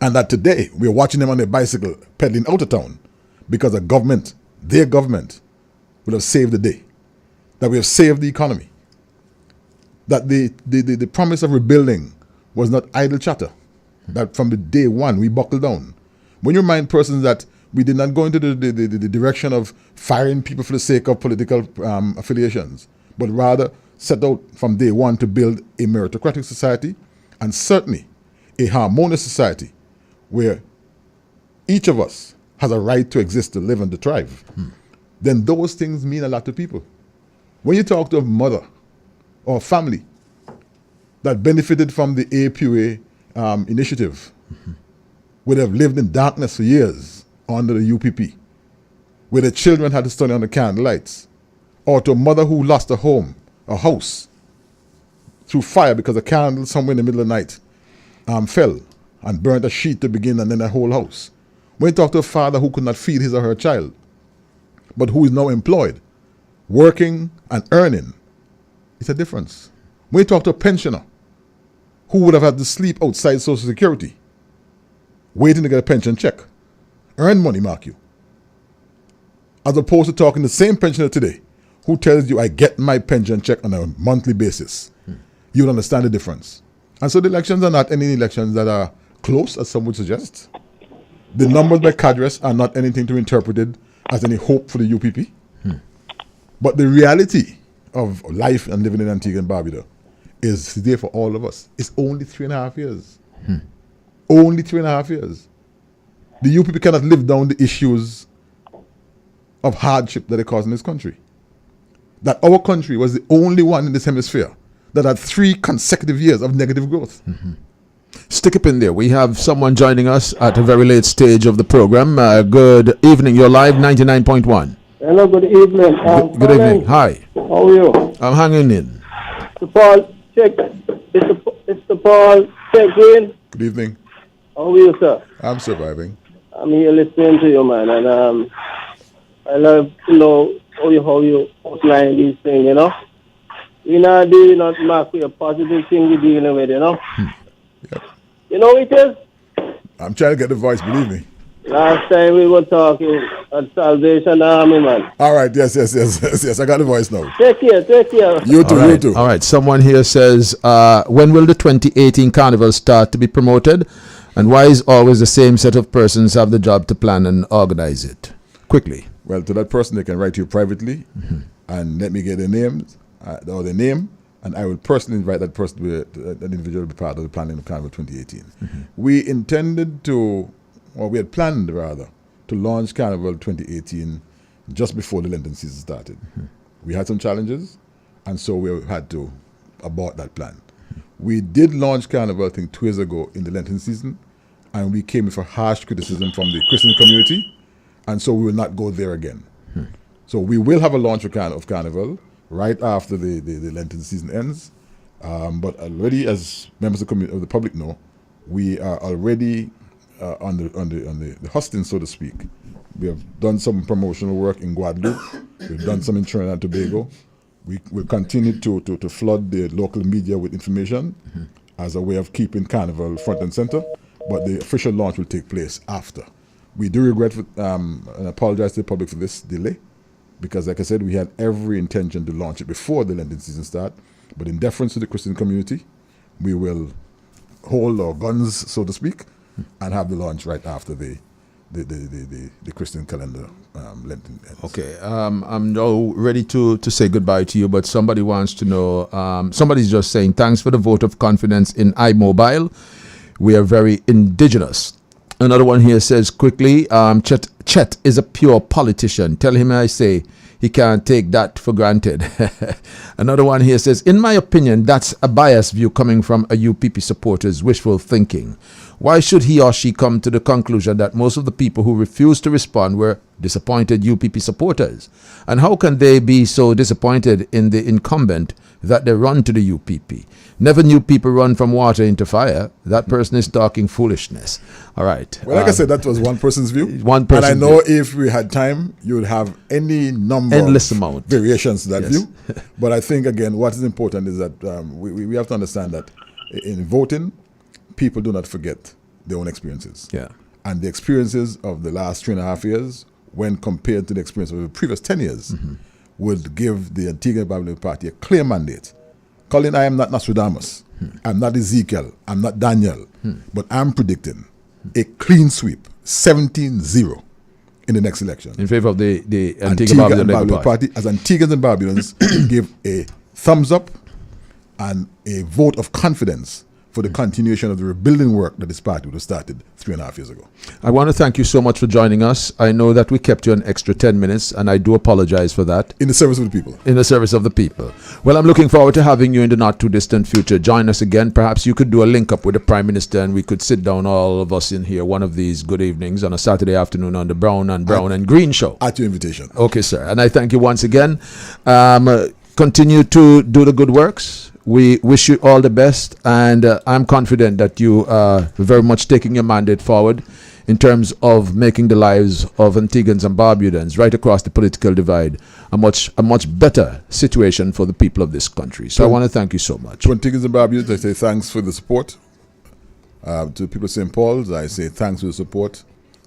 And that today, we're watching them on their bicycle pedaling out of town because the government, their government, would have saved the day. That we have saved the economy. That the promise of rebuilding was not idle chatter. That from the day one, we buckled down. When you remind persons that we did not go into the direction of firing people for the sake of political affiliations, but rather set out from day one to build a meritocratic society and certainly a harmonious society where each of us has a right to exist, to live and to thrive, then those things mean a lot to people. When you talk to a mother or a family that benefited from the APUA initiative, would have lived in darkness for years under the UPP, where the children had to study under candlelights, or to a mother who lost a home, a house, through fire because a candle somewhere in the middle of the night fell and burnt a sheet to begin and then a whole house. When you talk to a father who could not feed his or her child, but who is now employed, working and earning, it's a difference. When you talk to a pensioner who would have had to sleep outside Social Security, waiting to get a pension check, earn money, mark you, as opposed to talking to the same pensioner today who tells you, I get my pension check on a monthly basis, you will understand the difference. And so the elections are not any elections that are close, as some would suggest. The numbers by cadres are not anything to be interpreted as any hope for the UPP. But the reality of life and living in Antigua and Barbuda is there for all of us. It's only 3.5 years. Only 3.5 years. The UPP cannot live down the issues of hardship that they cause in this country. That our country was the only one in this hemisphere that had 3 consecutive years of negative growth. Stick a pin there. We have someone joining us at a very late stage of the program. Good evening. You're live, 99.1. Hello, good evening. Good evening. Hi. How are you? I'm hanging in. Mr. Paul, check. Mr. Paul, check in. Good evening. How are you, sir? I'm surviving. I'm here listening to you, man, and I love to know how you outline these things, you know. We're not dealing not mark with a positive thing we're dealing with, you know. Yep. You know what it is? I'm trying to get the voice, believe me. Last time we were talking at Salvation Army, man. All right, yes, I got the voice now. Take care. You too, All right. you too. All right. Someone here says, when will the 2018 carnival start to be promoted? And why is always the same set of persons have the job to plan and organize it? Quickly. Well, to that person, they can write to you privately and let me get their names or their name, and I will personally invite that person that individual to be part of the planning of Carnival 2018. We intended to, or we had planned rather, to launch Carnival 2018 just before the Lenten season started. We had some challenges, and so we had to abort that plan. We did launch Carnival, I think, 2 years ago in the Lenten season, and we came with a harsh criticism from the Christian community, and so we will not go there again. So we will have a launch of Carnival right after the Lenten season ends, but already, as members of the public know, we are already on the hustings, so to speak. We have done some promotional work in Guadeloupe. We've done some in Trinidad and Tobago. We will continue to flood the local media with information as a way of keeping Carnival front and center, but the official launch will take place after. We do regret and apologize to the public for this delay, because like I said, we had every intention to launch it before the Lenten season start, but in deference to the Christian community, we will hold our guns, so to speak, and have the launch right after the Christian calendar Lenten ends. Okay, I'm now ready to say goodbye to you, but somebody wants to know, somebody's just saying, thanks for the vote of confidence in iMobile. We are very indigenous. Another one here says quickly, Chet is a pure politician. Tell him I say he can't take that for granted. Another one here says, in my opinion, that's a biased view coming from a UPP supporter's wishful thinking. Why should he or she come to the conclusion that most of the people who refused to respond were disappointed UPP supporters? And how can they be so disappointed in the incumbent that they run to the UPP? Never knew people run from water into fire. That person is talking foolishness. All right. Well, like I said, that was one person's view. One person's and I know if we had time, you would have any number endless of amount variations to that view. But I think, again, what is important is that we have to understand that in voting, people do not forget their own experiences. Yeah. And the experiences of the last 3.5 years, when compared to the experience of the previous 10 years, would give the Antigua and Barbuda Party a clear mandate. Colin, I am not Nostradamus. I'm not Ezekiel. I'm not Daniel. But I'm predicting a clean sweep, 17-0 in the next election. In favor of the Antigua and Barbuda Party. As Antiguans and Barbudans give a thumbs up and a vote of confidence for the continuation of the rebuilding work that this party would have started 3.5 years ago. I want to thank you so much for joining us. I know that we kept you an extra 10 minutes, and I do apologize for that. In the service of the people. In the service of the people. Well, I'm looking forward to having you in the not-too-distant future. Join us again. Perhaps you could do a link-up with the Prime Minister, and we could sit down, all of us in here, one of these good evenings on a Saturday afternoon on the Browne and Green show. At your invitation. Okay, sir. And I thank you once again. Continue to do the good works. We wish you all the best, and I'm confident that you are very much taking your mandate forward in terms of making the lives of Antiguans and Barbudans right across the political divide a much better situation for the people of this country. So I want to thank you so much. To Antiguans and Barbudans, I say thanks for the support. To the people of St. Paul's, I say thanks for the support.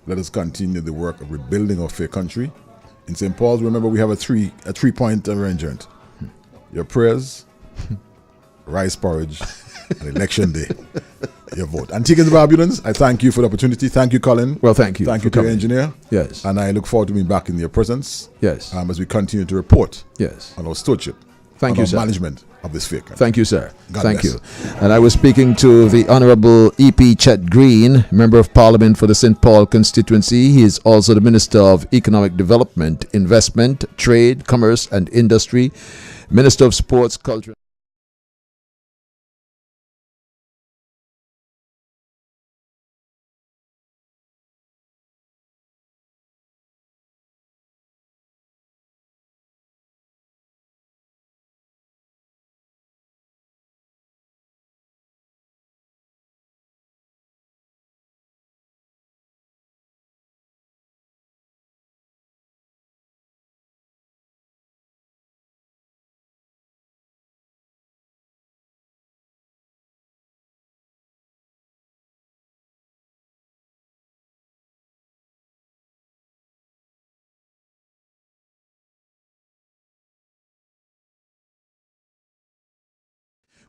Let us continue the work of rebuilding our fair country. In St. Paul's, remember, we have a three-point arrangement. Your prayers, rice porridge, and election day. Your vote. Antiguans and Barbudans, I thank you for the opportunity. Thank you, Colin. Well, thank you. Thank you to your engineer. Yes. And I look forward to being back in your presence. Yes. As we continue to report. Yes. On our stewardship. Thank you, our sir. Management of this fair country. Thank you, sir. God Thank bless. you. And I was speaking to the Honorable E.P. Chet Green, Member of Parliament for the St. Paul constituency. He is also the Minister of Economic Development, Investment, Trade, Commerce and Industry, Minister of Sports, Culture.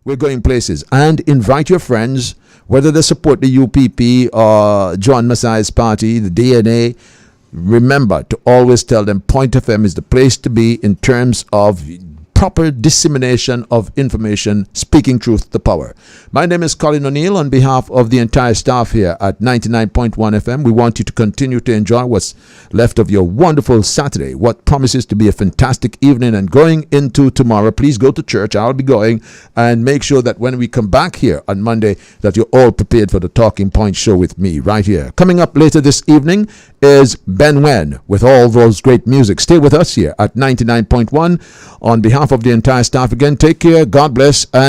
We're going places, and invite your friends, whether they support the UPP or John Masai's party, the DNA. Remember to always tell them Point FM is the place to be in terms of proper dissemination of information, speaking truth to power. My name is Colin O'Neill. On behalf of the entire staff here at 99.1 FM, we want you to continue to enjoy what's left of your wonderful Saturday, what promises to be a fantastic evening. And going into tomorrow, please go to church. I'll be going, and make sure that when we come back here on Monday that you're all prepared for the Talking Point show with me right here. Coming up later this evening is Ben Wen with all those great music. Stay with us here at 99.1. On behalf of the entire staff, again, take care, God bless, and